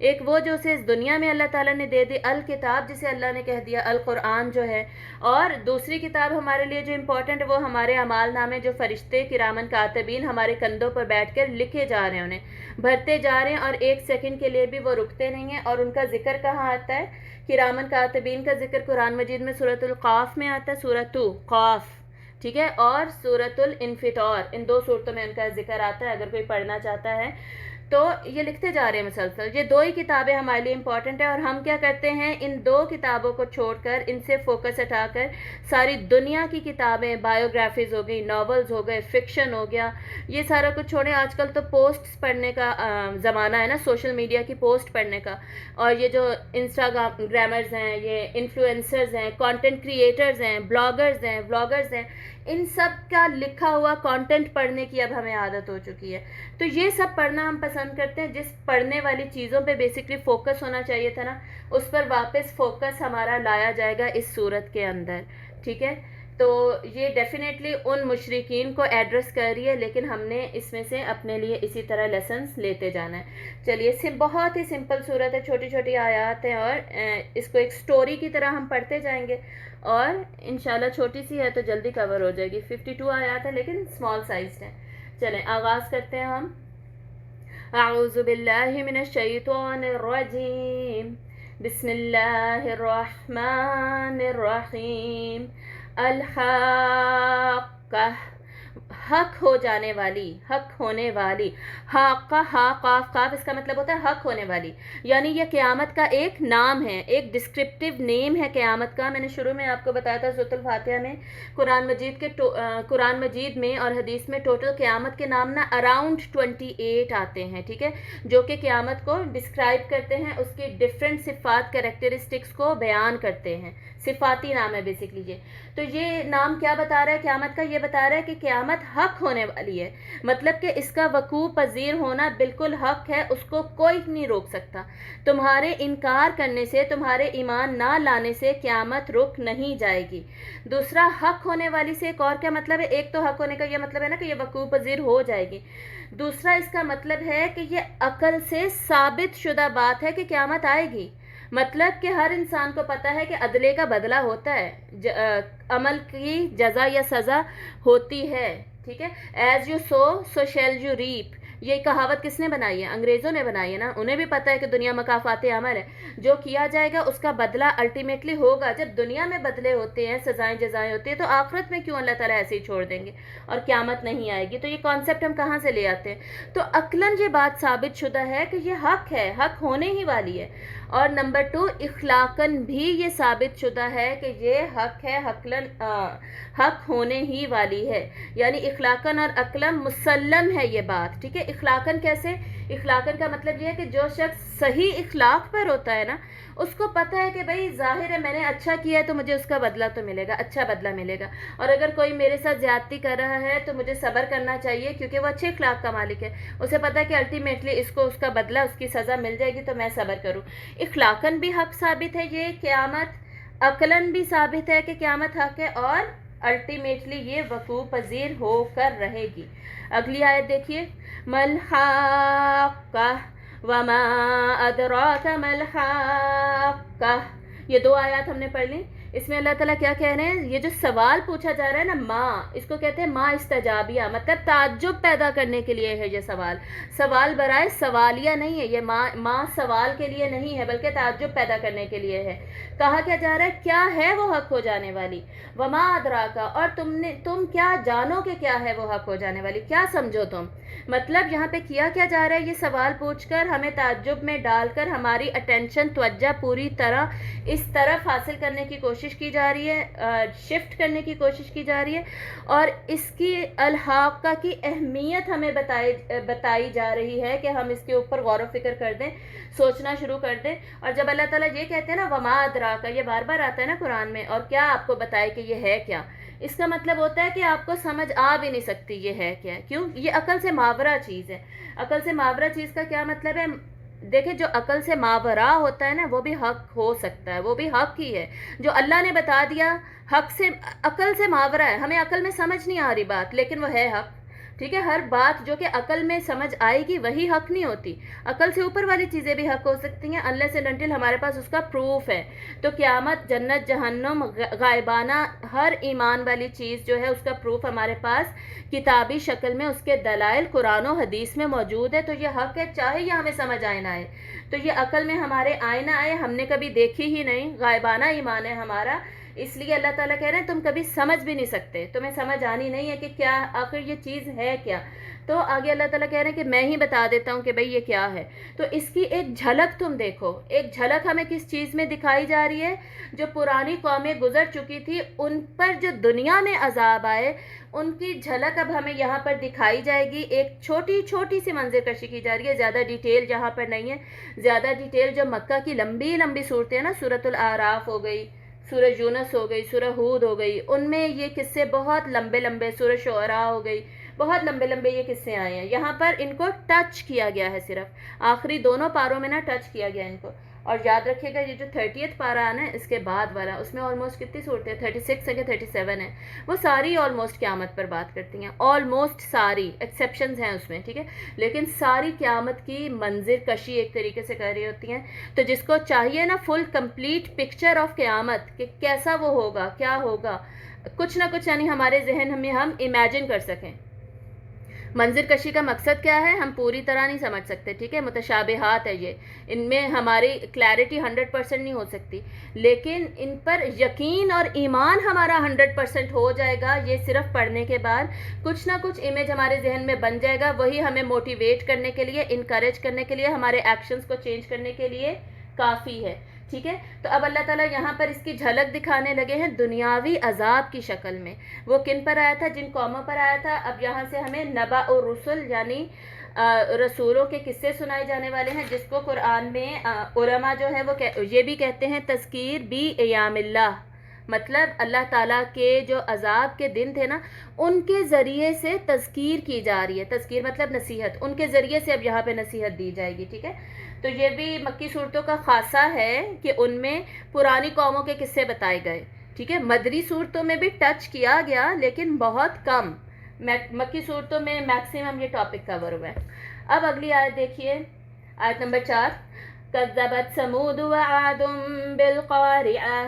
ایک وہ جو اسے اس دنیا میں اللہ تعالیٰ نے دے دی الکتاب، جسے اللہ نے کہہ دیا القرآن جو ہے، اور دوسری کتاب ہمارے لیے جو امپورٹنٹ ہے وہ ہمارے اعمال نامے، جو فرشتے کرامن کاتبین ہمارے کندھوں پر بیٹھ کر لکھے جا رہے ہیں، انہیں بھرتے جا رہے ہیں، اور ایک سیکنڈ کے لیے بھی وہ رکتے نہیں ہیں. اور ان کا ذکر کہاں آتا ہے؟ کرامن کاتبین کا ذکر قرآن مجید میں سورۃ القاف میں آتا ہے، سورۃ قاف، ٹھیک ہے، اور سورۃ الانفطار، ان دو صورتوں میں ان کا ذکر آتا ہے. اگر کوئی پڑھنا چاہتا ہے تو یہ لکھتے جا رہے ہیں مسلسل. یہ دو ہی کتابیں ہمارے لیے امپورٹنٹ ہیں، اور ہم کیا کرتے ہیں؟ ان دو کتابوں کو چھوڑ کر، ان سے فوکس ہٹا کر ساری دنیا کی کتابیں، بایوگرافیز ہو گئی، ناولز ہو گئے، فکشن ہو گیا، یہ سارا کچھ چھوڑیں. آج کل تو پوسٹس پڑھنے کا زمانہ ہے نا، سوشل میڈیا کی پوسٹ پڑھنے کا. اور یہ جو انسٹاگرامرز ہیں، یہ انفلوئنسرز ہیں، کانٹینٹ کریٹرز ہیں، بلاگرز ہیں، ولاگرز ہیں، ان سب کا لکھا ہوا کانٹینٹ پڑھنے کی اب ہمیں عادت ہو چکی ہے. تو یہ سب پڑھنا ہم پسند کرتے ہیں. جس پڑھنے والی چیزوں پہ بیسکلی فوکس ہونا چاہیے تھا نا، اس پر واپس فوکس ہمارا لایا جائے گا اس صورت کے اندر، ٹھیک ہے. تو یہ ڈیفینیٹلی ان مشرکین کو ایڈریس کر رہی ہے، لیکن ہم نے اس میں سے اپنے لیے اسی طرح لیسنس لیتے جانا ہے. چلیے، بہت ہی سمپل صورت ہے، چھوٹی چھوٹی آیات ہیں، اور اس کو ایک سٹوری کی طرح ہم پڑھتے جائیں گے، اور انشاءاللہ چھوٹی سی ہے تو جلدی کور ہو جائے گی. 52 آیات ہے لیکن اسمال سائزڈ ہیں. چلیں آغاز کرتے ہیں ہم. اعوذ باللہ من الشیطان الرجیم، بسم اللہ الرحمن الرحیم. الحاقہ، حق ہو جانے والی، حق ہونے والی. حاقہ، ہا قاف قاف، اس کا مطلب ہوتا ہے حق ہونے والی، یعنی یہ قیامت کا ایک نام ہے، ایک ڈسکرپٹیو نیم ہے قیامت کا. میں نے شروع میں آپ کو بتایا تھا سورۃ الفاتحہ میں قرآن مجید میں اور حدیث میں ٹوٹل قیامت کے نام نا اراؤنڈ 28 آتے ہیں، ٹھیک ہے، جو کہ قیامت کو ڈسکرائب کرتے ہیں، اس کی ڈفرینٹ صفات، کریکٹرسٹکس کو بیان کرتے ہیں. صفاتی نام ہے بیسکلی یہ. تو یہ نام کیا بتا رہا ہے قیامت کا؟ یہ بتا رہا ہے کہ قیامت حق ہونے والی ہے، مطلب کہ اس کا وقوع پذیر ہونا بالکل حق ہے، اس کو کوئی نہیں روک سکتا. تمہارے انکار کرنے سے، تمہارے ایمان نہ لانے سے قیامت رک نہیں جائے گی. دوسرا، حق ہونے والی سے ایک اور کیا مطلب ہے؟ ایک تو حق ہونے کا یہ مطلب ہے نا کہ یہ وقوع پذیر ہو جائے گی. دوسرا اس کا مطلب ہے کہ یہ عقل سے ثابت شدہ بات ہے کہ قیامت آئے گی. مطلب کہ ہر انسان کو پتہ ہے کہ عدلے کا بدلہ ہوتا ہے، عمل کی جزا یا سزا ہوتی ہے، ٹھیک ہے. As you sow shall you reap. یہ کہاوت کس نے بنائی ہے؟ انگریزوں نے بنائی ہے نا. انہیں بھی پتہ ہے کہ دنیا مکافات عمل ہے، جو کیا جائے گا اس کا بدلہ الٹیمیٹلی ہوگا. جب دنیا میں بدلے ہوتے ہیں، سزائیں جزائیں ہوتی ہیں، تو آخرت میں کیوں اللہ تعالیٰ ایسے ہی چھوڑ دیں گے اور قیامت نہیں آئے گی؟ تو یہ کانسیپٹ ہم کہاں سے لے آتے ہیں؟ تو عقلاً یہ بات ثابت شدہ ہے کہ یہ حق ہے، حق ہونے ہی والی ہے. اور نمبر 2، اخلاقاً بھی یہ ثابت شدہ ہے کہ یہ حق ہے، حق ہونے ہی والی ہے. یعنی اخلاقاً اور عقلاً مسلم ہے یہ بات، ٹھیک ہے. اخلاقاً کیسے؟ اخلاقاً کا مطلب یہ ہے کہ جو شخص صحیح اخلاق پر ہوتا ہے نا، اس کو پتہ ہے کہ بھئی ظاہر ہے میں نے اچھا کیا ہے تو مجھے اس کا بدلہ تو ملے گا، اچھا بدلہ ملے گا. اور اگر کوئی میرے ساتھ زیادتی کر رہا ہے تو مجھے صبر کرنا چاہیے، کیونکہ وہ اچھے اخلاق کا مالک ہے. اسے پتہ ہے کہ الٹیمیٹلی اس کو اس کا بدلہ، اس کی سزا مل جائے گی، تو میں صبر کروں. اخلاقاً بھی حق ثابت ہے یہ قیامت، عقلاً بھی ثابت ہے کہ قیامت حق ہے، اور الٹیمیٹلی یہ وقوع پذیر ہو کر رہے گی. اگلی آیت دیکھیے. ملحاقہ وما ادراک ملحاقہ. یہ 2 آیات ہم نے پڑھ لی. اس میں اللہ تعالیٰ کیا کہہ رہے ہیں؟ یہ جو سوال پوچھا جا رہا ہے نا، ماں، اس کو کہتے ہیں ماں استجابیہ، مطلب تعجب پیدا کرنے کے لیے ہے یہ سوال. سوال برائے سوالیہ نہیں ہے، یہ ماں سوال کے لیے نہیں ہے بلکہ تعجب پیدا کرنے کے لیے ہے. کہا کیا جا رہا ہے؟ کیا ہے وہ حق ہو جانے والی؟ وما ادراکا، اور تم کیا جانو کہ کیا ہے وہ حق ہو جانے والی، کیا سمجھو تم؟ مطلب یہاں پہ کیا جا رہا ہے؟ یہ سوال پوچھ کر ہمیں تعجب میں ڈال کر ہماری اٹینشن، توجہ پوری طرح اس طرف حاصل کرنے کی کوشش کی جا رہی ہے، شفٹ کرنے کی کوشش کی جا رہی ہے، اور اس کی الحاقہ کی اہمیت ہمیں بتائی جا رہی ہے کہ ہم اس کے اوپر غور و فکر کر دیں، سوچنا شروع کر دیں. اور جب اللہ تعالیٰ یہ کہتے ہیں نا وما ادراکا، یہ بار بار آتا ہے نا قرآن میں، اور کیا آپ کو بتائے کہ یہ ہے کیا، اس کا مطلب ہوتا ہے کہ آپ کو سمجھ آ بھی نہیں سکتی یہ ہے کیا. کیوں؟ یہ عقل سے ماورا چیز ہے. عقل سے ماورا چیز کا کیا مطلب ہے؟ دیکھیں، جو عقل سے ماورا ہوتا ہے نا، وہ بھی حق ہو سکتا ہے، وہ بھی حق ہی ہے. جو اللہ نے بتا دیا حق سے، عقل سے ماورا ہے، ہمیں عقل میں سمجھ نہیں آ رہی بات، لیکن وہ ہے حق. ٹھیک ہے. ہر بات جو کہ عقل میں سمجھ آئے گی وہی حق نہیں ہوتی. عقل سے اوپر والی چیزیں بھی حق ہو سکتی ہیں unless and until ہمارے پاس اس کا پروف ہے. تو قیامت، جنت، جہنم، غائبانہ ہر ایمان والی چیز جو ہے اس کا پروف ہمارے پاس کتابی شکل میں، اس کے دلائل قرآن و حدیث میں موجود ہے. تو یہ حق ہے، چاہے یہ ہمیں سمجھ آئے نہ آئے. تو یہ عقل میں ہمارے آئے نہ آئے، ہم نے کبھی دیکھی ہی نہیں، غائبانہ ایمان ہے ہمارا. اس لیے اللہ تعالیٰ کہہ رہے ہیں تم کبھی سمجھ بھی نہیں سکتے، تمہیں سمجھ آنی نہیں ہے کہ کیا آخر یہ چیز ہے کیا. تو آگے اللہ تعالیٰ کہہ رہے ہیں کہ میں ہی بتا دیتا ہوں کہ بھئی یہ کیا ہے. تو اس کی ایک جھلک تم دیکھو، ایک جھلک ہمیں کس چیز میں دکھائی جا رہی ہے؟ جو پرانی قومیں گزر چکی تھی ان پر جو دنیا میں عذاب آئے ان کی جھلک اب ہمیں یہاں پر دکھائی جائے گی. ایک چھوٹی چھوٹی سی منظر کشی کی جا رہی ہے، زیادہ ڈیٹیل یہاں پر نہیں ہے. زیادہ ڈیٹیل جو مکہ کی لمبی لمبی صورتیں ہیں نا، سورۃ الاعراف ہو گئی، سورہ یونس ہو گئی، سورہ ہود ہو گئی، ان میں یہ قصے بہت لمبے لمبے، سورہ شعراء ہو گئی، بہت لمبے لمبے یہ قصے آئے ہیں. یہاں پر ان کو ٹچ کیا گیا ہے، صرف آخری دونوں پاروں میں نا ٹچ کیا گیا ان کو. اور یاد رکھیے گا یہ جو 30th پارا ہے نا اس کے بعد والا، اس میں آلموسٹ کتنی صورتیں 36 ہے کہ 37 ہے، وہ ساری آلموسٹ قیامت پر بات کرتی ہیں. آلموسٹ ساری، ایکسیپشنز ہیں اس میں، ٹھیک ہے، لیکن ساری قیامت کی منظر کشی ایک طریقے سے کر رہی ہوتی ہیں. تو جس کو چاہیے نا فل کمپلیٹ پکچر آف قیامت کہ کیسا وہ ہوگا، کیا ہوگا، کچھ نہ کچھ یعنی ہمارے ذہن میں ہم امیجن کر سکیں. منظر کشی کا مقصد کیا ہے ہم پوری طرح نہیں سمجھ سکتے، ٹھیک ہے، متشابہات ہے یہ، ان میں ہماری کلیئرٹی 100% نہیں ہو سکتی، لیکن ان پر یقین اور ایمان ہمارا 100% ہو جائے گا. یہ صرف پڑھنے کے بعد کچھ نہ کچھ امیج ہمارے ذہن میں بن جائے گا، وہی ہمیں موٹیویٹ کرنے کے لیے، انکریج کرنے کے لیے، ہمارے ایکشنز کو چینج کرنے کے لیے کافی ہے. ٹھیک ہے. تو اب اللہ تعالیٰ یہاں پر اس کی جھلک دکھانے لگے ہیں دنیاوی عذاب کی شکل میں. وہ کن پر آیا تھا؟ جن قوموں پر آیا تھا. اب یہاں سے ہمیں نبأ الرسل یعنی رسولوں کے قصے سنائے جانے والے ہیں، جس کو قرآن میں علماء جو ہے وہ یہ بھی کہتے ہیں تذکیر بی ایام اللہ، مطلب اللہ تعالیٰ کے جو عذاب کے دن تھے نا ان کے ذریعے سے تذکیر کی جا رہی ہے. تذکیر مطلب نصیحت، ان کے ذریعے سے اب یہاں پہ نصیحت دی جائے گی. ٹھیک ہے. تو یہ بھی مکی صورتوں کا خاصہ ہے کہ ان میں پرانی قوموں کے قصے بتائے گئے. ٹھیک ہے. مدری صورتوں میں بھی ٹچ کیا گیا لیکن بہت کم. مکی صورتوں میں میکسیمم یہ ٹاپک کور ہوا ہے. اب اگلی آیت دیکھیے، آیت نمبر 4. کذبت ثمود وعاد بالقارعہ،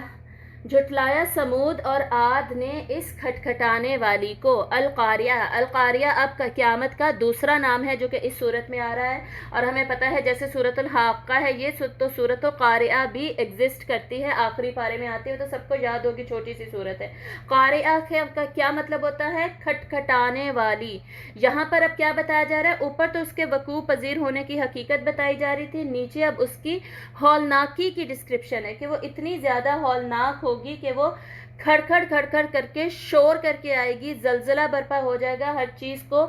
جھٹلایا سمود اور عاد نے اس کھٹکھٹانے والی کو. القاریہ، القاریہ اب قیامت کا دوسرا نام ہے جو کہ اس صورت میں آ رہا ہے. اور ہمیں پتہ ہے جیسے سورۃ الحاقہ ہے یہ تو سورۃ القاریہ بھی ایگزسٹ کرتی ہے، آخری پارے میں آتی ہے، تو سب کو یاد ہوگی، چھوٹی سی صورت ہے. قاریہ کا کیا مطلب ہوتا ہے؟ کھٹکھٹانے والی. یہاں پر اب کیا بتایا جا رہا ہے؟ اوپر تو اس کے وقوع پذیر ہونے کی حقیقت بتائی جا رہی تھی، نیچے اب اس کی ہولناکی کی ڈسکرپشن ہے کہ وہ اتنی زیادہ ہولناک ہوگی کہ وہ کھڑ کھڑ کر کے شور کر کے آئے گی، زلزلہ برپا ہو جائے گا، ہر چیز کو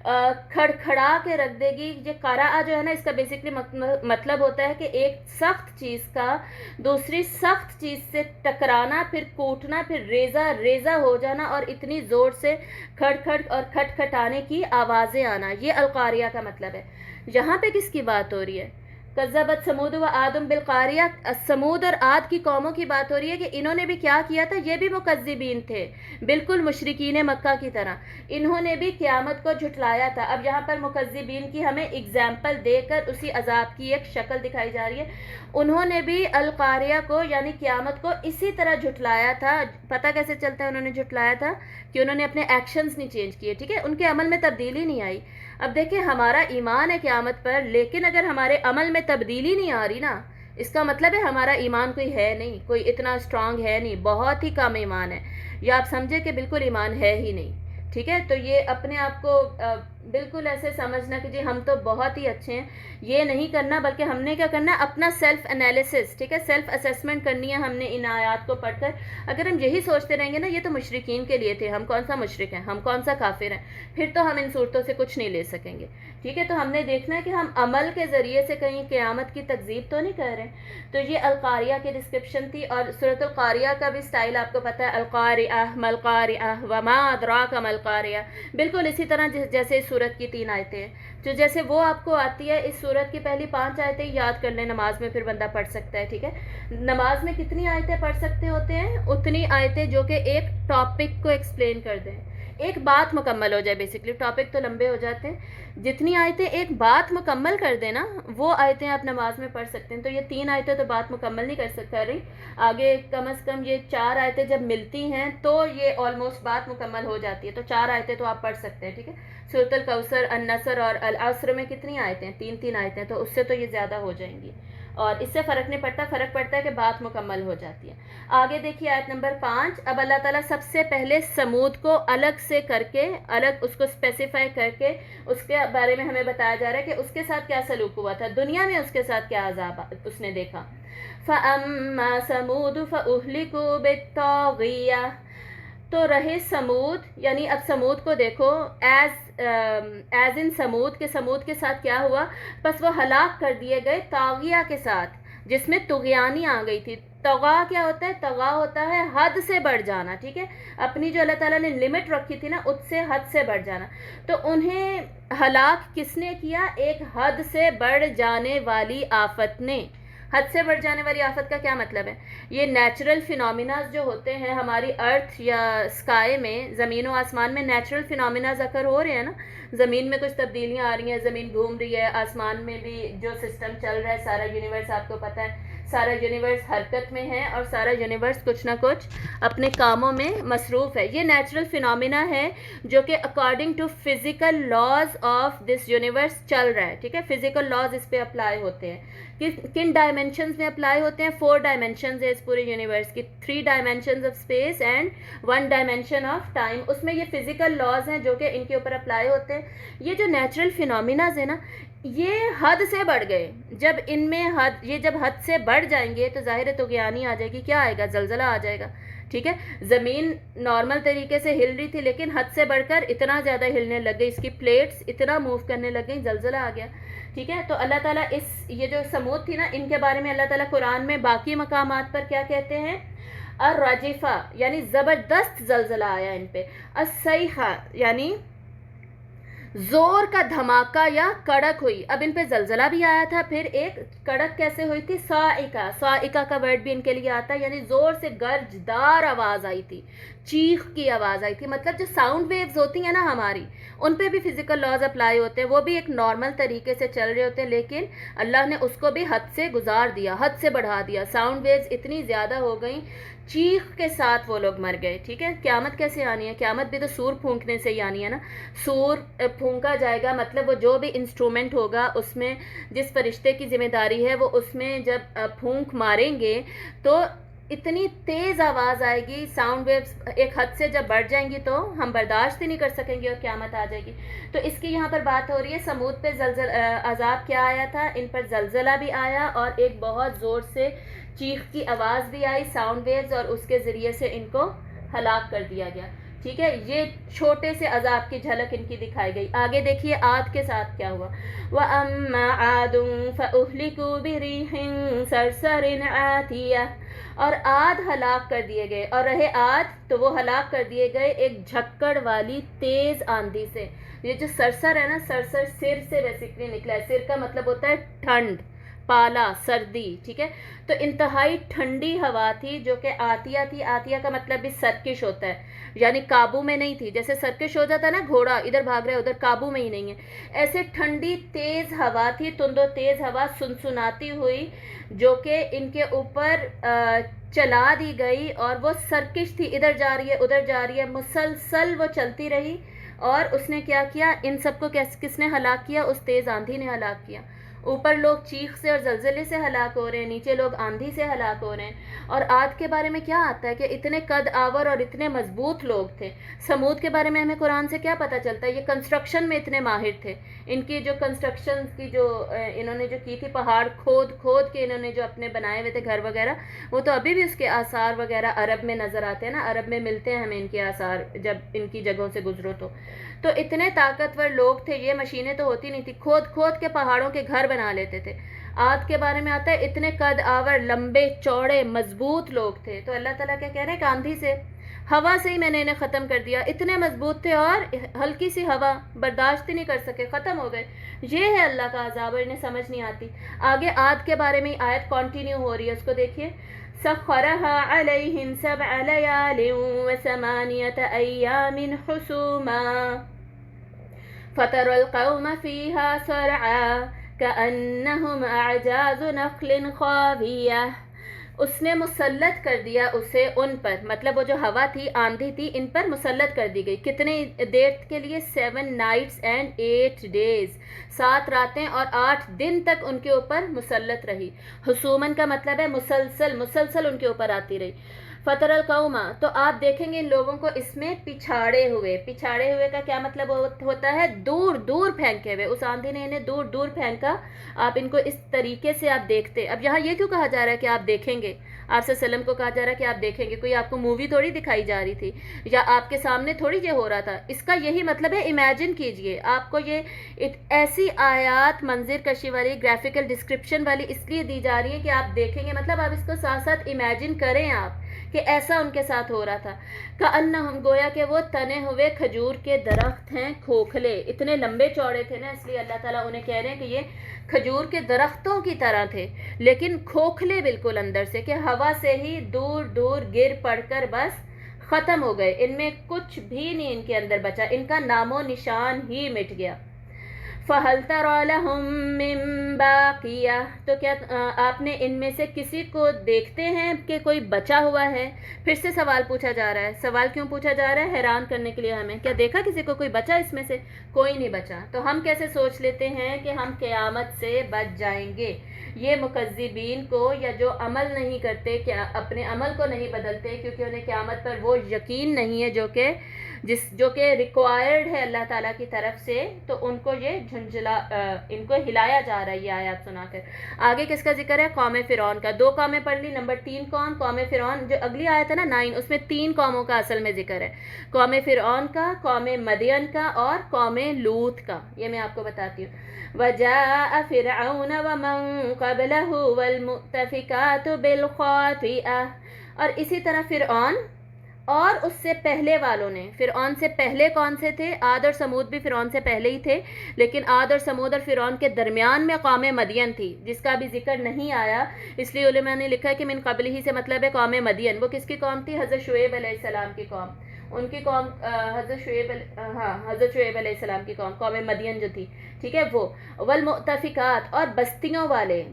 کھڑکھڑا کے رکھ دے گی. یہ قارعہ جو ہے نا اس کا بیسکلی مطلب ہوتا ہے کہ ایک سخت چیز کا دوسری سخت چیز سے ٹکرانا، پھر کوٹنا، پھر ریزہ ریزہ ہو جانا اور اتنی زور سے کھڑ اور کھٹکھٹانے کی آوازیں آنا. یہ القاریہ کا مطلب ہے. یہاں پہ کس کی بات ہو رہی ہے؟ کذبت ثمود و عاد بالقاریہ، سمود اور عاد کی قوموں کی بات ہو رہی ہے کہ انہوں نے بھی کیا کیا تھا؟ یہ بھی مکذبین تھے، بالکل مشرکین مکہ کی طرح، انہوں نے بھی قیامت کو جھٹلایا تھا. اب یہاں پر مکذبین کی ہمیں اگزامپل دے کر اسی عذاب کی ایک شکل دکھائی جا رہی ہے. انہوں نے بھی القاریہ کو یعنی قیامت کو اسی طرح جھٹلایا تھا. پتہ کیسے چلتا ہے انہوں نے جھٹلایا تھا؟ کہ انہوں نے اپنے ایکشنز نہیں چینج کیے. ٹھیک ہے. ان کے عمل میں تبدیلی نہیں آئی. اب دیکھیں ہمارا ایمان ہے قیامت پر، لیکن اگر ہمارے عمل میں تبدیلی نہیں آ رہی نا، اس کا مطلب ہے ہمارا ایمان کوئی ہے نہیں، کوئی اتنا اسٹرانگ ہے نہیں، بہت ہی کم ایمان ہے، یا آپ سمجھے کہ بالکل ایمان ہے ہی نہیں. ٹھیک ہے. تو یہ اپنے آپ کو بالکل ایسے سمجھنا کہ جی ہم تو بہت ہی اچھے ہیں، یہ نہیں کرنا، بلکہ ہم نے کیا کرنا ہے اپنا سیلف انالیسس. ٹھیک ہے. سیلف اسیسمنٹ کرنی ہے ہم نے ان آیات کو پڑھ کر. اگر ہم یہی سوچتے رہیں گے نا یہ تو مشرکین کے لیے تھے، ہم کون سا مشرک ہیں، ہم کون سا کافر ہیں، پھر تو ہم ان صورتوں سے کچھ نہیں لے سکیں گے. ٹھیک ہے. تو ہم نے دیکھنا ہے کہ ہم عمل کے ذریعے سے کہیں قیامت کی تکذیب تو نہیں کر رہے. تو یہ القاریہ کی ڈسکرپشن تھی. اور سورۃ القاریہ کا بھی سٹائل آپ کو پتہ ہے، القاریہ ملقاریہ وما ادراک ملقاریہ، بالکل اسی طرح جیسے اس سورت کی 3 آیتیں ہیں. جو جیسے وہ آپ کو آتی ہے، اس سورت کی پہلی 5 آیتیں یاد کر لیں، نماز میں پھر بندہ پڑھ سکتا ہے. ٹھیک ہے. نماز میں کتنی آیتیں پڑھ سکتے ہوتے ہیں؟ اتنی آیتیں جو کہ ایک ٹاپک کو ایکسپلین کر دیں. ایک بات مکمل ہو جائے. بیسکلی ٹاپک تو لمبے ہو جاتے ہیں, جتنی آیتیں ایک بات مکمل کر دیں نا وہ آیتیں آپ نماز میں پڑھ سکتے ہیں. تو یہ 3 آیتیں تو بات مکمل نہیں کر رہی, آگے کم از کم یہ 4 آیتیں جب ملتی ہیں تو یہ آلموسٹ بات مکمل ہو جاتی ہے. تو 4 آیتیں تو آپ پڑھ سکتے ہیں, ٹھیک ہے. سورۃ الکوثر, النصر اور العصر میں کتنی آیتیں ہیں؟ 3 آیتیں, تو اس سے تو یہ زیادہ ہو جائیں گی, اور اس سے فرق نہیں پڑتا, فرق پڑتا ہے کہ بات مکمل ہو جاتی ہے. آگے دیکھیے آیت نمبر 5. اب اللہ تعالیٰ سب سے پہلے سمود کو الگ سے کر کے, الگ اس کو اسپیسیفائی کر کے اس کے بارے میں ہمیں بتایا جا رہا ہے کہ اس کے ساتھ کیا سلوک ہوا تھا, دنیا میں اس کے ساتھ کیا عذاب اس نے دیکھا. فَأَمَّا ثَمُودُ فَأُهْلِكُوا بِالطَّاغِيَةِ, تو رہے سمود, یعنی اب سمود کو دیکھو ایز ان سمود کے, سمود کے ساتھ کیا ہوا, بس وہ ہلاک کر دیے گئے طاغیہ کے ساتھ, جس میں طغیانی آ گئی تھی. طغا کیا ہوتا ہے؟ طغا ہوتا ہے حد سے بڑھ جانا, ٹھیک ہے, اپنی جو اللہ تعالیٰ نے لمٹ رکھی تھی نا اس سے حد سے بڑھ جانا. تو انہیں ہلاک کس نے کیا؟ ایک حد سے بڑھ جانے والی آفت نے. حد سے بڑھ جانے والی آفت کا کیا مطلب ہے؟ یہ نیچرل فینومیناز جو ہوتے ہیں ہماری ارتھ یا اسکائی میں, زمین و آسمان میں نیچرل فینومیناز اکر ہو رہے ہیں نا, زمین میں کچھ تبدیلیاں آ رہی ہیں, زمین گھوم رہی ہے, آسمان میں بھی جو سسٹم چل رہا ہے, سارا یونیورس آپ کو پتہ ہے, سارا یونیورس حرکت میں ہے اور سارا یونیورس کچھ نہ کچھ اپنے کاموں میں مصروف ہے. یہ نیچرل فینومینا ہے جو کہ according to physical laws of this universe چل رہا ہے, ٹھیک ہے. فزیکل لاز اس پہ اپلائی ہوتے ہیں. کن ڈائمینشنز میں اپلائی ہوتے ہیں؟ 4 ڈائمینشنز ہے اس پورے یونیورس کی, 3 dimensions of space and 1 dimension of time. اس میں یہ فزیکل لاز ہیں جو کہ ان کے اوپر اپلائی ہوتے ہیں. یہ جو نیچرل فینومیناز ہیں نا یہ حد سے بڑھ گئے. جب ان میں یہ جب حد سے بڑھ جائیں گے تو ظاہر طغیانی آ جائے گی. کیا آئے گا؟ زلزلہ آ جائے گا, ٹھیک ہے. زمین نارمل طریقے سے ہل رہی تھی لیکن حد سے بڑھ کر اتنا زیادہ ہلنے لگ گئی, اس کی پلیٹس اتنا موو کرنے لگ گئیں, زلزلہ آ گیا, ٹھیک ہے. تو اللہ تعالیٰ یہ جو سمود تھی نا ان کے بارے میں اللہ تعالیٰ قرآن میں باقی مقامات پر کیا کہتے ہیں؟ الرجفہ, یعنی زبردست زلزلہ آیا ان پہ. الصیحہ یعنی زور کا دھماکہ یا کڑک ہوئی. اب ان پہ زلزلہ بھی آیا تھا, پھر ایک کڑک کیسے ہوئی تھی؟ صاعقہ, صاعقہ کا ورڈ بھی ان کے لیے آتا ہے, یعنی زور سے گرجدار آواز آئی تھی, چیخ کی آواز آئی تھی. مطلب جو ساؤنڈ ویوز ہوتی ہیں نا ہماری, ان پہ بھی فزیکل لاز اپلائی ہوتے ہیں, وہ بھی ایک نارمل طریقے سے چل رہے ہوتے ہیں, لیکن اللہ نے اس کو بھی حد سے گزار دیا, حد سے بڑھا دیا. ساؤنڈ ویوز اتنی زیادہ ہو گئیں, چیخ کے ساتھ وہ لوگ مر گئے, ٹھیک ہے. قیامت کیسے آنی ہے؟ قیامت بھی تو سور پھونکنے سے ہی آنی ہے نا. سور پھونکا جائے گا, مطلب وہ جو بھی انسٹرومنٹ ہوگا اس میں جس فرشتے کی ذمہ داری ہے وہ اس میں جب پھونک ماریں گے تو اتنی تیز آواز آئے گی, ساؤنڈ ویوز ایک حد سے جب بڑھ جائیں گی تو ہم برداشت ہی نہیں کر سکیں گے اور قیامت آ جائے گی. تو اس کی یہاں پر بات ہو رہی ہے سمود پہ عذاب کیا آیا تھا, ان پر زلزلہ بھی آیا اور ایک بہت زور سے چیخ کی آواز بھی آئی, ساؤنڈ ویوز, اور اس کے ذریعے سے ان کو ہلاک کر دیا گیا, ٹھیک ہے. یہ چھوٹے سے عذاب کی جھلک ان کی دکھائی گئی. آگے دیکھیے عاد کے ساتھ کیا ہوا. وَأَمَّا عَادٌ فَأُهْلِكُوا بِرِيحٍ صَرْصَرٍ عَاتِيَةٍ, اور عاد ہلاک کر دیے گئے. اور رہے عاد تو وہ ہلاک کر دیے گئے ایک جھکڑ والی تیز آندھی سے. یہ جو سرسر ہے نا, سرسر سر سے بیسکلی نکلا ہے. سر کا مطلب ہوتا ہے ٹھنڈ, پالا, سردی, ٹھیک ہے. تو انتہائی ٹھنڈی ہوا تھی جو کہ آتیہ تھی. آتیہ کا مطلب بھی سرکش ہوتا ہے, یعنی قابو میں نہیں تھی. جیسے سرکش ہو جاتا ہے نا گھوڑا, ادھر بھاگ رہا ہے ادھر قابو میں ہی نہیں ہے, ایسے ٹھنڈی تیز ہوا تھی, تند و تیز ہوا سنسناتی ہوئی جو کہ ان کے اوپر چلا دی گئی, اور وہ سرکش تھی, ادھر جا رہی ہے ادھر جا رہی ہے, مسلسل وہ چلتی رہی. اور اس نے کیا کیا؟ ان سب کو کس نے ہلاک کیا؟ اس تیز آندھی نے ہلاک کیا. اوپر لوگ چیخ سے اور زلزلے سے ہلاک ہو رہے ہیں, نیچے لوگ آندھی سے ہلاک ہو رہے ہیں. اور عاد کے بارے میں کیا آتا ہے کہ اتنے قد آور اور اتنے مضبوط لوگ تھے. سمود کے بارے میں ہمیں قرآن سے کیا پتہ چلتا ہے؟ یہ کنسٹرکشن میں اتنے ماہر تھے. ان کی جو کنسٹرکشن کی جو انہوں نے جو کی تھی, پہاڑ کھود کھود کے انہوں نے جو اپنے بنائے ہوئے تھے گھر وغیرہ, وہ تو ابھی بھی اس کے آثار وغیرہ عرب میں نظر آتے ہیں نا, عرب میں ملتے ہیں ہمیں ان کے آثار جب ان کی جگہوں سے گزرو تو اتنے طاقتور لوگ تھے. یہ مشینیں تو ہوتی نہیں تھی, کھود کھود کے پہاڑوں کے گھر بنا لیتے تھے. عاد کے بارے میں آتا ہے اتنے قد آور, لمبے چوڑے مضبوط لوگ تھے. تو اللہ تعالیٰ کیا کہہ رہے ہیں کہ آندھی سے, ہوا سے ہی میں نے انہیں ختم کر دیا. اتنے مضبوط تھے اور ہلکی سی ہوا برداشت ہی نہیں کر سکے, ختم ہو گئے. یہ ہے اللہ کا عذاب اور انہیں سمجھ نہیں آتی. آگے عاد کے بارے میں آیت کنٹینیو ہو رہی ہے, اس کو دیکھیے. سخرها عليهم 7 ليال و8 أيام حسوما فترى القوم فيها صرعا كأنهم أعجاز نخل خاوية. اس نے مسلط کر دیا اسے ان پر، مطلب وہ جو ہوا تھی، آندھی تھی، ان پر مسلط کر دی گئی. کتنے دیر کے لیے؟ 7 nights and 8 days، 7 راتیں اور 8 دن تک ان کے اوپر مسلط رہی. حسومن کا مطلب ہے مسلسل ان کے اوپر آتی رہی. فطر القوما، تو آپ دیکھیں گے ان لوگوں کو اس میں پچھاڑے ہوئے کا کیا مطلب ہوتا ہے؟ دور دور پھینکے ہوئے. اس آندھی نے انہیں دور دور پھینکا. آپ ان کو اس طریقے سے آپ دیکھتے. اب یہاں یہ کیوں کہا جا رہا ہے کہ آپ دیکھیں گے؟ آپ صلی اللہ علیہ وسلم کو کہا جا رہا ہے کہ آپ دیکھیں گے. کوئی آپ کو مووی تھوڑی دکھائی جا رہی تھی یا آپ کے سامنے تھوڑی یہ ہو رہا تھا. اس کا یہی مطلب ہے امیجن کیجئے. آپ کو یہ ایسی آیات منظر کشی والی، گرافیکل ڈسکرپشن والی اس لیے دی جا رہی ہے کہ آپ دیکھیں گے. مطلب آپ اس کو ساتھ ساتھ امیجن کریں آپ کہ ایسا ان کے ساتھ ہو رہا تھا. کأنہم، گویا کہ وہ تنے ہوئے کھجور کے درخت ہیں، کھوکھلے. اتنے لمبے چوڑے تھے نا، اس لیے اللہ تعالیٰ انہیں کہہ رہے ہیں کہ یہ کھجور کے درختوں کی طرح تھے، لیکن کھوکھلے بالکل اندر سے، کہ ہوا سے ہی دور دور گر پڑ کر بس ختم ہو گئے. ان میں کچھ بھی نہیں ان کے اندر بچا، ان کا نام و نشان ہی مٹ گیا. فَهَلْ تَرَى لَهُم مِّن بَاقِيَةٍ، تو کیا آپ نے ان میں سے کسی کو دیکھتے ہیں کہ کوئی بچا ہوا ہے؟ پھر سے سوال پوچھا جا رہا ہے. سوال کیوں پوچھا جا رہا ہے؟ حیران کرنے کے لیے ہمیں. کیا دیکھا کسی کو کوئی بچا اس میں سے؟ کوئی نہیں بچا. تو ہم کیسے سوچ لیتے ہیں کہ ہم قیامت سے بچ جائیں گے؟ یہ مکذبین کو، یا جو عمل نہیں کرتے، کیا اپنے عمل کو نہیں بدلتے کیونکہ انہیں قیامت پر وہ یقین نہیں ہے جو کہ ریکوائرڈ ہے اللہ تعالیٰ کی طرف سے، تو ان کو یہ ان کو ہلایا جا رہا ہے یہ آیات سنا کر. آگے کس کا ذکر ہے؟ قوم فرعون کا. 2 قومیں پڑھ لی. نمبر 3 قوم فرعون. جو اگلی آیت ہے نا 9، اس میں 3 قوموں کا اصل میں ذکر ہے. قوم فرعون کا، قوم مدین کا اور قوم لوط کا. یہ میں آپ کو بتاتی ہوں. وَجَاءَ فِرْعَوْنَ وَمَن قَبْلَهُ وَالْمُؤْتَفِكَاتُ بِالْخَاطِئَةِ، اور اسی طرح فرعون اور اس سے پہلے والوں نے. فرعون سے پہلے کون سے تھے؟ عاد اور سمود بھی فرعون سے پہلے ہی تھے، لیکن عاد اور سمود اور فرعون کے درمیان میں قوم مدین تھی، جس کا بھی ذکر نہیں آیا. اس لیے علماء نے لکھا ہے کہ من قبل ہی سے مطلب ہے قوم مدین. وہ کس کی قوم تھی؟ حضرت شعیب علیہ السلام کی قوم. ان کی قوم حضرت شعیب علیہ السلام کی قوم مدین جو تھی، ٹھیک ہے وہ. والمؤتفکات، اور بستیوں والے،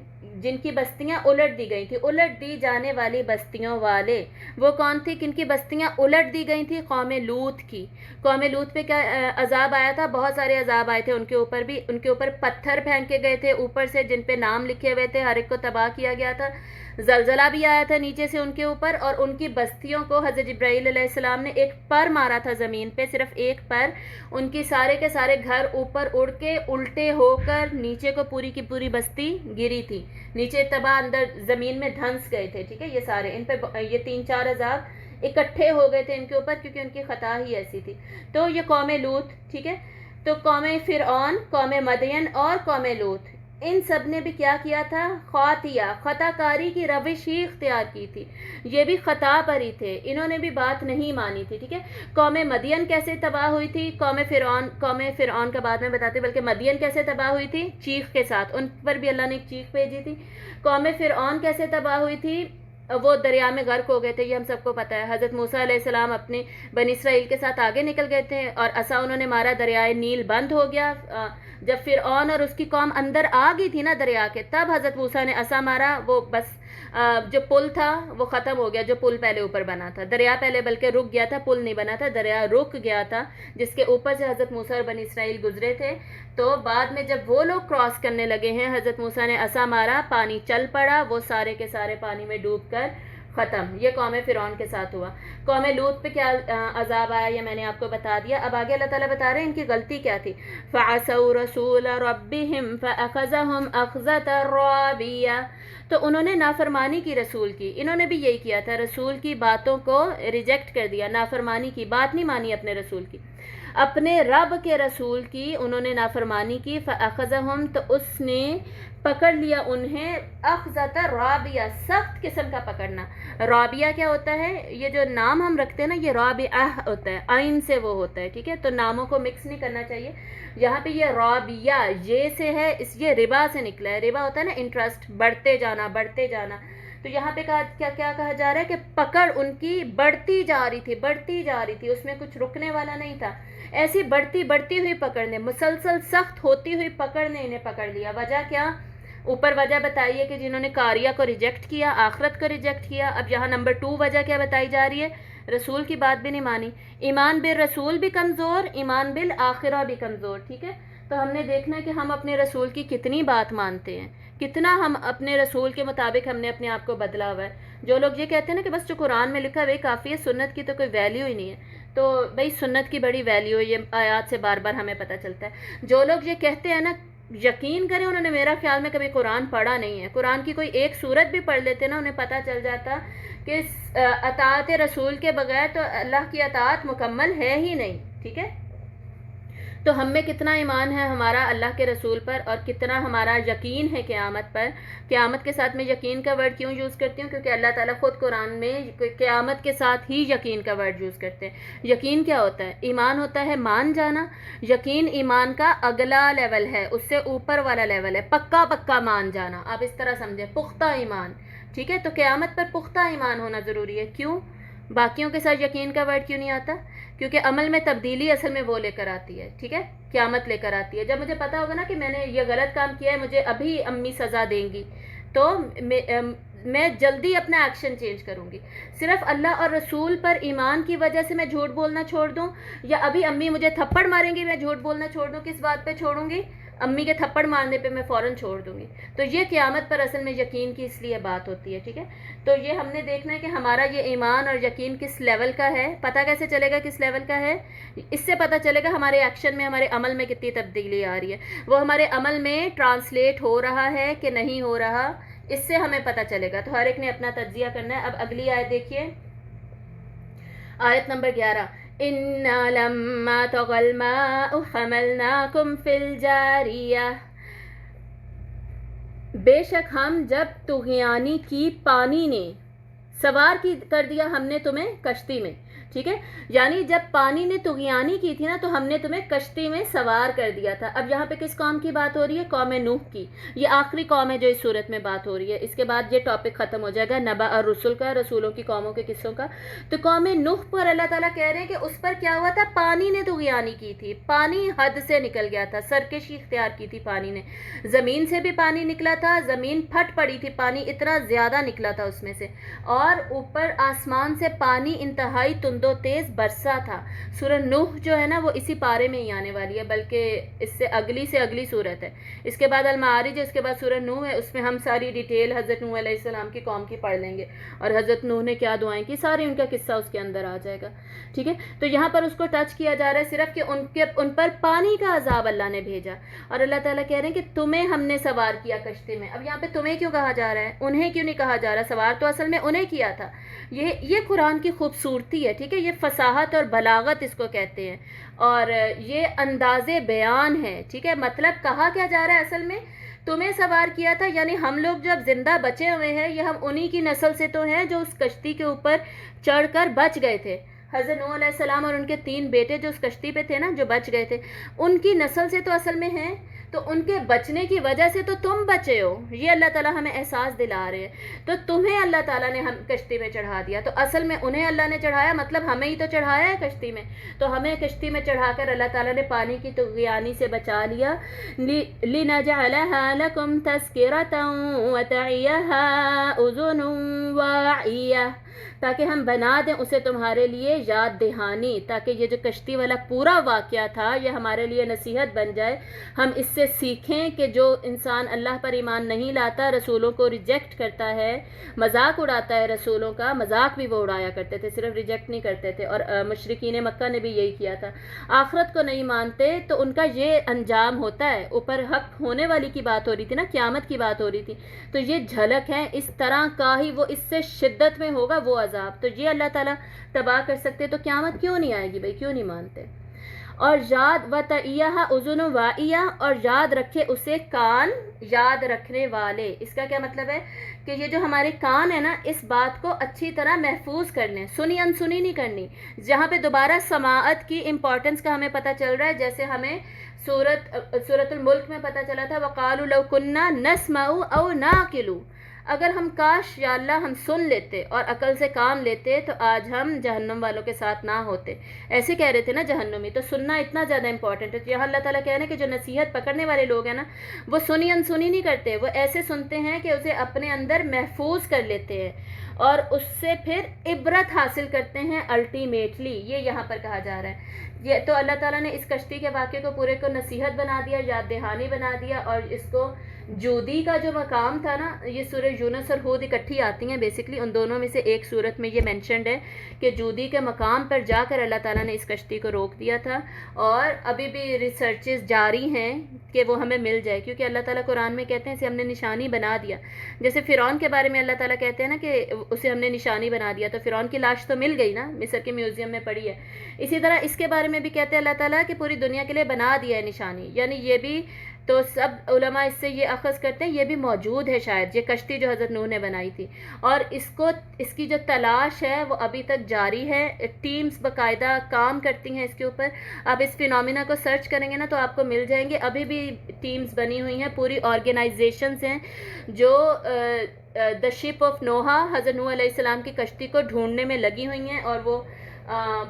جن کی بستیاں الٹ دی گئی تھی، الٹ دی جانے والی بستیوں والے. وہ کون تھی؟ کن کی بستیاں الٹ دی گئی تھی؟ قوم لوط کی. قوم لوط پہ کیا عذاب آیا تھا؟ بہت سارے عذاب آئے تھے ان کے اوپر بھی. ان کے اوپر پتھر پھینکے گئے تھے اوپر سے، جن پہ نام لکھے ہوئے تھے، ہر ایک کو تباہ کیا گیا تھا. زلزلہ بھی آیا تھا نیچے سے ان کے اوپر، اور ان کی بستیوں کو حضرت جبرائیل علیہ السلام نے ایک پر مارا تھا زمین پہ، صرف ایک پر. ان کی سارے کے سارے گھر اوپر اڑ کے الٹے ہو کر نیچے کو پوری کی پوری بستی گری تھی، نیچے تباہ، اندر زمین میں دھنس گئے تھے. ٹھیک ہے، یہ سارے ان پہ یہ 3-4 عذاب اکٹھے ہو گئے تھے ان کے اوپر، کیونکہ ان کی خطا ہی ایسی تھی. تو یہ قوم لوط، ٹھیک ہے. تو قوم فرعون، قوم مدین اور قوم لوط، ان سب نے بھی کیا کیا تھا؟ خاطیہ، خطا کاری کی روش ہی اختیار کی تھی. یہ بھی خطا پر ہی تھے، انہوں نے بھی بات نہیں مانی تھی. ٹھیک ہے. قوم مدین کیسے تباہ ہوئی تھی؟ قوم فرعون کا بعد میں بتاتے، بلکہ مدین کیسے تباہ ہوئی تھی؟ چیخ کے ساتھ. ان پر بھی اللہ نے ایک چیخ بھیجی تھی. قوم فرعون کیسے تباہ ہوئی تھی؟ وہ دریا میں غرق ہو گئے تھے، یہ ہم سب کو پتہ ہے. حضرت موسیٰ علیہ السلام اپنے بنی اسرائیل کے ساتھ آگے نکل گئے تھے اور عصا انہوں نے مارا، دریائے نیل بند ہو گیا. جب فرعون اور اس کی قوم اندر آ گئی تھی نا دریا کے، تب حضرت موسیٰ نے عصا مارا. وہ بس جو پل تھا وہ ختم ہو گیا، جو پل پہلے اوپر بنا تھا. دریا پہلے بلکہ رک گیا تھا، پل نہیں بنا تھا، دریا رک گیا تھا، جس کے اوپر سے حضرت موسیٰ اور بنی اسرائیل گزرے تھے. تو بعد میں جب وہ لوگ کراس کرنے لگے ہیں، حضرت موسیٰ نے عصا مارا، پانی چل پڑا، وہ سارے کے سارے پانی میں ڈوب کر ختم. یہ قوم فرعون کے ساتھ ہوا. قوم لوط پہ کیا عذاب آیا یہ میں نے آپ کو بتا دیا. اب آگے اللہ تعالیٰ بتا رہے ہیں ان کی غلطی کیا تھی. فَعَصَوْا رَسُولَ رَبِّهِمْ فَأَخَذَهُمْ أَخْذَةً رَّابِيَةً، تو انہوں نے نافرمانی کی رسول کی. انہوں نے بھی یہی کیا تھا، رسول کی باتوں کو ریجیکٹ کر دیا، نافرمانی کی، بات نہیں مانی اپنے رسول کی، اپنے رب کے رسول کی انہوں نے نافرمانی کی. فَأَخَذَهُمْ، تو اس نے پکڑ لیا انہیں، اخذۃ رابیہ، سخت قسم کا پکڑنا. رابیہ کیا ہوتا ہے؟ یہ جو نام ہم رکھتے ہیں نا، یہ رابعہ ہوتا ہے، عین سے وہ ہوتا ہے. ٹھیک ہے، تو ناموں کو مکس نہیں کرنا چاہیے. یہاں پہ یہ رابیہ یہ سے ہے، یہ ربا سے نکلا ہے. ربا ہوتا ہے نا انٹرسٹ، بڑھتے جانا بڑھتے جانا. تو یہاں پہ کیا کہا جا رہا ہے کہ پکڑ ان کی بڑھتی جا رہی تھی، اس میں کچھ رکنے والا نہیں تھا، ایسی بڑھتی ہوئی پکڑ نے، مسلسل سخت ہوتی ہوئی پکڑ نے انہیں پکڑ لیا۔ وجہ کیا؟ اوپر وجہ بتائیے کہ جنہوں نے قاریہ کو ریجیکٹ کیا، آخرت کو ریجیکٹ کیا۔ اب یہاں نمبر 2 وجہ کیا بتائی جا رہی ہے؟ رسول کی بات بھی نہیں مانی، ایمان بالرسول بھی کمزور، ایمان بالآخرہ بھی کمزور، ٹھیک ہے؟ تو ہم نے دیکھنا ہے کہ ہم اپنے رسول کی کتنی بات مانتے ہیں، کتنا ہم اپنے رسول کے مطابق ہم نے اپنے آپ کو بدلا ہوا ہے۔ جو لوگ یہ کہتے ہیں نا کہ بس جو قرآن میں لکھا ہے کافی ہے، سنت کی تو کوئی ویلیو ہی نہیں ہے، تو بھائی سنت کی بڑی ویلیو ہے، یہ آیات سے بار بار ہمیں پتہ چلتا ہے۔ جو لوگ یہ کہتے ہیں نا، یقین کریں انہوں نے میرا خیال میں کبھی قرآن پڑھا نہیں ہے، قرآن کی کوئی ایک سورت بھی پڑھ لیتے نا، انہیں پتہ چل جاتا کہ اطاعت رسول کے بغیر تو اللہ کی اطاعت مکمل ہے ہی نہیں، ٹھیک ہے؟ تو ہم میں کتنا ایمان ہے ہمارا اللہ کے رسول پر، اور کتنا ہمارا یقین ہے قیامت پر۔ قیامت کے ساتھ میں یقین کا ورڈ کیوں یوز کرتی ہوں؟ کیونکہ اللہ تعالیٰ خود قرآن میں قیامت کے ساتھ ہی یقین کا ورڈ یوز کرتے ہیں۔ یقین کیا ہوتا ہے؟ ایمان ہوتا ہے مان جانا، یقین ایمان کا اگلا لیول ہے، اس سے اوپر والا لیول ہے، پکا مان جانا، آپ اس طرح سمجھیں، پختہ ایمان، ٹھیک ہے؟ تو قیامت پر پختہ ایمان ہونا ضروری ہے۔ کیوں؟ باقیوں کے ساتھ یقین کا ورڈ کیوں نہیں آتا؟ کیونکہ عمل میں تبدیلی اصل میں وہ لے کر آتی ہے، ٹھیک ہے؟ قیامت لے کر آتی ہے۔ جب مجھے پتا ہوگا نا کہ میں نے یہ غلط کام کیا ہے، مجھے ابھی امی سزا دیں گی، تو میں جلدی اپنا ایکشن چینج کروں گی۔ صرف اللہ اور رسول پر ایمان کی وجہ سے میں جھوٹ بولنا چھوڑ دوں، یا ابھی امی مجھے تھپڑ ماریں گی میں جھوٹ بولنا چھوڑ دوں، کس بات پہ چھوڑوں گی؟ امی کے تھپڑ مارنے پہ میں فوراً چھوڑ دوں گی۔ تو یہ قیامت پر اصل میں یقین کی اس لیے بات ہوتی ہے، ٹھیک ہے؟ تو یہ ہم نے دیکھنا ہے کہ ہمارا یہ ایمان اور یقین کس لیول کا ہے۔ پتہ کیسے چلے گا کس لیول کا ہے؟ اس سے پتہ چلے گا ہمارے ایکشن میں، ہمارے عمل میں کتنی تبدیلی آ رہی ہے، وہ ہمارے عمل میں ٹرانسلیٹ ہو رہا ہے کہ نہیں ہو رہا، اس سے ہمیں پتہ چلے گا۔ تو ہر ایک نے اپنا تجزیہ کرنا ہے۔ اب اگلی آیت دیکھیے، آیت نمبر 11، اِنَّا لَمَّا طَغَى الْمَاءُ حَمَلْنَاكُمْ فِي الْجَارِيَةِ، بے شک ہم جب طغیانی کی پانی نے سوار کر دیا ہم نے تمہیں کشتی میں، ٹھیک ہے؟ یعنی جب پانی نے طغیانی کی تھی نا، تو ہم نے تمہیں کشتی میں سوار کر دیا تھا۔ اب یہاں پہ کس قوم کی بات ہو رہی ہے؟ قوم نوح کی۔ یہ آخری قوم ہے جو اس صورت میں بات ہو رہی ہے، اس کے بعد یہ ٹاپک ختم ہو جائے گا نبأ الرسل کا، رسولوں کی قوموں کے قصوں کا۔ تو قوم نوح پر اللہ تعالیٰ کہہ رہے ہیں کہ اس پر کیا ہوا تھا؟ پانی نے طغیانی کی تھی، پانی حد سے نکل گیا تھا، سرکشی اختیار کی تھی پانی نے، زمین سے بھی پانی نکلا تھا، زمین پھٹ پڑی تھی، پانی اتنا زیادہ نکلا تھا اس میں سے، اور اوپر آسمان سے پانی انتہائی تند و تیز برسا تھا۔ سورہ نوح جو ہے نا وہ اسی پارے میں ہی آنے والی ہے، بلکہ اس سے اگلی صورت ہے۔ اس کے بعد المعارج ہے، اس کے بعد سورہ نوح ہے، اس میں ہم ساری ڈیٹیل حضرت نوح علیہ السلام کی قوم کی پڑھ لیں گے، اور حضرت نوح نے کیا دعائیں کی، سارے ان کا قصہ اس کے اندر آ جائے گا، ٹھیک ہے؟ تو یہاں پر اس کو ٹچ کیا جا رہا ہے صرف کہ ان پر پانی کا عذاب اللہ نے بھیجا، اور اللہ تعالیٰ کہہ رہے ہیں کہ تمہیں ہم نے سوار کیا کشتی میں۔ اب یہاں پہ تمہیں کیوں کہا جا رہا ہے؟ انہیں کیوں نہیں کہا جا رہا؟ سوار تو اصل میں انہیں کیا تھا۔ یہ قرآن کی خوبصورتی ہے، ٹھیک ہے؟ یہ فصاحت اور بلاغت اس کو کہتے ہیں، اور یہ انداز بیان ہے، ٹھیک ہے؟ مطلب کہا کیا جا رہا ہے اصل میں؟ تمہیں سوار کیا تھا، یعنی ہم لوگ جب زندہ بچے ہوئے ہیں، یہ ہم انہی کی نسل سے تو ہیں جو اس کشتی کے اوپر چڑھ کر بچ گئے تھے۔ حضرت نوح علیہ السلام اور ان کے 3 بیٹے جو اس کشتی پہ تھے نا، جو بچ گئے تھے، ان کی نسل سے تو اصل میں ہیں، تو ان کے بچنے کی وجہ سے تو تم بچے ہو، یہ اللہ تعالیٰ ہمیں احساس دلا رہے ہیں۔ تو تمہیں اللہ تعالیٰ نے ہم کشتی میں چڑھا دیا، تو اصل میں انہیں اللہ نے چڑھایا، مطلب ہمیں ہی تو چڑھایا ہے کشتی میں، تو ہمیں کشتی میں چڑھا کر اللہ تعالیٰ نے پانی کی طغیانی سے بچا لیا۔ لِنَجْعَلَهَا لَكُمْ تَذْكِرَةً وَتَعِيَهَا أُذُنٌ وَاعِيَةٌ، تاکہ ہم بنا دیں اسے تمہارے لیے یاد دہانی، تاکہ یہ جو کشتی والا پورا واقعہ تھا یہ ہمارے لیے نصیحت بن جائے، ہم اس سے سیکھیں کہ جو انسان اللہ پر ایمان نہیں لاتا، رسولوں کو ریجیکٹ کرتا ہے، مذاق اڑاتا ہے رسولوں کا، مذاق بھی وہ اڑایا کرتے تھے، صرف ریجیکٹ نہیں کرتے تھے، اور مشرکین مکہ نے بھی یہی کیا تھا، آخرت کو نہیں مانتے تو ان کا یہ انجام ہوتا ہے۔ اوپر حق ہونے والی کی بات ہو رہی تھی نا، قیامت کی بات ہو رہی تھی، تو یہ جھلک ہے، اس طرح کا ہی وہ اس سے شدت میں ہوگا وہ عذاب، تو یہ اللہ تعالیٰ تباہ کر سکتے تو قیامت کیوں نہیں آئے گی بھائی، کیوں نہیں مانتے؟ اور یاد وَتَعِيَهَا أُذُنٌ وَاعِيَةٌ، اور یاد رکھے اسے کان یاد رکھنے والے۔ اس کا کیا مطلب ہے؟ کہ یہ جو ہمارے کان ہیں نا، اس بات کو اچھی طرح محفوظ کر لیں، سنی انسنی نہیں کرنی۔ جہاں پہ دوبارہ سماعت کی امپورٹنس کا ہمیں پتہ چل رہا ہے، جیسے ہمیں سورۃ الملک میں پتہ چلا تھا، وَقَالُوا لَوْ كُنَّا نَسْمَعُ أَوْ نَعْقِلُ، اگر ہم کاش یا اللہ ہم سن لیتے اور عقل سے کام لیتے تو آج ہم جہنم والوں کے ساتھ نہ ہوتے. ایسے کہہ رہے تھے نا جہنمی. تو سننا اتنا زیادہ امپورٹنٹ ہے. یہاں اللہ تعالیٰ کہہ رہے ہیں کہ جو نصیحت پکڑنے والے لوگ ہیں نا وہ سنی انسنی نہیں کرتے, وہ ایسے سنتے ہیں کہ اسے اپنے اندر محفوظ کر لیتے ہیں اور اس سے پھر عبرت حاصل کرتے ہیں الٹیمیٹلی. یہ یہاں پر کہا جا رہا ہے. یہ تو اللہ تعالیٰ نے اس کشتی کے واقعے کو پورے کو نصیحت بنا دیا, یاد دہانی بنا دیا, اور اس کو جودی کا جو مقام تھا نا, یہ سورہ یونس اور ہود اکٹھی آتی ہیں بیسکلی, ان دونوں میں سے ایک صورت میں یہ مینشنڈ ہے کہ جودی کے مقام پر جا کر اللہ تعالیٰ نے اس کشتی کو روک دیا تھا, اور ابھی بھی ریسرچز جاری ہیں کہ وہ ہمیں مل جائے, کیونکہ اللہ تعالیٰ قرآن میں کہتے ہیں اسے ہم نے نشانی بنا دیا. جیسے فرعون کے بارے میں اللہ تعالیٰ کہتے ہیں نا کہ اسے ہم نے نشانی بنا دیا, تو فرعون کی لاش تو مل گئی نا, مصر کے میوزیم میں پڑی ہے. اسی طرح اس کے بارے میں بھی کہتے ہیں اللہ تعالیٰ کہ پوری دنیا کے لیے بنا دیا ہے نشانی, یعنی یہ بھی تو سب علماء اس سے یہ اخذ کرتے ہیں یہ بھی موجود ہے شاید, یہ کشتی جو حضرت نوح نے بنائی تھی, اور اس کی جو تلاش ہے وہ ابھی تک جاری ہے. ٹیمز باقاعدہ کام کرتی ہیں اس کے اوپر. آپ اس فینومینا کو سرچ کریں گے نا تو آپ کو مل جائیں گے, ابھی بھی ٹیمز بنی ہوئی ہیں, پوری آرگنائزیشنز ہیں جو دا شپ آف نوحا, حضرت نوح علیہ السلام کی کشتی کو ڈھونڈنے میں لگی ہوئی ہیں, اور وہ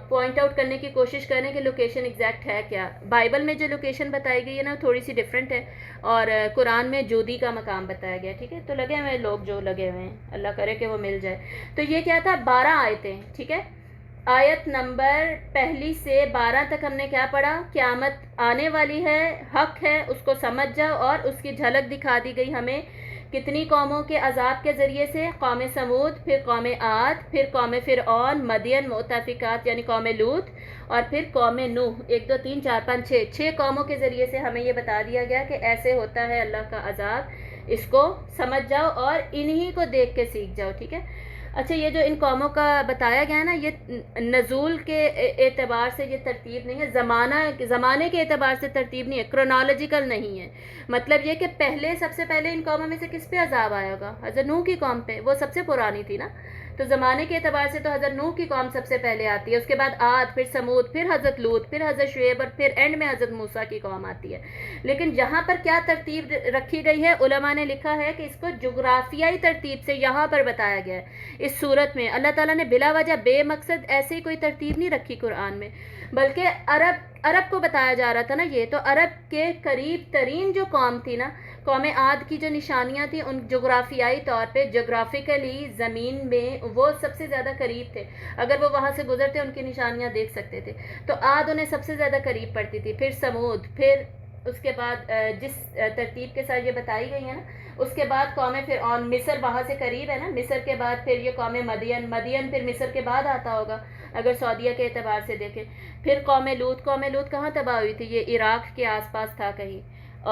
پوائنٹ آؤٹ کرنے کی کوشش کریں کہ لوکیشن ایگزیکٹ ہے کیا. بائبل میں جو لوکیشن بتائی گئی ہے نا تھوڑی سی ڈفرینٹ ہے, اور قرآن میں جودی کا مقام بتایا گیا. ٹھیک ہے, تو لگے ہوئے لوگ جو لگے ہوئے ہیں, اللہ کرے کہ وہ مل جائے. تو یہ کیا تھا, 12 آیتیں. ٹھیک ہے, آیت نمبر 1 سے 12 تک ہم نے کیا پڑھا, قیامت آنے والی ہے, حق ہے, اس کو سمجھ جاؤ, اور اس کی جھلک دکھا دی گئی ہمیں کتنی قوموں کے عذاب کے ذریعے سے, قوم سمود, پھر قوم عاد, پھر قوم فرعون, مدین, مؤتفقات یعنی قوم لوط, اور پھر قوم نوح. 1 2 3 4 5 6 قوموں کے ذریعے سے ہمیں یہ بتا دیا گیا کہ ایسے ہوتا ہے اللہ کا عذاب, اس کو سمجھ جاؤ اور انہی کو دیکھ کے سیکھ جاؤ. ٹھیک ہے. اچھا, یہ جو ان قوموں کا بتایا گیا نا, یہ نزول کے اعتبار سے یہ ترتیب نہیں ہے, زمانے کے اعتبار سے ترتیب نہیں ہے, کرونالوجیکل نہیں ہے. مطلب یہ کہ سب سے پہلے ان قوموں میں سے کس پہ عذاب آیا ہوگا, حضرت نوح کی قوم پہ, وہ سب سے پرانی تھی نا, تو زمانے کے اعتبار سے تو حضرت نوح کی قوم سب سے پہلے آتی ہے, اس کے بعد عاد, پھر سمود, پھر حضرت لوط, پھر حضرت شعیب, اور پھر اینڈ میں حضرت موسیٰ کی قوم آتی ہے. لیکن جہاں پر کیا ترتیب رکھی گئی ہے, علماء نے لکھا ہے کہ اس کو جغرافیائی ترتیب سے یہاں پر بتایا گیا ہے. اس صورت میں اللہ تعالیٰ نے بلا وجہ بے مقصد ایسے ہی کوئی ترتیب نہیں رکھی قرآن میں, بلکہ عرب کو بتایا جا رہا تھا نا. یہ تو عرب کے قریب ترین جو قوم تھی نا, قوم عاد کی جو نشانیاں تھیں ان جغرافیائی طور پہ, جغرافیکلی زمین میں وہ سب سے زیادہ قریب تھے, اگر وہ وہاں سے گزرتے ان کی نشانیاں دیکھ سکتے تھے. تو عاد انہیں سب سے زیادہ قریب پڑتی تھی, پھر سمود, پھر اس کے بعد جس ترتیب کے ساتھ یہ بتائی گئی ہیں نا, اس کے بعد قوم فرعون, مصر وہاں سے قریب ہے نا, مصر کے بعد پھر یہ قوم مدین پھر مصر کے بعد آتا ہوگا اگر سعودیہ کے اعتبار سے دیکھیں. پھر قوم لوط کہاں تباہ ہوئی تھی, یہ عراق کے آس پاس تھا کہیں.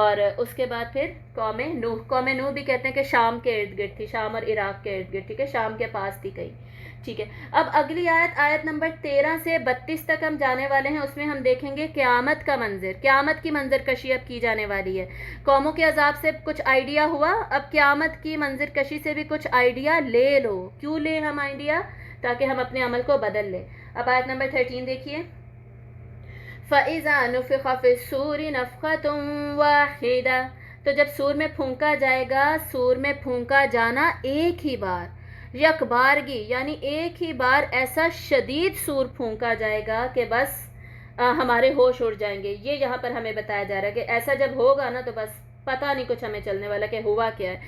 اور اس کے بعد پھر قوم نوح بھی کہتے ہیں کہ شام کے ارد گرد تھی, شام اور عراق کے ارد گرد. ٹھیک ہے, شام کے پاس تھی کہیں. ٹھیک ہے, اب اگلی آیت نمبر 13 سے 32 تک ہم جانے والے ہیں. اس میں ہم دیکھیں گے قیامت کا منظر, قیامت کی منظر کشی اب کی جانے والی ہے. قوموں کے عذاب سے کچھ آئیڈیا ہوا, اب قیامت کی منظر کشی سے بھی کچھ آئیڈیا لے لو. کیوں لیں ہم آئیڈیا, تاکہ ہم اپنے عمل کو بدل لیں. اب آیت نمبر 13 دیکھیے, فَإِذَا نُفِخَ فِي الصُّورِ نَفْخَةٌ وَاحِدَةٌ, تو جب سور میں پھونکا جائے گا, سور میں پھونکا جانا ایک ہی بار, یک بارگی یعنی ایک ہی بار ایسا شدید سور پھونکا جائے گا کہ بس ہمارے ہوش اڑ جائیں گے. یہ یہاں پر ہمیں بتایا جا رہا ہے کہ ایسا جب ہوگا نا تو بس پتہ نہیں کچھ ہمیں چلنے والا کہ ہوا کیا ہے.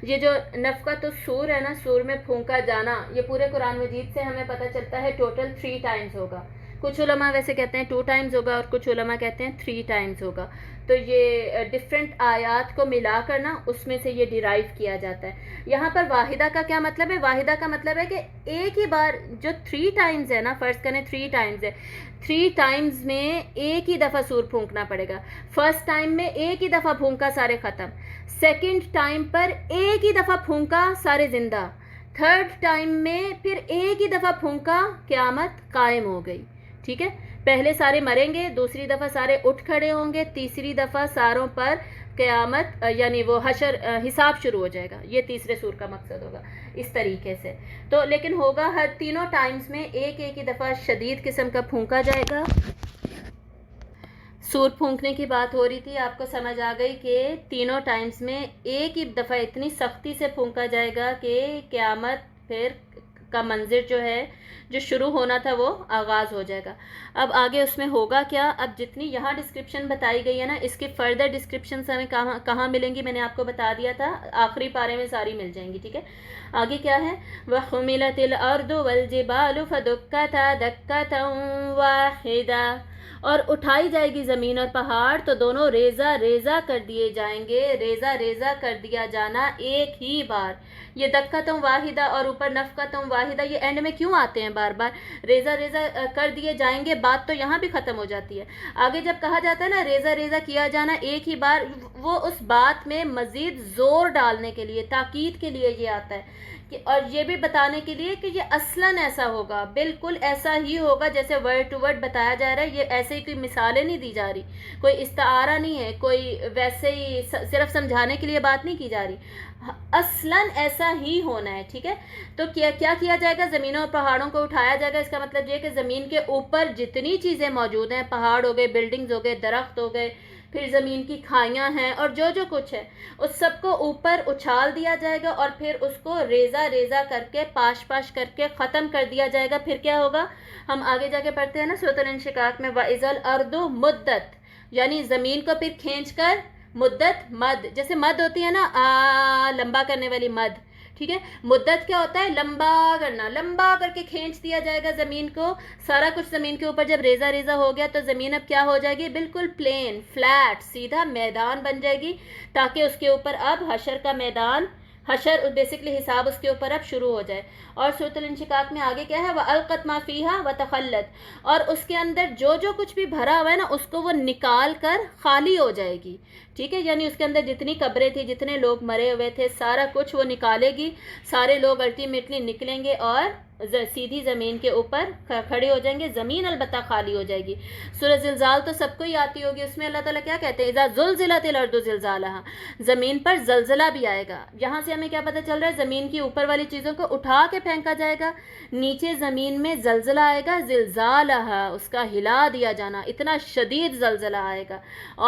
یہ جو نفقۃ الصور ہے نا, سور میں پھونکا جانا, یہ پورے قرآن مجید سے ہمیں پتہ چلتا ہے ٹوٹل 3 ٹائمز ہوگا. کچھ علماء ویسے کہتے ہیں 2 ٹائمز ہوگا, اور کچھ علماء کہتے ہیں 3 ٹائمز ہوگا. تو یہ ڈفرینٹ آیات کو ملا کر نا اس میں سے یہ ڈیرائیو کیا جاتا ہے. یہاں پر واحدہ کا کیا مطلب ہے, واحدہ کا مطلب ہے کہ ایک ہی بار جو 3 ٹائمز ہے نا, فرض کریں 3 ٹائمز ہے, 3 ٹائمز میں ایک ہی دفعہ سور پھونکنا پڑے گا. فرسٹ ٹائم میں ایک ہی دفعہ پھونکا سارے ختم, سیکنڈ ٹائم پر ایک ہی دفعہ پھونکا سارے زندہ, تھرڈ ٹائم میں پھر ایک ہی دفعہ پھونکا قیامت قائم ہو گئی. ٹھیک ہے, پہلے سارے مریں گے, دوسری دفعہ سارے اٹھ کھڑے ہوں گے, تیسری دفعہ ساروں پر قیامت یعنی وہ حشر حساب شروع ہو جائے گا. یہ تیسرے سور کا مقصد ہوگا اس طریقے سے. تو لیکن ہوگا ہر تینوں ٹائمز میں ایک ہی دفعہ شدید قسم کا پھونکا جائے گا. سور پھونکنے کی بات ہو رہی تھی، آپ کو سمجھ آ گئی کہ تینوں ٹائمز میں ایک ہی دفعہ اتنی سختی سے پھونکا جائے گا کہ قیامت پھر کا منظر جو ہے، جو شروع ہونا تھا وہ آغاز ہو جائے گا۔ اب آگے اس میں ہوگا کیا؟ اب جتنی یہاں ڈسکرپشن بتائی گئی ہے نا، اس کی فردر ڈسکرپشنز ہمیں کہاں ملیں گی؟ میں نے آپ کو بتا دیا تھا، آخری پارے میں ساری مل جائیں گی، ٹھیک ہے؟ آگے کیا ہے؟ وَحُمِلَتِ الْأَرْضُ وَالْجِبَالُ فَدُكَّتَا دَكَّةً وَاحِدَةً، اور اٹھائی جائے گی زمین اور پہاڑ تو دونوں ریزہ ریزہ کر دیے جائیں گے، ریزہ ریزہ کر دیا جانا ایک ہی بار۔ یہ دکتم واحدہ اور اوپر نفقتم واحدہ، یہ اینڈ میں کیوں آتے ہیں بار بار؟ ریزہ ریزہ کر دیے جائیں گے، بات تو یہاں بھی ختم ہو جاتی ہے۔ آگے جب کہا جاتا ہے نا ریزہ ریزہ کیا جانا ایک ہی بار، وہ اس بات میں مزید زور ڈالنے کے لیے، تاکید کے لیے یہ آتا ہے اور یہ بھی بتانے کے لیے کہ یہ اصلاً ایسا ہوگا، بالکل ایسا ہی ہوگا جیسے ورڈ ٹو ورڈ بتایا جا رہا ہے۔ یہ ایسے ہی کوئی مثالیں نہیں دی جا رہی، کوئی استعارہ نہیں ہے، کوئی ویسے ہی صرف سمجھانے کے لیے بات نہیں کی جا رہی، اصلاً ایسا ہی ہونا ہے، ٹھیک ہے؟ تو کیا کیا جائے گا؟ زمینوں اور پہاڑوں کو اٹھایا جائے گا۔ اس کا مطلب یہ کہ زمین کے اوپر جتنی چیزیں موجود ہیں، پہاڑ ہو گئے، بلڈنگز ہو گئے، درخت ہو گئے، پھر زمین کی کھائیاں ہیں اور جو کچھ ہے، اس سب کو اوپر اچھال دیا جائے گا اور پھر اس کو ریزہ ریزہ کر کے پاش پاش کر کے ختم کر دیا جائے گا۔ پھر کیا ہوگا؟ ہم آگے جا کے پڑھتے ہیں نا سورۃ الانشقاق میں، وَإِذَا الْأَرْضُ مُدَّتْ، یعنی زمین کو پھر کھینچ کر، مدت مد، جیسے مد ہوتی ہے نا لمبا کرنے والی مد، ٹھیک ہے؟ مدت کیا ہوتا ہے؟ لمبا کرنا، لمبا کر کے کھینچ دیا جائے گا زمین کو، سارا کچھ زمین کے اوپر جب ریزہ ریزہ ہو گیا تو زمین اب کیا ہو جائے گی؟ بالکل پلین، فلیٹ، سیدھا میدان بن جائے گی، تاکہ اس کے اوپر اب حشر کا میدان، حشر بیسکلی حساب اس کے اوپر اب شروع ہو جائے۔ اور سورۃ الانشقاق میں آگے کیا ہے؟ وَأَلْقَتْ مَا فِيهَا وَتَخَلَّتْ، اور اس کے اندر جو کچھ بھی بھرا ہوا ہے نا، اس کو وہ نکال کر خالی ہو جائے گی، ٹھیک ہے؟ یعنی اس کے اندر جتنی قبریں تھیں، جتنے لوگ مرے ہوئے تھے، سارا کچھ وہ نکالے گی، سارے لوگ الٹیمیٹلی نکلیں گے اور سیدھی زمین کے اوپر کھڑے ہو جائیں گے، زمین البتہ خالی ہو جائے گی۔ سورہ زلزال تو سب کو ہی آتی ہوگی، اس میں اللہ تعالیٰ کیا کہتے ہیں؟ اذا زلزلت الارض زلزالہا، زمین پر زلزلہ بھی آئے گا۔ یہاں سے ہمیں کیا پتہ چل رہا ہے؟ زمین کی اوپر والی چیزوں کو اٹھا کے پھینکا جائے گا، نیچے زمین میں زلزلہ آئے گا، زلزالہا، اس کا ہلا دیا جانا، اتنا شدید زلزلہ آئے گا،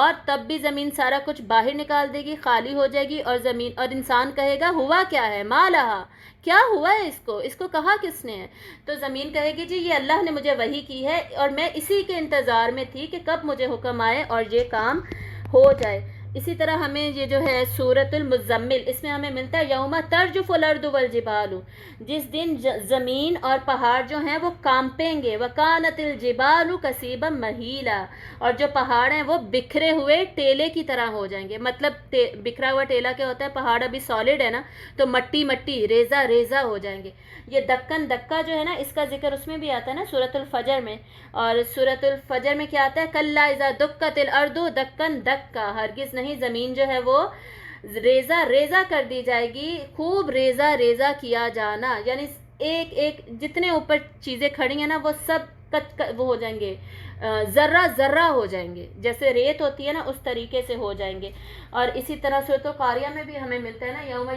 اور تب بھی زمین سارا کچھ باہر نکال دے گی، خالی ہو جائے گی، اور زمین اور انسان کہے گا ہوا کیا ہے؟ ما لہا، کیا ہوا ہے اس کو کہا کس نے ہے؟ تو زمین کہے گی جی یہ اللہ نے مجھے وحی کی ہے اور میں اسی کے انتظار میں تھی کہ کب مجھے حکم آئے اور یہ کام ہو جائے۔ اسی طرح ہمیں یہ جو ہے سورۃ المزمل، اس میں ہمیں ملتا ہے یوم ترجف الارض والجبال، جس دن زمین اور پہاڑ جو ہیں وہ کانپیں گے، وکانت الجبال کثیبا مہیلا، اور جو پہاڑ ہیں وہ بکھرے ہوئے ٹیلے کی طرح ہو جائیں گے۔ مطلب بکھرا ہوا ٹیلا کیا ہوتا ہے؟ پہاڑ ابھی سالڈ ہے نا، تو مٹی مٹی، ریزہ ریزہ ہو جائیں گے۔ یہ دکن دکا جو ہے نا، اس کا ذکر اس میں بھی آتا ہے نا سورۃ الفجر میں، اور سورۃ الفجر میں کیا آتا ہے؟ کلا اذا دکت الارض دکن دکا، ہرگز نہیں، زمین جو ہے وہ ریزہ ریزہ کر دی جائے گی، خوب ریزہ ریزہ کیا جانا، یعنی ایک ایک جتنے اوپر چیزیں کھڑی ہیں نا وہ سب وہ ہو جائیں گے، ذرہ ذرہ ہو جائیں گے، جیسے ریت ہوتی ہے نا اس طریقے سے ہو جائیں گے۔ اور اسی طرح سورۃ القاریہ میں بھی ہمیں ملتا ہے نا یوم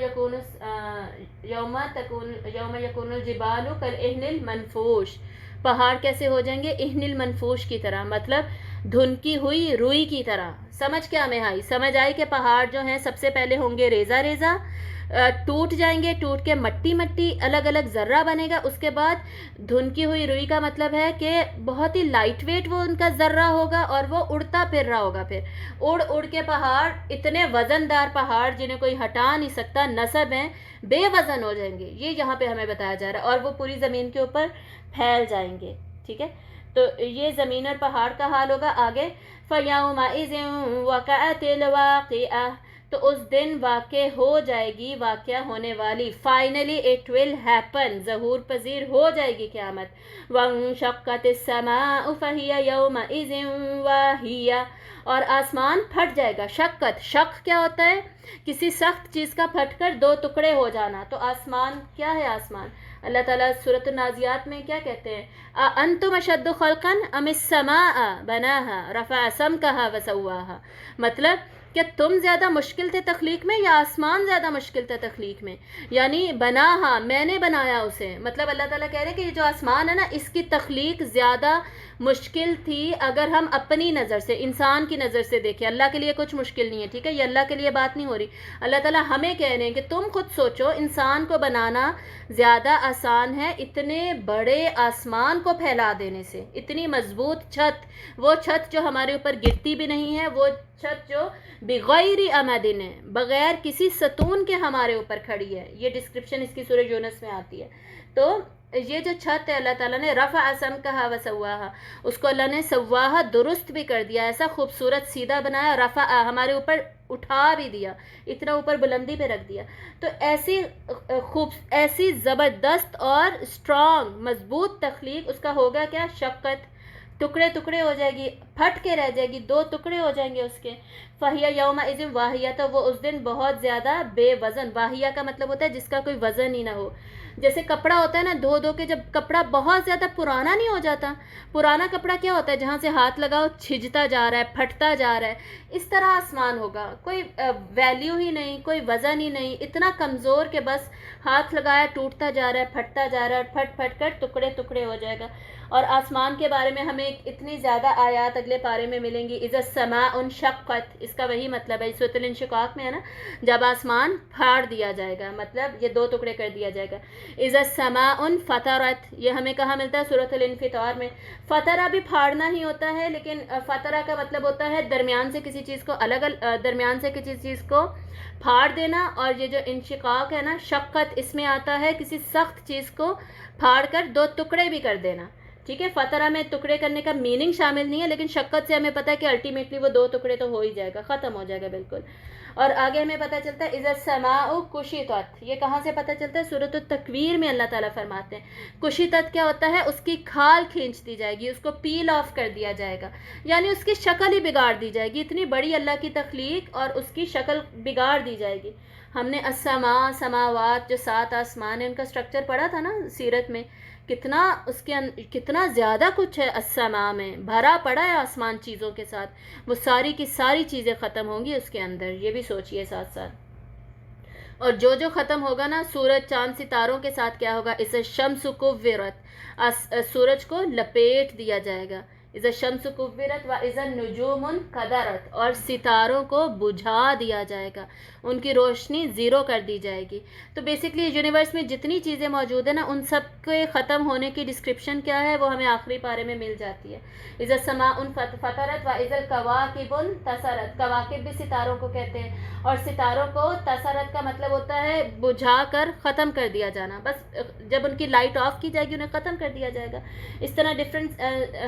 یکون الجبال کالعہن المنفوش، پہاڑ کیسے ہو جائیں گے؟ عہن المنفوش کی طرح، مطلب دھنکی ہوئی روئی کی طرح۔ سمجھ کیا میں آئی؟ سمجھ آئی کہ پہاڑ جو ہیں سب سے پہلے ہوں گے ریزہ ریزہ، ٹوٹ جائیں گے، ٹوٹ کے مٹی مٹی الگ الگ ذرہ بنے گا، اس کے بعد دھنکی ہوئی روئی کا مطلب ہے کہ بہت ہی لائٹ ویٹ وہ ان کا ذرہ ہوگا اور وہ اڑتا پھر رہا ہوگا، پھر اڑ اڑ کے پہاڑ، اتنے وزن دار پہاڑ جنہیں کوئی ہٹا نہیں سکتا، نصب ہیں، بے وزن ہو جائیں گے، یہ یہاں پہ ہمیں بتایا جا رہا ہے، اور وہ پوری زمین کے اوپر پھیل جائیں گے، ٹھیک ہے؟ تو یہ زمین اور پہاڑ کا حال ہوگا۔ آگے فَيَوْمَئِذٍ وَقَعَتِ الْوَاقِعَةُ، تو اس دن واقع ہو جائے گی، واقعہ ہونے والی، فائنلی اٹ ول ہیپن، ظہور پذیر ہو جائے گی قیامت۔ وَانشَقَّتِ السَّمَاءُ فَهِيَ يَوْمَئِذٍ وَاهِيَةٌ، اور آسمان پھٹ جائے گا۔ شقت، شق کیا ہوتا ہے؟ کسی سخت چیز کا پھٹ کر دو ٹکڑے ہو جانا، تو آسمان کیا ہے؟ آسمان اللہ تعالیٰ سورۃ النازعات میں کیا کہتے ہیں؟ أَأَنْتُمْ أَشَدُّ خَلْقًا أَمِ السَّمَاءَ بَنَاهَا رَفَعَ سَمْكَهَا وَسَوَّاهَا، مطلب کہ تم زیادہ مشکل تھے تخلیق میں یا آسمان زیادہ مشکل تھا تخلیق میں؟ یعنی بناہا، میں نے بنایا اسے، مطلب اللہ تعالیٰ کہہ رہے ہیں کہ یہ جو آسمان ہے نا، اس کی تخلیق زیادہ مشکل تھی اگر ہم اپنی نظر سے، انسان کی نظر سے دیکھیں. اللہ کے لیے کچھ مشکل نہیں ہے، ٹھیک ہے، یہ اللہ کے لیے بات نہیں ہو رہی. اللہ تعالیٰ ہمیں کہہ رہے ہیں کہ تم خود سوچو، انسان کو بنانا زیادہ آسان ہے اتنے بڑے آسمان کو پھیلا دینے سے. اتنی مضبوط چھت، وہ چھت جو ہمارے اوپر گرتی بھی نہیں ہے، وہ چھت جو بغیر امدن ہے، بغیر کسی ستون کے ہمارے اوپر کھڑی ہے. یہ ڈسکرپشن اس کی سورہ یونس میں آتی ہے. تو یہ جو چھت ہے اللہ تعالیٰ نے رفع سمکہا وسواہا، اس کو اللہ نے سواہا درست بھی کر دیا، ایسا خوبصورت سیدھا بنایا، رفع ہمارے اوپر اٹھا بھی دیا، اتنا اوپر بلندی پہ رکھ دیا. تو ایسی زبردست اور اسٹرانگ مضبوط تخلیق، اس کا ہوگا کیا؟ شقت، ٹکڑے ٹکڑے ہو جائے گی، پھٹ کے رہ جائے گی، دو ٹکڑے ہو جائیں گے اس کے. فہیہ یومئذ واہیہ، تو وہ اس دن بہت زیادہ بے وزن. واہیہ کا مطلب ہوتا ہے جس کا کوئی وزن ہی نہ ہو. جیسے کپڑا ہوتا ہے نا، دھو دھو کے جب کپڑا بہت زیادہ پرانا نہیں ہو جاتا. پرانا کپڑا کیا ہوتا ہے؟ جہاں سے ہاتھ لگاؤ چھجتا جا رہا ہے، پھٹتا جا رہا ہے. اس طرح آسمان ہوگا، کوئی ویلیو ہی نہیں، کوئی وزن ہی نہیں، اتنا کمزور کہ بس ہاتھ لگایا ٹوٹتا جا رہا ہے، پھٹتا جا رہا ہے، اور پھٹ پھٹ کر ٹکڑے ٹکڑے ہو جائے گا. اور آسمان کے بارے میں ہمیں اتنی زیادہ آیات اگلے پارے میں ملیں گی. اذا السماء انشقت، اس کا وہی مطلب ہے، سورۃ الانشقاق میں ہے نا، جب آسمان پھاڑ دیا جائے گا، مطلب یہ دو ٹکڑے کر دیا جائے گا. اذا السماء انفطرت، یہ ہمیں کہاں ملتا ہے؟ سورۃ الانفطار میں. فطرہ بھی پھاڑنا ہی ہوتا ہے، لیکن فطرہ کا مطلب ہوتا ہے درمیان سے کسی چیز کو درمیان سے کسی چیز کو پھاڑ دینا. اور یہ جو انشقاق ہے نا، شقت، اس میں آتا ہے کسی سخت چیز کو پھاڑ کر دو ٹکڑے بھی کر دینا. ٹھیک ہے، فطرہ میں ٹکڑے کرنے کا میننگ شامل نہیں ہے، لیکن شقت سے ہمیں پتہ ہے کہ الٹیمیٹلی وہ دو ٹکڑے تو ہو ہی جائے گا، ختم ہو جائے گا بالکل. اور آگے ہمیں پتہ چلتا ہے اذا السماء کشطت، یہ کہاں سے پتہ چلتا ہے؟ سورۃ التکویر میں اللہ تعالیٰ فرماتے ہیں کشطت کیا ہوتا ہے؟ اس کی کھال کھینچ دی جائے گی، اس کو پیل آف کر دیا جائے گا، یعنی اس کی شکل ہی بگاڑ دی جائے گی. اتنی بڑی اللہ کی تخلیق اور اس کی شکل بگاڑ دی جائے گی. ہم نے السماء، سماوات، جو 7 آسمان ہیں، ان کا سٹرکچر پڑھا تھا نا سیرت میں. کتنا زیادہ کچھ ہے السماء میں، بھرا پڑا ہے آسمان چیزوں کے ساتھ. وہ ساری کی ساری چیزیں ختم ہوں گی اس کے اندر، یہ بھی سوچئے ساتھ ساتھ. اور جو ختم ہوگا نا، سورج، چاند، ستاروں کے ساتھ کیا ہوگا؟ اذا الشمس کورت، سورج کو لپیٹ دیا جائے گا. اذا الشمس کورت و اذا النجوم انکدرت، اور ستاروں کو بجھا دیا جائے گا، ان کی روشنی زیرو کر دی جائے گی. تو بیسکلی یونیورس میں جتنی چیزیں موجود ہیں نا، ان سب کے ختم ہونے کی ڈسکرپشن کیا ہے، وہ ہمیں آخری پارے میں مل جاتی ہے. اذا السماء انفطرت و اذا الکواکب انتثرت، کواکب بھی ستاروں کو کہتے ہیں، اور ستاروں کو تثرت کا مطلب ہوتا ہے بجھا کر ختم کر دیا جانا. بس جب ان کی لائٹ آف کی جائے گی، انہیں ختم کر دیا جائے گا. اس طرح ڈفرینٹ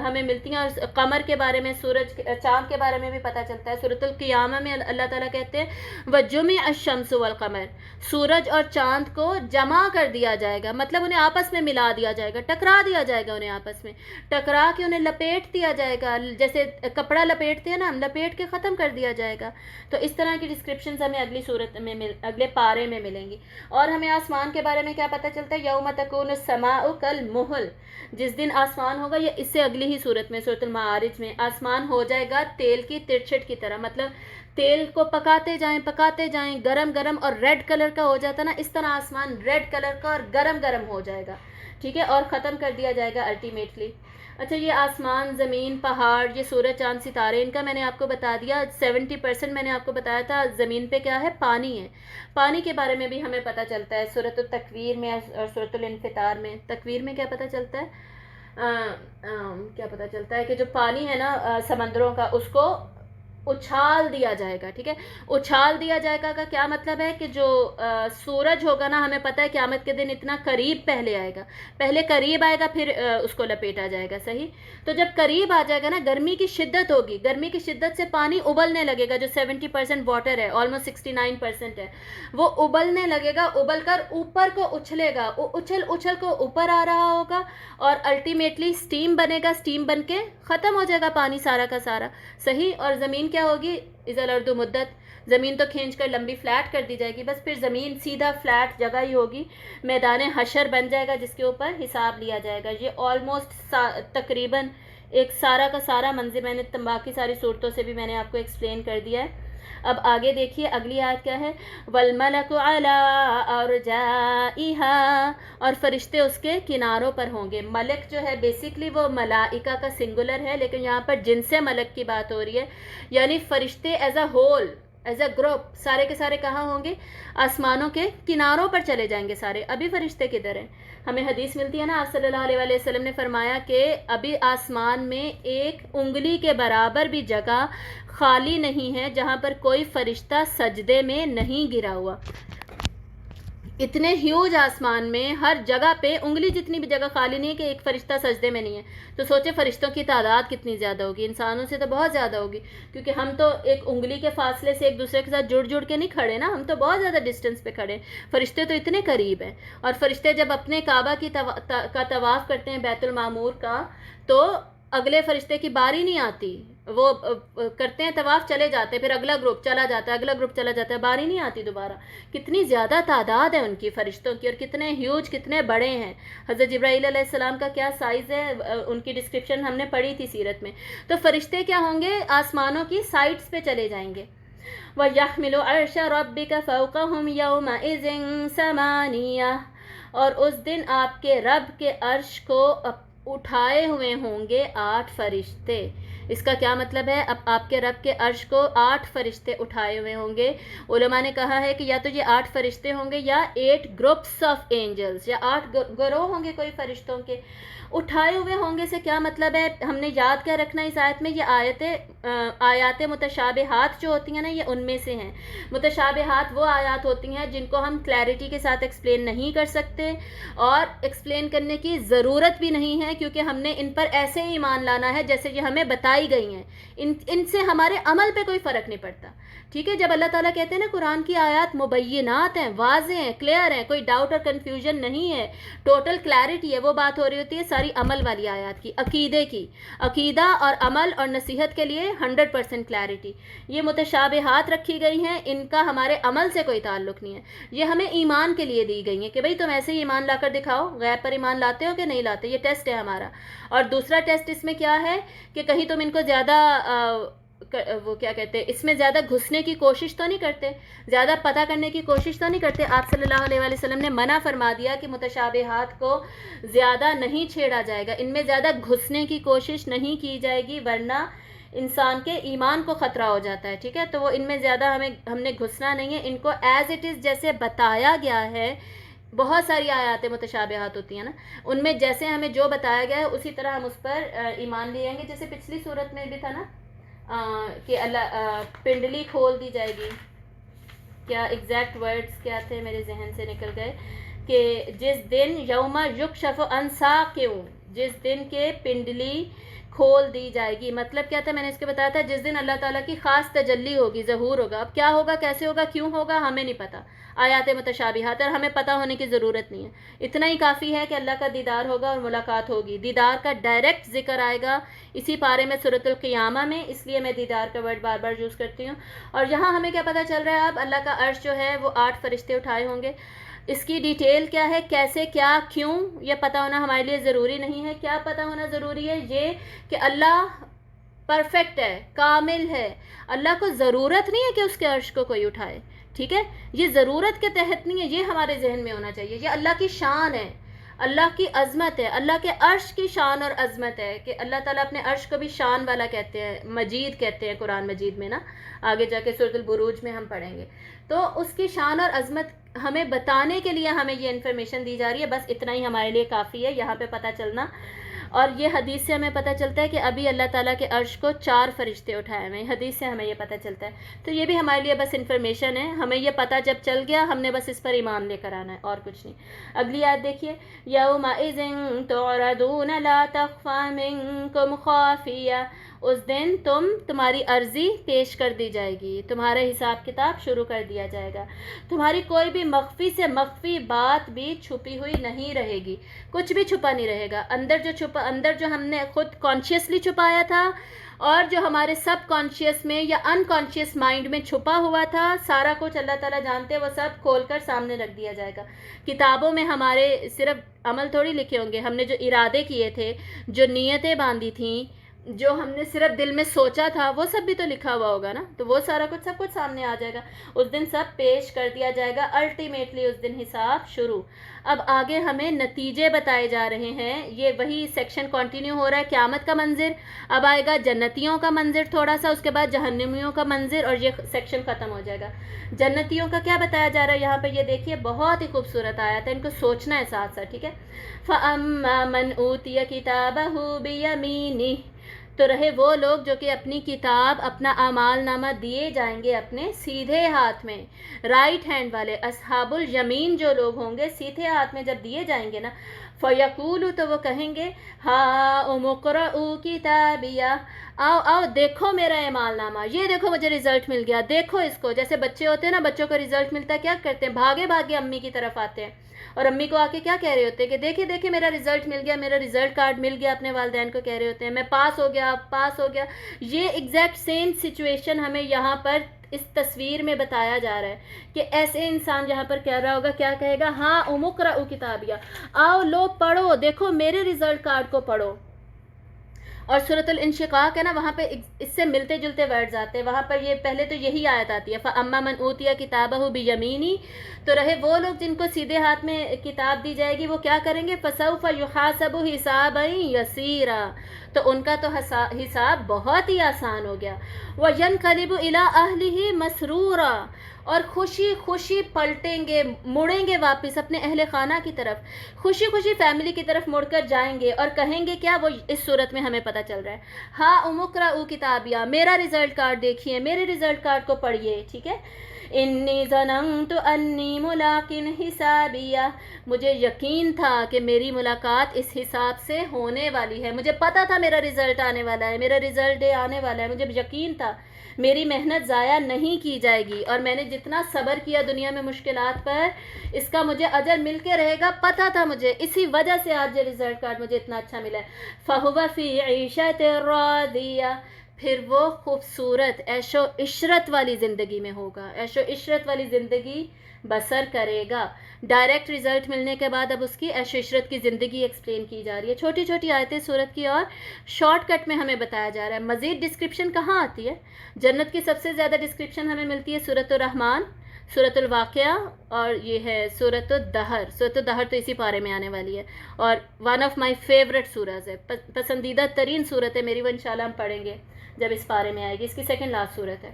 ہمیں ملتی ہیں. اور قمر کے بارے میں، سورج، چاند کے بارے میں بھی پتہ چلتا ہے. سورۃ القیامہ میں اللہ تعالیٰ کہتے ہیں وَجُمِعَ الشَّمْسُ وَالْقَمَرُ، سورج اور چاند کو جمع کر دیا جائے گا، مطلب انہیں آپس میں ملا دیا جائے گا، ٹکرا دیا جائے گا، انہیں آپس میں ٹکرا کے انہیں لپیٹ دیا جائے گا، جیسے کپڑا لپیٹتے ہیں نا ہم، لپیٹ کے ختم کر دیا جائے گا. تو اس طرح کی ڈسکرپشنز ہمیں اگلی صورت میں اگلے پارے میں ملیں گی. اور ہمیں آسمان کے بارے میں کیا پتہ چلتا ہے؟ یوم تکون السماء کالمہل، جس دن آسمان ہوگا، یہ اس سے اگلی ہی صورت میں، سورۃ المعارج میں، آسمان ہو جائے گا تیل کی ترچھٹ کی طرح. مطلب تیل کو پکاتے جائیں گرم گرم اور ریڈ کلر کا ہو جاتا نا، اس طرح آسمان ریڈ کلر کا اور گرم گرم ہو جائے گا. ٹھیک ہے، اور ختم کر دیا جائے گا الٹیمیٹلی. اچھا، یہ آسمان، زمین، پہاڑ، یہ سورج، چاند، ستارے، ان کا میں نے آپ کو بتا دیا. 70% میں نے آپ کو بتایا تھا زمین پہ کیا ہے؟ پانی ہے. پانی کے بارے میں بھی ہمیں پتہ چلتا ہے سورۃ التکویر میں اور سورۃ الانفطار میں. تکویر میں کیا پتہ چلتا ہے؟ کیا پتہ چلتا ہے کہ جو پانی ہے نا سمندروں کا، اس کو اچھال دیا جائے گا. ٹھیک ہے، اچھال دیا جائے گا کا کیا مطلب ہے؟ کہ جو سورج ہوگا نا، ہمیں پتہ ہے قیامت کے دن اتنا قریب پہلے آئے گا، پہلے قریب آئے گا، پھر اس کو لپیٹا جائے گا. صحیح. تو جب قریب آ جائے گا نا، گرمی کی شدت ہوگی، گرمی کی شدت سے پانی ابلنے لگے گا. جو 70% واٹر ہے، آلموسٹ 69% ہے، وہ ابلنے لگے گا، ابل کر اوپر کو اچھلے گا، اچھل کو اوپر آ رہا ہوگا، اور الٹیمیٹلی اسٹیم بنے گا، اسٹیم بن کے ختم ہو جائے گا پانی سارا کا سارا. صحیح. اور زمین کیا ہوگی؟ اذا الارض مدت، زمین تو کھینچ کر لمبی فلیٹ کر دی جائے گی، بس پھر زمین سیدھا فلیٹ جگہ ہی ہوگی، میدان حشر بن جائے گا جس کے اوپر حساب لیا جائے گا. یہ آلموسٹ تقریباً ایک سارا کا سارا منظر میں نے باقی ساری صورتوں سے بھی میں نے آپ کو ایکسپلین کر دیا ہے. اب آگے دیکھیے اگلی آیت کیا ہے، والملک علی ارجائها، اور فرشتے اس کے کناروں پر ہوں گے۔ ملک جو ہے بیسیکلی وہ ملائکہ کا سنگولر ہے، لیکن یہاں پر جنس ملک کی بات ہو رہی ہے، یعنی فرشتے as a whole, as a group سارے کے سارے کہاں ہوں گے؟ آسمانوں کے کناروں پر چلے جائیں گے سارے۔ ابھی فرشتے کدھر ہیں؟ ہمیں حدیث ملتی ہے نا، آپ صلی اللہ علیہ وسلم نے فرمایا کہ ابھی آسمان میں ایک انگلی کے برابر بھی جگہ خالی نہیں ہے جہاں پر کوئی فرشتہ سجدے میں نہیں گرا ہوا۔ اتنے ہیوج آسمان میں ہر جگہ پہ انگلی جتنی بھی جگہ خالی نہیں ہے کہ ایک فرشتہ سجدے میں نہیں ہے، تو سوچے فرشتوں کی تعداد کتنی زیادہ ہوگی، انسانوں سے تو بہت زیادہ ہوگی، کیونکہ ہم تو ایک انگلی کے فاصلے سے ایک دوسرے کے ساتھ جڑ کے نہیں کھڑے نا، ہم تو بہت زیادہ ڈسٹینس پہ کھڑے، فرشتے تو اتنے قریب ہیں۔ اور فرشتے جب اپنے کعبہ کا طواف کرتے ہیں بیت المعمور کا، تو اگلے فرشتے کی باری نہیں آتی، وہ کرتے ہیں طواف چلے جاتے ہیں، پھر اگلا گروپ چلا جاتا ہے، اگلا گروپ چلا جاتا ہے، باری نہیں آتی دوبارہ۔ کتنی زیادہ تعداد ہے ان کی فرشتوں کی، اور کتنے ہیوج، کتنے بڑے ہیں۔ حضرت جبرائیل علیہ السلام کا کیا سائز ہے، ان کی ڈسکرپشن ہم نے پڑھی تھی سیرت میں۔ تو فرشتے کیا ہوں گے؟ آسمانوں کی سائڈس پہ چلے جائیں گے۔ وَيَحْمِلُ عَرْشَ رَبِّكَ فَوْقَهُمْ يَوْمَئِذٍ ثَمَانِيَةٌ، اور اس دن آپ کے رب کے عرش کو اٹھائے ہوئے ہوں گے 8 فرشتے۔ اس کا کیا مطلب ہے؟ اب آپ کے رب کے عرش کو 8 فرشتے اٹھائے ہوئے ہوں گے۔ علماء نے کہا ہے کہ یا تو یہ 8 فرشتے ہوں گے یا 8 گروپس آف اینجلز، یا 8 گروہ ہوں گے کوئی فرشتوں کے۔ اٹھائے ہوئے ہوں گے سے کیا مطلب ہے؟ ہم نے یاد کیا رکھنا اس آیت میں، یہ آیات متشابہات جو ہوتی ہیں نا، یہ ان میں سے ہیں۔ متشابہات وہ آیات ہوتی ہیں جن کو ہم کلیئرٹی کے ساتھ ایکسپلین نہیں کر سکتے، اور ایکسپلین کرنے کی ضرورت بھی نہیں ہے، کیونکہ ہم نے ان پر ایسے ہی ایمان لانا ہے جیسے یہ ہمیں بتائی گئی ہیں۔ ان سے ہمارے عمل پہ کوئی فرق نہیں پڑتا، ٹھیک ہے؟ جب اللہ تعالیٰ کہتے ہیں نا قرآن کی آیات مبینات ہیں، واضح ہیں، کلیئر ہیں، کوئی ڈاؤٹ اور کنفیوژن نہیں ہے، ٹوٹل کلیئرٹی ہے، وہ بات ہو رہی ہوتی ہے ساری عمل والی آیات کی، عقیدے کی، عقیدہ اور عمل اور نصیحت کے لیے 100% کلیئرٹی۔ یہ متشابہات رکھی گئی ہیں، ان کا ہمارے عمل سے کوئی تعلق نہیں ہے، یہ ہمیں ایمان کے لیے دی گئی ہیں کہ بھئی تم ایسے ہی ایمان لا کر دکھاؤ، غیب پر ایمان لاتے ہو کہ نہیں لاتے، یہ ٹیسٹ ہے ہمارا۔ اور دوسرا ٹیسٹ اس میں کیا ہے کہ کہیں تم ان کو زیادہ وہ کیا کہتے ہیں، اس میں زیادہ گھسنے کی کوشش تو نہیں کرتے، زیادہ پتہ کرنے کی کوشش تو نہیں کرتے۔ آپ صلی اللہ علیہ وسلم نے منع فرما دیا کہ متشابہات کو زیادہ نہیں چھیڑا جائے گا، ان میں زیادہ گھسنے کی کوشش نہیں کی جائے گی، ورنہ انسان کے ایمان کو خطرہ ہو جاتا ہے، ٹھیک ہے؟ تو وہ ان میں زیادہ ہم نے گھسنا نہیں ہے، ان کو ایز اٹ از جیسے بتایا گیا ہے۔ بہت ساری آیات متشابہات ہوتی ہیں نا، ان میں جیسے ہمیں جو بتایا گیا ہے اسی طرح ہم اس پر ایمان لے آئیں گے۔ جیسے پچھلی صورت میں بھی تھا نا کہ اللہ پنڈلی کھول دی جائے گی، کیا ایگزیکٹ ورڈز کیا تھے میرے ذہن سے نکل گئے، کہ جس دن یوم یکشف عن ساق، جس دن کے پنڈلی کھول دی جائے گی، مطلب کیا تھا؟ میں نے اس کے بتایا تھا جس دن اللہ تعالیٰ کی خاص تجلی ہوگی، ظہور ہوگا۔ اب کیا ہوگا، کیسے ہوگا، کیوں ہوگا، ہمیں نہیں پتہ، آیات متشابہات، اور ہمیں پتہ ہونے کی ضرورت نہیں ہے، اتنا ہی کافی ہے کہ اللہ کا دیدار ہوگا اور ملاقات ہوگی۔ دیدار کا ڈائریکٹ ذکر آئے گا اسی پارے میں سورۃ القیامہ میں، اس لیے میں دیدار کا ورڈ بار بار یوز کرتی ہوں۔ اور یہاں ہمیں کیا پتہ چل رہا ہے؟ اب اللہ کا عرش جو ہے وہ 8 فرشتے اٹھائے ہوں گے۔ اس کی ڈیٹیل کیا ہے، کیسے، کیا، کیوں، یہ پتہ ہونا ہمارے لیے ضروری نہیں ہے۔ کیا پتہ ہونا ضروری ہے؟ یہ کہ اللہ پرفیکٹ ہے، کامل ہے، اللہ کو ضرورت نہیں ہے کہ اس کے عرش کو کوئی اٹھائے، ٹھیک ہے؟ یہ ضرورت کے تحت نہیں ہے، یہ ہمارے ذہن میں ہونا چاہیے۔ یہ اللہ کی شان ہے، اللہ کی عظمت ہے، اللہ کے عرش کی شان اور عظمت ہے، کہ اللہ تعالیٰ اپنے عرش کو بھی شان والا کہتے ہیں، مجید کہتے ہیں قرآن مجید میں نا، آگے جا کے سورۃ البروج میں ہم پڑھیں گے۔ تو اس کی شان اور عظمت ہمیں بتانے کے لیے ہمیں یہ انفارمیشن دی جا رہی ہے، بس اتنا ہی ہمارے لیے کافی ہے یہاں پہ پتہ چلنا۔ اور یہ حدیث سے ہمیں پتہ چلتا ہے کہ ابھی اللہ تعالیٰ کے عرش کو 4 فرشتے اٹھائے ہوئے ہیں، حدیث سے ہمیں یہ پتہ چلتا ہے۔ تو یہ بھی ہمارے لیے بس انفارمیشن ہے، ہمیں یہ پتہ جب چل گیا ہم نے بس اس پر ایمان لے کر آنا ہے، اور کچھ نہیں۔ اگلی آیت دیکھیے، یومئذ تعرضون لا تخفی منکم خافیہ، اس دن تمہاری عرضی پیش کر دی جائے گی، تمہارا حساب کتاب شروع کر دیا جائے گا، تمہاری کوئی بھی مخفی سے مخفی بات بھی چھپی ہوئی نہیں رہے گی، کچھ بھی چھپا نہیں رہے گا۔ اندر جو ہم نے خود کانشیسلی چھپایا تھا، اور جو ہمارے سب کانشیس میں یا ان کانشیس مائنڈ میں چھپا ہوا تھا، سارا کچھ اللہ تعالیٰ جانتے ہیں، وہ سب کھول کر سامنے رکھ دیا جائے گا۔ کتابوں میں ہمارے صرف عمل تھوڑی لکھے ہوں گے، ہم نے جو ارادے کیے تھے، جو نیتیں باندھی تھیں، جو ہم نے صرف دل میں سوچا تھا وہ سب بھی تو لکھا ہوا ہوگا نا، تو وہ سارا کچھ سب کچھ سامنے آ جائے گا، اس دن سب پیش کر دیا جائے گا، الٹیمیٹلی اس دن حساب شروع۔ اب آگے ہمیں نتیجے بتائے جا رہے ہیں، یہ وہی سیکشن کنٹینیو ہو رہا ہے، قیامت کا منظر، اب آئے گا جنتیوں کا منظر تھوڑا سا، اس کے بعد جہنمیوں کا منظر، اور یہ سیکشن ختم ہو جائے گا۔ جنتیوں کا کیا بتایا جا رہا ہے یہاں پہ، یہ دیکھیے بہت ہی خوبصورت آیت ہے، ان کو سوچنا ہے ساتھ ساتھ، ٹھیک ہے۔ فَأَمَّا مَنْ أُوتِيَ كِتَابَهُ بِيَمِينِهِ، تو رہے وہ لوگ جو کہ اپنی کتاب، اپنا اعمال نامہ دیے جائیں گے اپنے سیدھے ہاتھ میں، رائٹ ہینڈ والے، اصحاب الیمین جو لوگ ہوں گے سیدھے ہاتھ میں جب دیے جائیں گے نا، فَيَقُولُ، تو وہ کہیں گے، ہَاؤْمُ اقْرَءُوا کِتَابِیَہ، آؤ آؤ دیکھو میرا اعمال نامہ، یہ دیکھو مجھے رزلٹ مل گیا، دیکھو اس کو۔ جیسے بچے ہوتے ہیں نا، بچوں کو رزلٹ ملتا ہے کیا کرتے ہیں، بھاگے بھاگے امی کی طرف آتے ہیں، اور امی کو آ کے کیا کہہ رہے ہوتے ہیں کہ دیکھیں دیکھیں میرا رزلٹ مل گیا، میرا رزلٹ کارڈ مل گیا، اپنے والدین کو کہہ رہے ہوتے ہیں میں پاس ہو گیا، پاس ہو گیا۔ یہ ایگزیکٹ سیم سچویشن ہمیں یہاں پر اس تصویر میں بتایا جا رہا ہے کہ ایسے انسان جہاں پر کہہ رہا ہوگا، کیا کہے گا، ہاں اقرؤوا کتابیہ، آؤ لو پڑھو، دیکھو میرے رزلٹ کارڈ کو پڑھو۔ اور سورۃ الانشقاق ہے نا، وہاں پہ اس سے ملتے جلتے ورڈز آتے ہیں، وہاں پر یہ پہلے تو یہی آیت آتی ہے، فَأَمَّا مَنْ أُوتِيَ كِتَابَهُ بِيَمِينِهِ، تو رہے وہ لوگ جن کو سیدھے ہاتھ میں کتاب دی جائے گی، وہ کیا کریں گے، فَسَوْفَ يُحَاسَبُ حِسَابًا يَسِيرًا، تو ان کا تو حساب بہت ہی آسان ہو گیا، وَيَنْقَلِبُ إِلَىٰ أَهْلِهِ مَسْرُورًا، اور خوشی خوشی پلٹیں گے، مڑیں گے واپس اپنے اہل خانہ کی طرف، خوشی خوشی فیملی کی طرف مڑ کر جائیں گے، اور کہیں گے کیا، وہ اس صورت میں ہمیں پتہ چل رہا ہے، ہاں اقرؤوا کتابیہ، میرا رزلٹ کارڈ دیکھیے، میرے رزلٹ کارڈ کو پڑھیے، ٹھیک ہے۔ انی ظننت انی ملاق حسابیہ، مجھے یقین تھا کہ میری ملاقات اس حساب سے ہونے والی ہے، مجھے پتا تھا میرا رزلٹ آنے والا ہے، میرا رزلٹ ڈے آنے والا ہے، مجھے یقین تھا میری محنت ضائع نہیں کی جائے گی، اور میں نے جتنا صبر کیا دنیا میں مشکلات پر، اس کا مجھے اجر مل کے رہے گا، پتہ تھا مجھے، اسی وجہ سے آج یہ رزلٹ کارڈ مجھے اتنا اچھا ملا ہے۔ فَهُوَ فِي عِيشَةٍ رَاضِيَةٍ، پھر وہ خوبصورت عیش و عشرت والی زندگی میں ہوگا، عیش و عشرت والی زندگی بسر کرے گا۔ ڈائریکٹ رزلٹ ملنے کے بعد اب اس کی عیش و عشرت کی زندگی ایکسپلین کی جا رہی ہے، چھوٹی چھوٹی آیتیں سورت کی، اور شارٹ کٹ میں ہمیں بتایا جا رہا ہے۔ مزید ڈسکرپشن کہاں آتی ہے، جنت کی سب سے زیادہ ڈسکرپشن ہمیں ملتی ہے سورۃ الرحمن، سورۃ الواقعہ، اور یہ ہے سورۃ الدہر۔ سورۃ الدہر تو اسی پارے میں آنے والی ہے، اور ون آف مائی فیوریٹ سورز ہے، پسندیدہ ترین صورت ہے میری، وہ انشاءاللہ ہم پڑھیں گے جب اس پارے میں آئے گی، اس کی سیکنڈ لاسٹ صورت ہے۔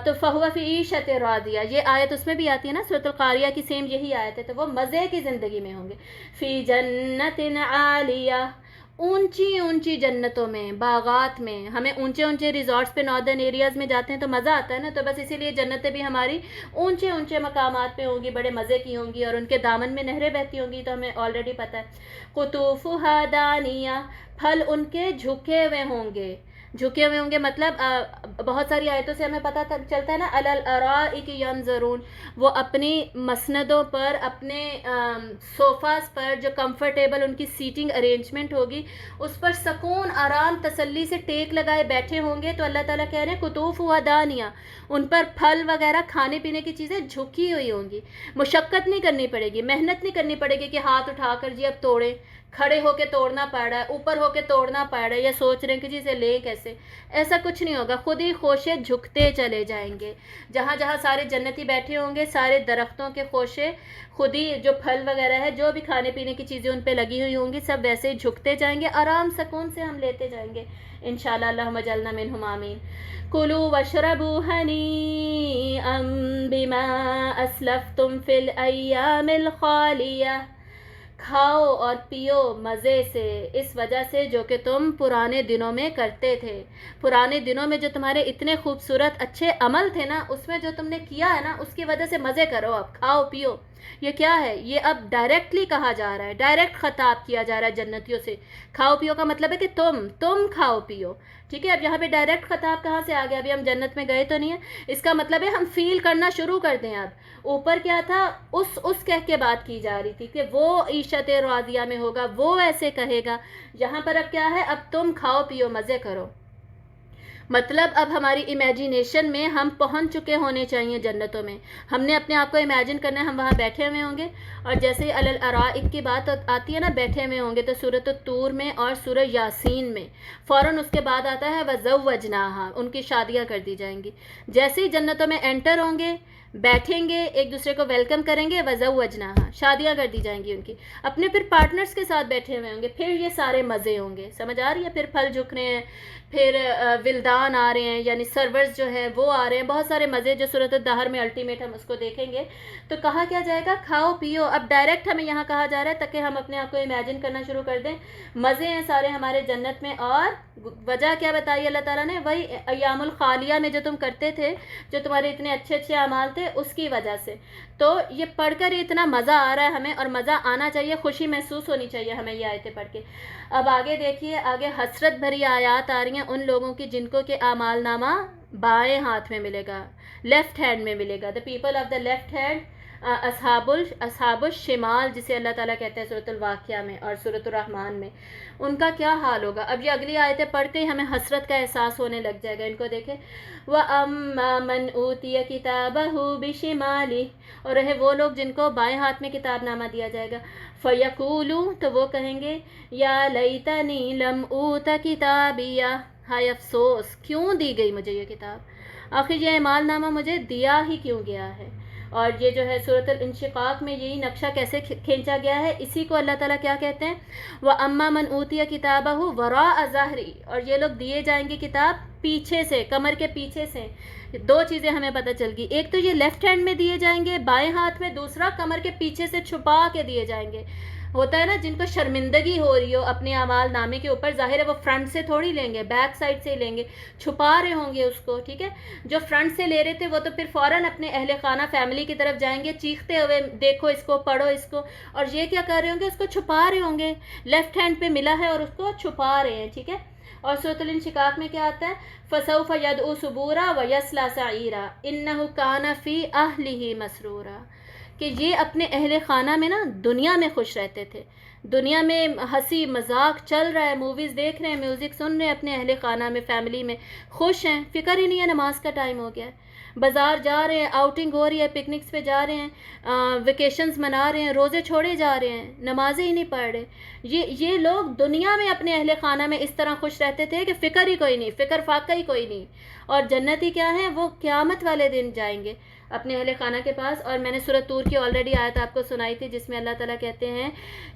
تو فَهُوَ فِي عِيشَةٍ رَاضِيَةٍ، یہ آیت اس میں بھی آتی ہے نا، سورۃ القاریہ کی سیم یہی آیت ہے، تو وہ مزے کی زندگی میں ہوں گے۔ فِي جَنَّةٍ عَالِيَةٍ، اونچی اونچی جنتوں میں، باغات میں، ہمیں اونچے اونچے ریزورٹس پہ ناردرن ایریاز میں جاتے ہیں تو مزہ آتا ہے نا، تو بس اسی لیے جنتیں بھی ہماری اونچے اونچے مقامات پہ ہوں گی، بڑے مزے کی ہوں گی، اور ان کے دامن میں نہریں بہتی ہوں گی، تو ہمیں آلریڈی پتہ ہے۔ قُطُوفُهَا دَانِیَةٌ، پھل ان کے جھکے ہوئے ہوں گے، جھکے ہوئے ہوں گے مطلب بہت ساری آیتوں سے ہمیں پتہ چلتا ہے نا، علی الارائک ینظرون، وہ اپنی مسندوں پر، اپنے صوفاز پر، جو کمفرٹیبل ان کی سیٹنگ ارینجمنٹ ہوگی، اس پر سکون، آرام، تسلی سے ٹیک لگائے بیٹھے ہوں گے، تو اللہ تعالیٰ کہہ رہے ہیں قطوفھا دانیہ، ان پر پھل وغیرہ کھانے پینے کی چیزیں جھکی ہوئی ہوں گی، مشقت نہیں کرنی پڑے گی، محنت نہیں کرنی پڑے گی کہ ہاتھ اٹھا کر جی اب توڑیں، کھڑے ہو کے توڑنا پڑ رہا ہے، اوپر ہو کے توڑنا پڑ رہا ہے، یا سوچ رہے ہیں کہ جی اسے لیں کیسے، ایسا کچھ نہیں ہوگا، خود ہی خوشے جھکتے چلے جائیں گے، جہاں جہاں سارے جنتی بیٹھے ہوں گے، سارے درختوں کے خوشے خود ہی، جو پھل وغیرہ ہے، جو بھی کھانے پینے کی چیزیں ان پہ لگی ہوئی ہوں گی، سب ویسے ہی جھکتے جائیں گے، آرام سکون سے ہم لیتے جائیں گے انشاءاللہ، اللہم اجعلنا منہم آمین۔ کلوا واشربوا ہنیئا بما اسلفتم فی الایام الخالیہ، کھاؤ اور پیو مزے سے، اس وجہ سے جو کہ تم پرانے دنوں میں کرتے تھے، پرانے دنوں میں جو تمہارے اتنے خوبصورت اچھے عمل تھے نا، اس میں جو تم نے کیا ہے نا، اس کی وجہ سے مزے کرو، اب کھاؤ پیو۔ یہ کیا ہے، یہ اب ڈائریکٹلی کہا جا رہا ہے، ڈائریکٹ خطاب کیا جا رہا ہے جنتیوں سے، کھاؤ پیو کا مطلب ہے کہ تم کھاؤ پیو، ٹھیک ہے۔ اب یہاں پہ ڈائریکٹ خطاب کہاں سے آ گیا، ابھی ہم جنت میں گئے تو نہیں ہیں، اس کا مطلب ہے ہم فیل کرنا شروع کر دیں۔ اب اوپر کیا تھا، اس کہہ کے بات کی جا رہی تھی کہ وہ عیشت راضیہ میں ہوگا، وہ ایسے کہے گا، یہاں پر اب کیا ہے، اب تم کھاؤ پیو مزے کرو۔ مطلب اب ہماری امیجینیشن میں ہم پہنچ چکے ہونے چاہیے جنتوں میں. ہم نے اپنے آپ کو امیجن کرنا ہے ہم وہاں بیٹھے ہوئے ہوں گے. اور جیسے ہی علی الارائک کی بات آتی ہے نا بیٹھے ہوئے ہوں گے، تو سورۃ الطور میں اور سورہ یاسین میں فوراً اس کے بعد آتا ہے وَزَوَّجْنَاهَا، ان کی شادیاں کر دی جائیں گی. جیسے ہی جنتوں میں انٹر ہوں گے، بیٹھیں گے، ایک دوسرے کو ویلکم کریں گے، وَزَوَّجْنَاهَا، شادیاں کر دی جائیں گی ان کی. اپنے پھر پارٹنرز کے ساتھ بیٹھے ہوئے ہوں گے، پھر یہ سارے مزے ہوں گے. سمجھ آ رہی ہے؟ پھر پھل جھک رہے ہیں، پھر ولدان آ رہے ہیں، یعنی سرورز جو ہیں وہ آ رہے ہیں، بہت سارے مزے جو سورۃ الدہر میں الٹیمیٹ ہم اس کو دیکھیں گے. تو کہا کیا جائے گا؟ کھاؤ پیو. اب ڈائریکٹ ہمیں یہاں کہا جا رہا ہے تاکہ ہم اپنے آپ کو امیجن کرنا شروع کر دیں. مزے ہیں سارے ہمارے جنت میں. اور وجہ کیا بتائی اللہ تعالیٰ نے؟ وہی ایام الخالیہ میں جو تم کرتے تھے، جو تمہارے اتنے اچھے اچھے اعمال تھے، اس کی وجہ سے. تو یہ پڑھ کر اتنا مزہ آ رہا ہے ہمیں، اور مزہ آنا چاہیے، خوشی محسوس ہونی چاہیے ہمیں یہ آیتیں پڑھ کے. اب آگے دیکھیے، آگے حسرت بھری آیات آ رہی ہیں ان لوگوں کی جن کو کہ اعمال نامہ بائیں ہاتھ میں ملے گا، لیفٹ ہینڈ میں ملے گا. The people of the left hand, اصحاب الشمال جسے اللہ تعالیٰ کہتے ہیں سورۃ الواقعہ میں اور سورۃ الرحمن میں، ان کا کیا حال ہوگا. اب یہ اگلی آیتیں پڑھ کے ہی ہمیں حسرت کا احساس ہونے لگ جائے گا. ان کو دیکھیں، وَأَمَّا مَنْ أُوتِيَ كِتَابَهُ بِشِمَالِهِ، اور رہے وہ لوگ جن کو بائیں ہاتھ میں کتاب نامہ دیا جائے گا. فَيَقُولُ، تو وہ کہیں گے، یا لیتنی لم اوت کتابیہ، ہائے افسوس کیوں دی گئی مجھے یہ کتاب، آخر یہ اعمال نامہ مجھے دیا ہی کیوں گیا ہے. اور یہ جو ہے سورۃ الانشقاق میں یہی نقشہ کیسے کھینچا گیا ہے، اسی کو اللہ تعالیٰ کیا کہتے ہیں؟ وَأَمَّا مَنْ أُوتِيَ كِتَابَهُ وَرَاءَ ظَهْرِهِ، اور یہ لوگ دیے جائیں گے کتاب پیچھے سے، کمر کے پیچھے سے. دو چیزیں ہمیں پتہ چل گئی، ایک تو یہ لیفٹ ہینڈ میں دیے جائیں گے بائیں ہاتھ میں، دوسرا کمر کے پیچھے سے چھپا کے دیے جائیں گے. ہوتا ہے نا جن کو شرمندگی ہو رہی ہو اپنے اعمال نامے کے اوپر، ظاہر ہے وہ فرنٹ سے تھوڑی لیں گے، بیک سائڈ سے ہی لیں گے، چھپا رہے ہوں گے اس کو. ٹھیک ہے، جو فرنٹ سے لے رہے تھے وہ تو پھر فوراً اپنے اہل خانہ فیملی کی طرف جائیں گے چیختے ہوئے، دیکھو اس کو، پڑھو اس کو. اور یہ کیا کر رہے ہوں گے؟ اس کو چھپا رہے ہوں گے، لیفٹ ہینڈ پہ ملا ہے اور اس کو چھپا رہے ہیں. ٹھیک ہے. اور سورۃ الانشقاق میں کیا آتا ہے؟ فَسَوْفَ يَدْعُو ثُبُورًا وَيَصْلَىٰ سَعِيرًا إِنَّهُ كَانَ فِي أَهْلِهِ مَسْرُورًا، کہ یہ اپنے اہل خانہ میں نا دنیا میں خوش رہتے تھے، دنیا میں ہنسی مذاق چل رہا ہے، موویز دیکھ رہے ہیں، میوزک سن رہے ہیں، اپنے اہل خانہ میں فیملی میں خوش ہیں، فکر ہی نہیں ہے نماز کا ٹائم ہو گیا ہے، بازار جا رہے ہیں، آؤٹنگ ہو رہی ہے، پکنکس پہ جا رہے ہیں، ویکیشنز منا رہے ہیں، روزے چھوڑے جا رہے ہیں، نمازیں ہی نہیں پڑھ رہے. یہ لوگ دنیا میں اپنے اہل خانہ میں اس طرح خوش رہتے تھے کہ فکر ہی کوئی نہیں، فکر فاقہ ہی کوئی نہیں. اور جنتی کیا ہیں؟ وہ قیامت والے دن جائیں گے اپنے اہل خانہ کے پاس. اور میں نے سورۃ طور کی آلریڈی آیت آپ کو سنائی تھی جس میں اللہ تعالیٰ کہتے ہیں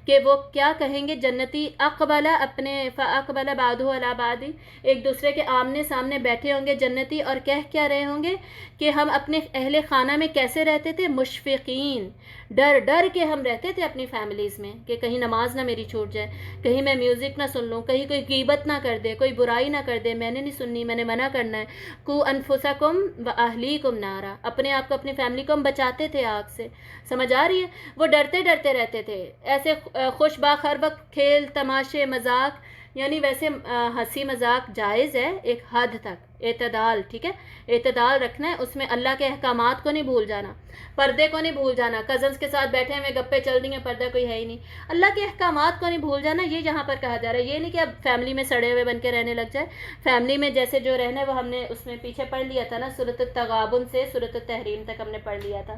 کہ وہ کیا کہیں گے جنتی، اقبل اپنے فاقبل بعضہ علی بعض، ایک دوسرے کے آمنے سامنے بیٹھے ہوں گے جنتی اور کہہ کیا رہے ہوں گے کہ ہم اپنے اہل خانہ میں کیسے رہتے تھے؟ مشفقین، ڈر ڈر کے ہم رہتے تھے اپنی فیملیز میں کہ کہیں نماز نہ میری چھوٹ جائے، کہیں میں میوزک نہ سن لوں، کہیں کوئی غیبت نہ کر دے، کوئی برائی نہ کر دے، میں نے نہیں سننی، میں نے منع کرنا ہے. قُوا أَنفُسَكُمْ وَأَهْلِيكُمْ نَارًا، اپنے آپ کو اپنی فیملی کو ہم بچاتے تھے آگ سے. سمجھ آ رہی ہے؟ وہ ڈرتے ڈرتے رہتے تھے، ایسے خوش باخ ہر وقت کھیل تماشے مذاق، یعنی ویسے ہنسی مذاق جائز ہے ایک حد تک، اعتدال. ٹھیک ہے، اعتدال رکھنا ہے اس میں، اللہ کے احکامات کو نہیں بھول جانا، پردے کو نہیں بھول جانا. کزنس کے ساتھ بیٹھے ہوئے گپے چل رہی ہیں، پردہ کوئی ہے ہی نہیں، اللہ کے احکامات کو نہیں بھول جانا. یہ یہاں پر کہا جا رہا ہے، یہ نہیں کہ اب فیملی میں سڑے ہوئے بن کے رہنے لگ جائے. فیملی میں جیسے جو رہنا ہے وہ ہم نے اس میں پیچھے پڑھ لیا تھا نا، سورۃ التغابن سے سورۃ التحریم تک ہم نے پڑھ لیا تھا.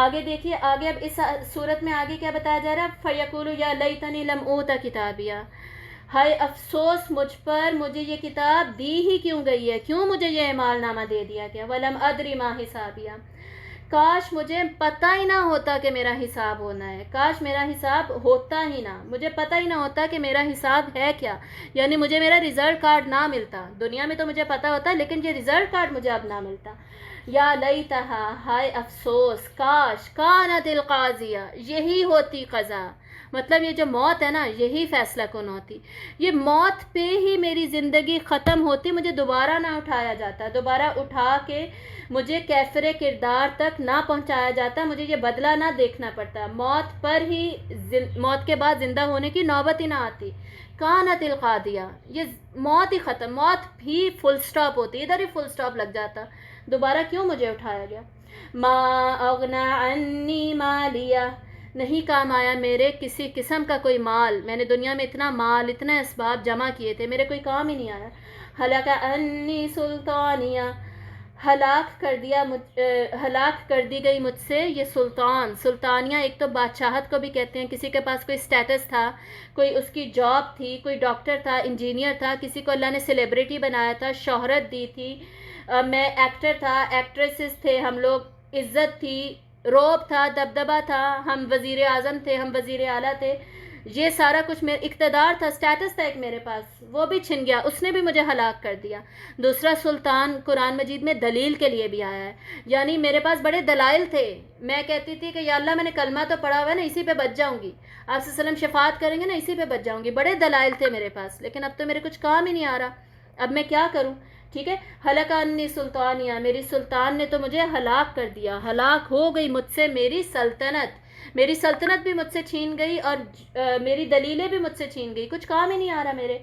آگے دیکھیے، آگے اب اس صورت میں آگے کیا بتایا جا رہا ہے؟ فَيَقُولُ يَا لَيْتَنِي لَمْ أُوتَ كِتَابِيَهْ، ہائے افسوس مجھ پر، مجھے یہ کتاب دی ہی کیوں گئی ہے، کیوں مجھے یہ اعمال نامہ دے دیا گیا. وَلَمْ أَدْرِ مَا حِسَابِيَهْ، کاش مجھے پتہ ہی نہ ہوتا کہ میرا حساب ہونا ہے، کاش میرا حساب ہوتا ہی نہ، مجھے پتہ ہی نہ ہوتا کہ میرا حساب ہے کیا، یعنی مجھے میرا رزلٹ کارڈ نہ ملتا. دنیا میں تو مجھے پتہ ہوتا لیکن یہ رزلٹ کارڈ مجھے اب نہ ملتا. یا لیتہا، ہائے افسوس، کاش، کانت القاضیہ، یہی ہوتی قضا، مطلب یہ جو موت ہے نا یہی فیصلہ کن ہوتی، یہ موت پہ ہی میری زندگی ختم ہوتی، مجھے دوبارہ نہ اٹھایا جاتا، دوبارہ اٹھا کے مجھے کیفر کردار تک نہ پہنچایا جاتا، مجھے یہ بدلہ نہ دیکھنا پڑتا، موت پر ہی موت کے بعد زندہ ہونے کی نوبت ہی نہ آتی. کانت القاضیہ، یہ موت ہی ختم، موت بھی فل سٹاپ ہوتی، ادھر ہی فل سٹاپ لگ جاتا، دوبارہ کیوں مجھے اٹھایا گیا. ما اغنی عنی مالیہ، نہیں کام آیا میرے کسی قسم کا کوئی مال، میں نے دنیا میں اتنا مال اتنے اسباب جمع کیے تھے، میرے کوئی کام ہی نہیں آیا. ہلاک انی سلطانیہ، ہلاک کر دی گئی مجھ سے یہ سلطانیہ ایک تو بادشاہت کو بھی کہتے ہیں، کسی کے پاس کوئی سٹیٹس تھا، کوئی اس کی جاب تھی، کوئی ڈاکٹر تھا، انجینئر تھا، کسی کو اللہ نے سیلیبریٹی بنایا تھا، شہرت دی تھی، میں ایکٹر تھا، ایکٹریسز تھے ہم لوگ، عزت تھی، روب تھا، دبدبہ تھا، ہم وزیر اعظم تھے، ہم وزیر اعلیٰ تھے، یہ سارا کچھ میرے اقتدار تھا، سٹیٹس تھا ایک میرے پاس، وہ بھی چھن گیا، اس نے بھی مجھے ہلاک کر دیا۔ دوسرا سلطان قرآن مجید میں دلیل کے لیے بھی آیا ہے، یعنی میرے پاس بڑے دلائل تھے، میں کہتی تھی کہ یا اللہ میں نے کلمہ تو پڑھا ہوا ہے نا، اسی پہ بچ جاؤں گی، آپ صلی اللہ علیہ وسلم شفاعت کریں گے نا، اسی پہ بچ جاؤں گی، بڑے دلائل تھے میرے پاس، لیکن اب تو میرے کچھ کام ہی نہیں آ رہا، اب میں کیا کروں؟ ٹھیک ہے، ہلاک انی سلطانیہ، میری سلطان نے تو مجھے ہلاک کر دیا، ہلاک ہو گئی مجھ سے میری سلطنت بھی مجھ سے چھین گئی، اور میری دلیلیں بھی مجھ سے چھین گئی، کچھ کام ہی نہیں آ رہا میرے۔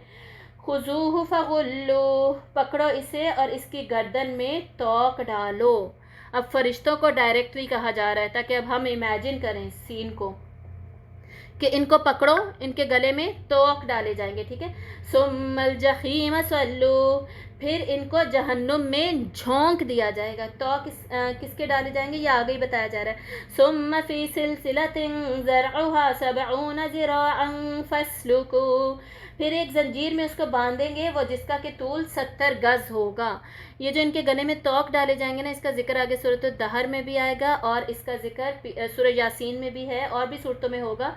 خذوہ فغلوہ، پکڑو اسے اور اس کی گردن میں توق ڈالو۔ اب فرشتوں کو ڈائریکٹلی کہا جا رہا ہے تاکہ اب ہم امیجن کریں سین کو کہ ان کو پکڑو، ان کے گلے میں توق ڈالے جائیں گے، ٹھیک ہے۔ ثم الجحیم صلوہ، پھر ان کو جہنم میں جھونک دیا جائے گا۔ توق کس کے ڈالے جائیں گے یہ آگے ہی بتایا جا رہا ہے۔ ثم فی سلسلۃ ذرعها 70 ذراعا فاسلکوہ، پھر ایک زنجیر میں اس کو باندھیں گے، وہ جس کا کہ طول 70 گز ہوگا۔ یہ جو ان کے گلے میں توق ڈالے جائیں گے نا، اس کا ذکر آگے سورۃ الدہر میں بھی آئے گا، اور اس کا ذکر سورہ یاسین میں بھی ہے، اور بھی صورتوں میں ہوگا۔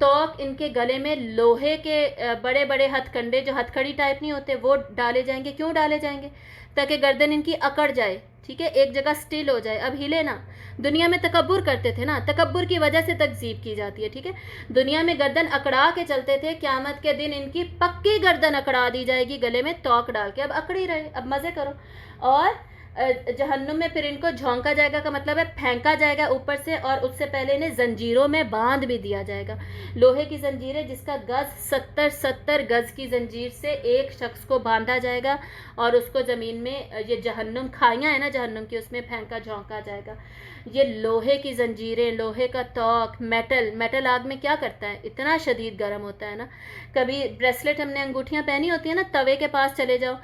توق ان کے گلے میں لوہے کے بڑے بڑے ہتھ کنڈے، جو ہتھ کڑی ٹائپ نہیں ہوتے، وہ ڈالے جائیں گے۔ کیوں ڈالے جائیں گے؟ تاکہ گردن ان کی اکڑ جائے، ٹھیک ہے، ایک جگہ سٹل ہو جائے، اب ہلے نا۔ دنیا میں تکبر کرتے تھے نا، تکبر کی وجہ سے تکذیب کی جاتی ہے، ٹھیک ہے۔ دنیا میں گردن اکڑا کے چلتے تھے، قیامت کے دن ان کی پکی گردن اکڑا دی جائے گی گلے میں توق ڈال کے، اب اکڑی رہے، اب مزے کرو۔ اور جہنم میں پھر ان کو جھونکا جائے گا کا مطلب ہے پھینکا جائے گا اوپر سے، اور اس سے پہلے انہیں زنجیروں میں باندھ بھی دیا جائے گا، لوہے کی زنجیریں جس کا گز 70 گز کی زنجیر سے ایک شخص کو باندھا جائے گا، اور اس کو زمین میں، یہ جہنم کھائیاں ہیں نا جہنم کی، اس میں پھینکا جھونکا جائے گا۔ یہ لوہے کی زنجیریں، لوہے کا توق، میٹل آگ میں کیا کرتا ہے، اتنا شدید گرم ہوتا ہے نا۔ کبھی بریسلیٹ ہم نے انگوٹھیاں پہنی ہوتی ہیں نا، توے کے پاس چلے جاؤ،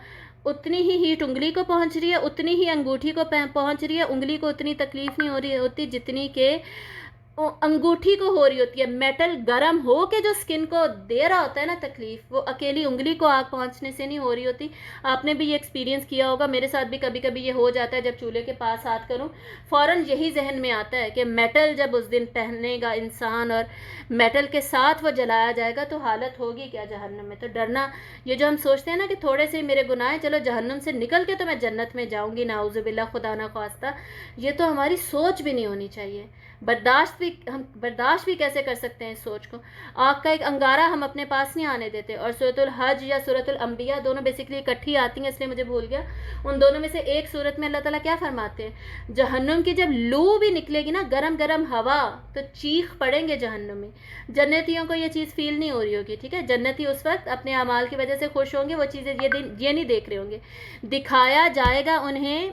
اتنی ہی ہیٹ انگلی کو پہنچ رہی ہے، اتنی ہی انگوٹھی کو پہنچ رہی ہے، انگلی کو اتنی تکلیف نہیں ہو رہی ہوتی جتنی کہ انگوٹھی کو ہو رہی ہوتی ہے۔ میٹل گرم ہو کے جو سکن کو دے رہا ہوتا ہے نا تکلیف، وہ اکیلی انگلی کو آگ پہنچنے سے نہیں ہو رہی ہوتی۔ آپ نے بھی یہ ایکسپیرینس کیا ہوگا، میرے ساتھ بھی کبھی کبھی یہ ہو جاتا ہے، جب چولہے کے پاس ہاتھ کروں فوراً یہی ذہن میں آتا ہے کہ میٹل جب اس دن پہنے گا انسان، اور میٹل کے ساتھ وہ جلایا جائے گا، تو حالت ہوگی کیا جہنم میں۔ تو ڈرنا، یہ جو ہم سوچتے ہیں نا کہ تھوڑے سے میرے گناہ ہیں، چلو جہنم سے نکل کے تو میں جنت میں جاؤں گی، نعوذ باللہ، خدا نہ خواستہ، یہ تو ہماری سوچ بھی نہیں ہونی چاہیے۔ ہم برداشت بھی کیسے کر سکتے ہیں اس سوچ کو؟ آگ کا ایک انگارہ ہم اپنے پاس نہیں آنے دیتے۔ اور سورۃ الحج یا سورۃ الانبیاء دونوں بیسیکلی اکٹھی آتی ہیں، اس لیے مجھے بھول گیا، ان دونوں میں سے ایک سورت میں اللہ تعالیٰ کیا فرماتے ہیں، جہنم کی جب لو بھی نکلے گی نا، گرم گرم ہوا، تو چیخ پڑیں گے جہنم میں۔ جنتیوں کو یہ چیز فیل نہیں ہو رہی ہوگی، ٹھیک ہے، جنتی اس وقت اپنے اعمال کی وجہ سے خوش ہوں گے، وہ چیزیں یہ نہیں دیکھ رہے ہوں گے۔ دکھایا جائے گا انہیں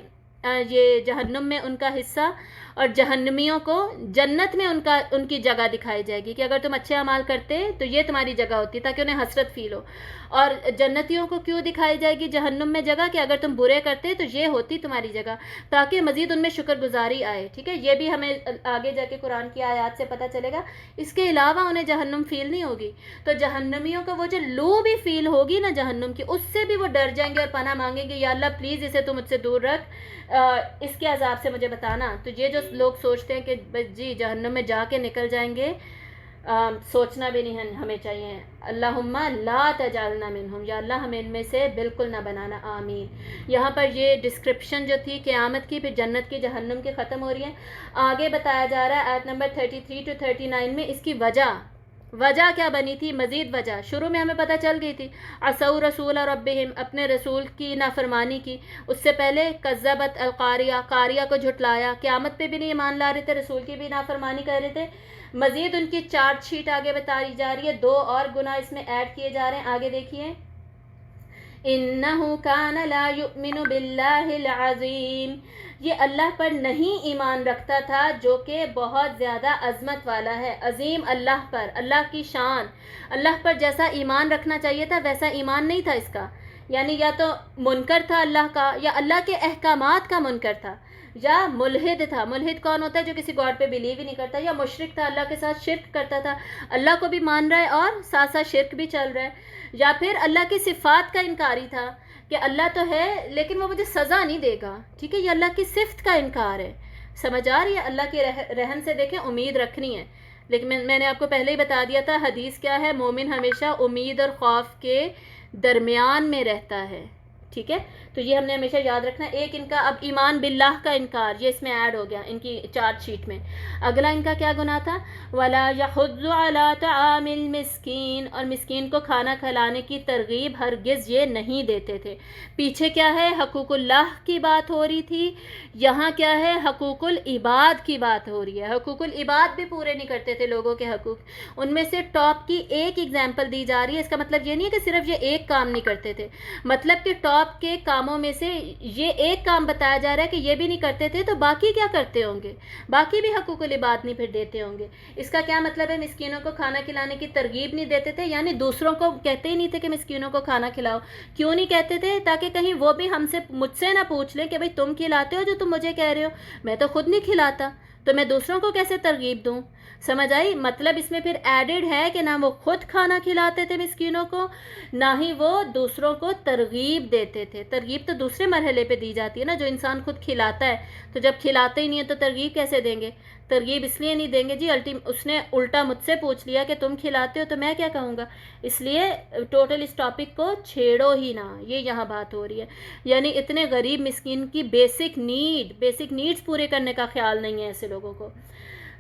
یہ جہنم میں ان کا حصہ، اور جہنمیوں کو جنت میں ان کی جگہ دکھائی جائے گی کہ اگر تم اچھے اعمال کرتے تو یہ تمہاری جگہ ہوتی، تاکہ انہیں حسرت فیل ہو۔ اور جنتیوں کو کیوں دکھائی جائے گی جہنم میں جگہ، کہ اگر تم برے کرتے تو یہ ہوتی تمہاری جگہ، تاکہ مزید ان میں شکر گزاری آئے، ٹھیک ہے۔ یہ بھی ہمیں آگے جا کے قرآن کی آیات سے پتہ چلے گا۔ اس کے علاوہ انہیں جہنم فیل نہیں ہوگی، تو جہنمیوں کو وہ جو لو بھی فیل ہوگی نا جہنم کی، اس سے بھی وہ ڈر جائیں گے اور پناہ مانگیں گے، یا اللہ پلیز اسے تو مجھ سے دور رکھ، اس کے عذاب سے مجھے بتانا۔ تو یہ جو لوگ سوچتے ہیں کہ جی جہنم میں جا کے نکل جائیں گے، سوچنا بھی نہیں ہمیں چاہیے۔ اللہم لا تجعلنا منہم، یا اللہ ہمیں ان میں سے بالکل نہ بنانا، آمین۔ یہاں پر یہ ڈسکرپشن جو تھی قیامت کی، پھر جنت کی، جہنم کی ختم ہو رہی ہے۔ آگے بتایا جا رہا ہے آیت نمبر 33 to 39 میں اس کی وجہ کیا بنی تھی، مزید وجہ شروع میں ہمیں پتہ چل گئی تھی، عصوا رسول ربہم، اپنے رسول کی نافرمانی کی۔ اس سے پہلے کذبت القاریہ، قاریہ کو جھٹلایا، قیامت پہ بھی نہیں ایمان لا رہے تھے، رسول کی بھی نافرمانی کر رہے تھے۔ مزید ان کی چارج شیٹ آگے بتائی جا رہی ہے، 2 اور گناہ اس میں ایڈ کیے جا رہے ہیں، آگے دیکھیے۔ اِنَّهُ كَانَ لَا يُؤْمِنُ بِاللَّهِ الْعَظِيمِ، یہ اللہ پر نہیں ایمان رکھتا تھا جو کہ بہت زیادہ عظمت والا ہے، عظیم اللہ پر، اللہ کی شان، اللہ پر جیسا ایمان رکھنا چاہیے تھا ویسا ایمان نہیں تھا اس کا۔ یعنی یا تو منکر تھا اللہ کا، یا اللہ کے احکامات کا منکر تھا، یا ملحد تھا۔ ملحد کون ہوتا ہے؟ جو کسی گاڈ پہ بلیو ہی نہیں کرتا۔ یا مشرک تھا، اللہ کے ساتھ شرک کرتا تھا، اللہ کو بھی مان رہا ہے اور ساتھ ساتھ شرک بھی چل رہا ہے۔ یا پھر اللہ کی صفات کا انکاری تھا کہ اللہ تو ہے لیکن وہ مجھے سزا نہیں دے گا، ٹھیک ہے، یہ اللہ کی صفت کا انکار ہے۔ سمجھ آ رہی ہے؟ اللہ کے رحم سے دیکھیں امید رکھنی ہے، لیکن میں نے آپ کو پہلے ہی بتا دیا تھا حدیث کیا ہے، مومن ہمیشہ امید اور خوف کے درمیان میں رہتا ہے، ٹھیک ہے، تو یہ ہم نے ہمیشہ یاد رکھنا۔ ایک ان کا اب ایمان باللہ کا انکار، یہ اس میں ایڈ ہو گیا ان کی چارج شیٹ میں۔ اگلا ان کا کیا گناہ تھا؟ وَلَا يَحُضُّ عَلَىٰ طَعَامِ الْمِسْكِينِ، اور مسکین کو کھانا کھلانے کی ترغیب ہرگز یہ نہیں دیتے تھے۔ پیچھے کیا ہے؟ حقوق اللہ کی بات ہو رہی تھی، یہاں کیا ہے؟ حقوق العباد کی بات ہو رہی ہے۔ حقوق العباد بھی پورے نہیں کرتے تھے لوگوں کے حقوق، ان میں سے ٹاپ کی ایک ایگزامپل دی جا رہی ہے۔ اس کا مطلب یہ نہیں ہے کہ صرف یہ ایک کام نہیں کرتے تھے، مطلب کہ ٹاپ کے کاموں میں سے یہ ایک کام بتایا جا رہا ہے کہ یہ بھی نہیں کرتے تھے تو باقی کیا کرتے ہوں گے؟ باقی بھی حقوق العباد نہیں پھر دیتے ہوں گے۔ اس کا کیا مطلب ہے؟ مسکینوں کو کھانا کھلانے کی ترغیب نہیں دیتے تھے، یعنی دوسروں کو کہتے ہی نہیں تھے کہ مسکینوں کو کھانا کھلاؤ۔ کیوں نہیں کہتے تھے؟ تاکہ کہیں وہ بھی مجھ سے نہ پوچھ لیں کہ بھئی تم کھلاتے ہو جو تم مجھے کہہ رہے ہو، میں تو خود نہیں کھلاتا، تو میں دوسروں کو کیسے ترغیب دوں؟ سمجھ آئی؟ مطلب اس میں پھر ایڈڈ ہے کہ نہ وہ خود کھانا کھلاتے تھے مسکینوں کو، نہ ہی وہ دوسروں کو ترغیب دیتے تھے۔ ترغیب تو دوسرے مرحلے پہ دی جاتی ہے نا، جو انسان خود کھلاتا ہے، تو جب کھلاتے ہی نہیں ہے تو ترغیب کیسے دیں گے؟ ترغیب اس لیے نہیں دیں گے جی اس نے الٹا مجھ سے پوچھ لیا کہ تم کھلاتے ہو تو میں کیا کہوں گا، اس لیے ٹوٹل اس ٹاپک کو چھیڑو ہی نہ، یہ یہاں بات ہو رہی ہے۔ یعنی اتنے غریب مسکین کی بیسک نیڈز پورے کرنے کا خیال نہیں ہے ایسے لوگوں کو۔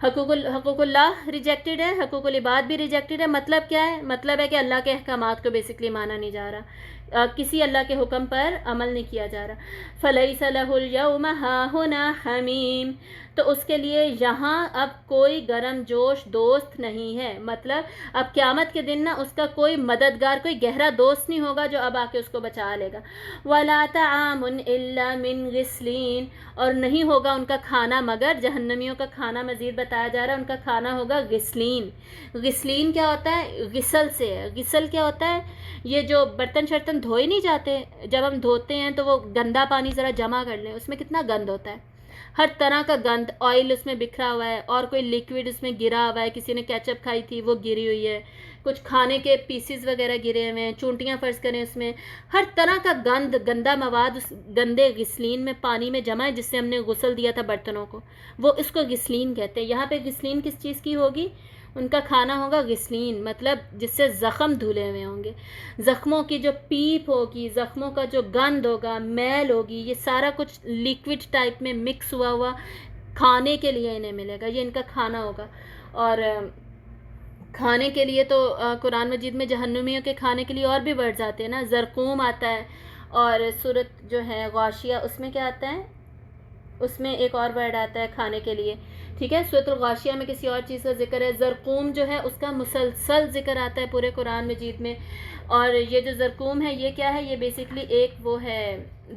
حقوق اللہ ریجیکٹڈ ہے، حقوق العباد بھی ریجیکٹڈ ہے۔ مطلب کیا ہے؟ مطلب ہے کہ اللہ کے احکامات کو بیسکلی مانا نہیں جا رہا، کسی اللہ کے حکم پر عمل نہیں کیا جا رہا۔ فَلَيْسَ لَهُ الْيَوْمَ هَاهُنَا حَمِيمٌ، تو اس کے لیے یہاں اب کوئی گرم جوش دوست نہیں ہے، مطلب اب قیامت کے دن نا اس کا کوئی مددگار، کوئی گہرا دوست نہیں ہوگا جو اب آ کے اس کو بچا لے گا۔ وَلَا طَعَامٌ إِلَّا مِنْ غِسْلِينَ، اور نہیں ہوگا ان کا کھانا مگر، جہنمیوں کا کھانا مزید بتایا جا رہا ہے، ان کا کھانا ہوگا غسلین۔ غسلین کیا ہوتا ہے؟ غسل سے ہے۔ غسل کیا ہوتا ہے؟ یہ جو برتن شرتن دھوئے نہیں جاتے، جب ہم دھوتے ہیں تو وہ گندا پانی ذرا جمع کر لیں، اس میں کتنا گند ہوتا ہے، ہر طرح کا گند، آئل اس میں بکھرا ہوا ہے، اور کوئی لیکوڈ اس میں گرا ہوا ہے، کسی نے کیچپ کھائی تھی وہ گری ہوئی ہے، کچھ کھانے کے پیسز وغیرہ گرے ہوئے ہیں، چونٹیاں فرض کریں اس میں، ہر طرح کا گندا مواد اس گندے غسلین میں، پانی میں جمع ہے جس سے ہم نے غسل دیا تھا برتنوں کو، وہ اس کو غسلین کہتے ہیں۔ یہاں پہ غسلین کس چیز کی ہوگی؟ ان کا کھانا ہوگا غسلین، مطلب جس سے زخم دھلے ہوئے ہوں گے، زخموں کی جو پیپ ہوگی، زخموں کا جو گند ہوگا، میل ہوگی، یہ سارا کچھ لیکوڈ ٹائپ میں مکس ہوا کھانے کے لیے انہیں ملے گا، یہ ان کا کھانا ہوگا۔ اور کھانے کے لیے تو قرآن مجید میں جہنمیوں کے کھانے کے لیے اور بھی ورڈز آتے ہیں نا، زرقوم آتا ہے، اور سورت جو ہے غاشیہ اس میں کیا آتا ہے؟ اس میں ایک اور ورڈ آتا ہے کھانے کے لیے، ٹھیک ہے، سورۃ الغاشیہ میں کسی اور چیز کا ذکر ہے، زرقوم جو ہے اس کا مسلسل ذکر آتا ہے پورے قرآن مجید میں۔ اور یہ جو زرقوم ہے یہ کیا ہے؟ یہ بیسکلی ایک وہ ہے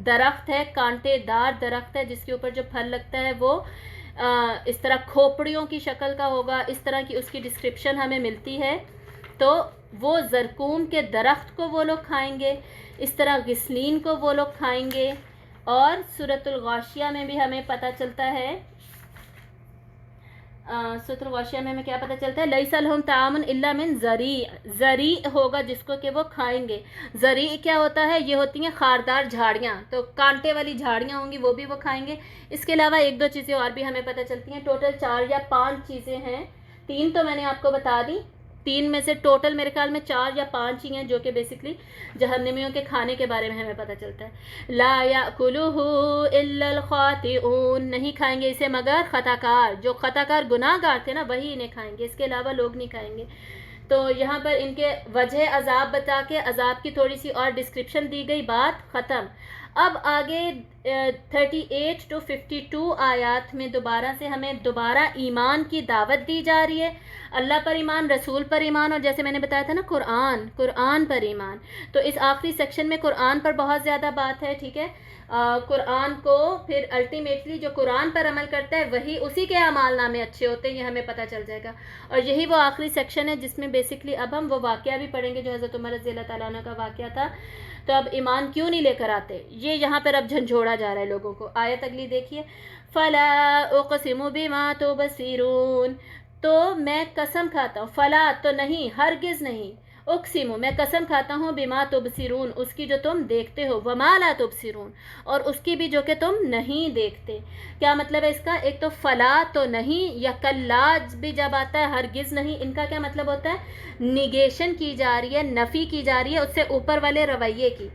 درخت ہے، کانٹے دار درخت ہے، جس کے اوپر جو پھل لگتا ہے وہ اس طرح کھوپڑیوں کی شکل کا ہوگا، اس طرح کی اس کی ڈسکرپشن ہمیں ملتی ہے۔ تو وہ زرقوم کے درخت کو وہ لوگ کھائیں گے، اس طرح غسلین کو وہ لوگ کھائیں گے۔ اور سورۃ الغاشیہ میں بھی ہمیں پتہ چلتا ہے، سورۃ الغاشیہ میں ہمیں کیا پتہ چلتا ہے؟ لیس لہم طعام الا من ضریع، ضریع ہوگا جس کو کہ وہ کھائیں گے۔ ضریع کیا ہوتا ہے؟ یہ ہوتی ہیں خاردار جھاڑیاں، تو کانٹے والی جھاڑیاں ہوں گی وہ بھی وہ کھائیں گے۔ اس کے علاوہ ایک دو چیزیں اور بھی ہمیں پتہ چلتی ہیں، ٹوٹل 4 یا 5 چیزیں ہیں، 3 تو میں نے آپ کو بتا دی، 3 میں سے ٹوٹل میرے خیال میں 4 یا 5 ہی ہیں جو کہ بیسکلی جہنمیوں کے کھانے کے بارے میں ہمیں پتہ چلتا ہے۔ لا یأکلہ الا الخاطئون، نہیں کھائیں گے اسے مگر خطا کار، جو خطا کار گناہ گار تھے نا وہی انہیں کھائیں گے، اس کے علاوہ لوگ نہیں کھائیں گے۔ تو یہاں پر ان کے وجہ عذاب بتا کے عذاب کی تھوڑی سی اور ڈسکرپشن دی گئی، بات ختم۔ اب آگے 38 to 52 آیات میں دوبارہ سے ہمیں دوبارہ ایمان کی دعوت دی جا رہی ہے، اللہ پر ایمان، رسول پر ایمان، اور جیسے میں نے بتایا تھا نا قرآن پر ایمان۔ تو اس آخری سیکشن میں قرآن پر بہت زیادہ بات ہے، ٹھیک ہے، قرآن کو پھر الٹیمیٹلی جو قرآن پر عمل کرتا ہے وہی اسی کے اعمال نامے اچھے ہوتے ہیں، یہ ہمیں پتہ چل جائے گا۔ اور یہی وہ آخری سیکشن ہے جس میں بیسکلی اب ہم وہ واقعہ بھی پڑھیں گے جو حضرت عمر رضی اللہ تعالیٰ عنہ کا واقعہ تھا، تو اب ایمان کیوں نہیں لے کر آتے؟ یہ یہاں پر اب جھنجھوڑا جا رہا ہے لوگوں کو. آیت اگلی دیکھیے، فلا اقسم بما تبصرون، تو میں قسم کھاتا ہوں، فلا تو نہیں، ہرگز نہیں، اقسم میں قسم کھاتا ہوں، بما تبصرون اس کی جو تم دیکھتے ہو، وما لا تبصرون اور اس کی بھی جو کہ تم نہیں دیکھتے. کیا مطلب ہے اس کا؟ ایک تو فلا تو نہیں، یا کلا بھی جب آتا ہے ہرگز نہیں، ان کا کیا مطلب ہوتا ہے؟ نیگیشن کی جا رہی ہے، نفی کی جا رہی ہے اس سے اوپر والے رویے کی.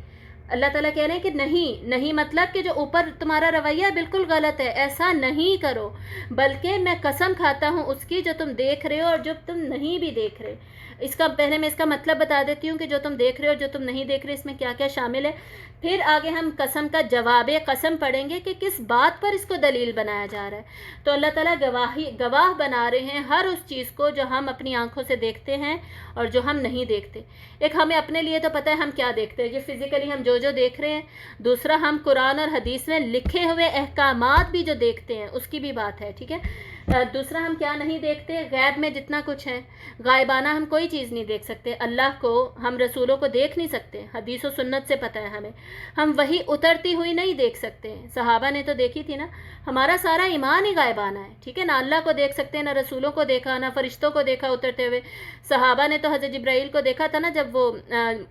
اللہ تعالیٰ کہہ رہے ہیں کہ نہیں، نہیں مطلب کہ جو اوپر تمہارا رویہ ہے بالکل غلط ہے، ایسا نہیں کرو، بلکہ میں قسم کھاتا ہوں اس کی جو تم دیکھ رہے ہو اور جو تم نہیں بھی دیکھ رہے. اس کا پہلے میں اس کا مطلب بتا دیتی ہوں کہ جو تم دیکھ رہے ہو اور جو تم نہیں دیکھ رہے اس میں کیا کیا شامل ہے. پھر آگے ہم قسم کا جواب قسم پڑھیں گے کہ کس بات پر اس کو دلیل بنایا جا رہا ہے. تو اللہ تعالیٰ گواہ بنا رہے ہیں ہر اس چیز کو جو ہم اپنی آنکھوں سے دیکھتے ہیں اور جو ہم نہیں دیکھتے. ایک ہمیں اپنے لیے تو پتہ ہے ہم کیا دیکھتے ہیں، یہ فزیکلی ہم جو دیکھ رہے ہیں. دوسرا ہم قرآن اور حدیث میں لکھے ہوئے احکامات بھی جو دیکھتے ہیں اس کی بھی بات ہے، ٹھیک ہے. دوسرا ہم کیا نہیں دیکھتے؟ غیب میں جتنا کچھ ہے، غائبانہ ہم کوئی چیز نہیں دیکھ سکتے. اللہ کو ہم رسولوں کو دیکھ نہیں سکتے، حدیث و سنت سے پتہ ہے ہمیں. ہم وہی اترتی ہوئی نہیں دیکھ سکتے، صحابہ نے تو دیکھی تھی نا. ہمارا سارا ایمان ہی غائبانہ ہے، ٹھیک ہے. نہ اللہ کو دیکھ سکتے، نہ رسولوں کو دیکھا، نہ فرشتوں کو دیکھا اترتے ہوئے. صحابہ نے تو حضرت جبرائیل کو دیکھا تھا نا، جب وہ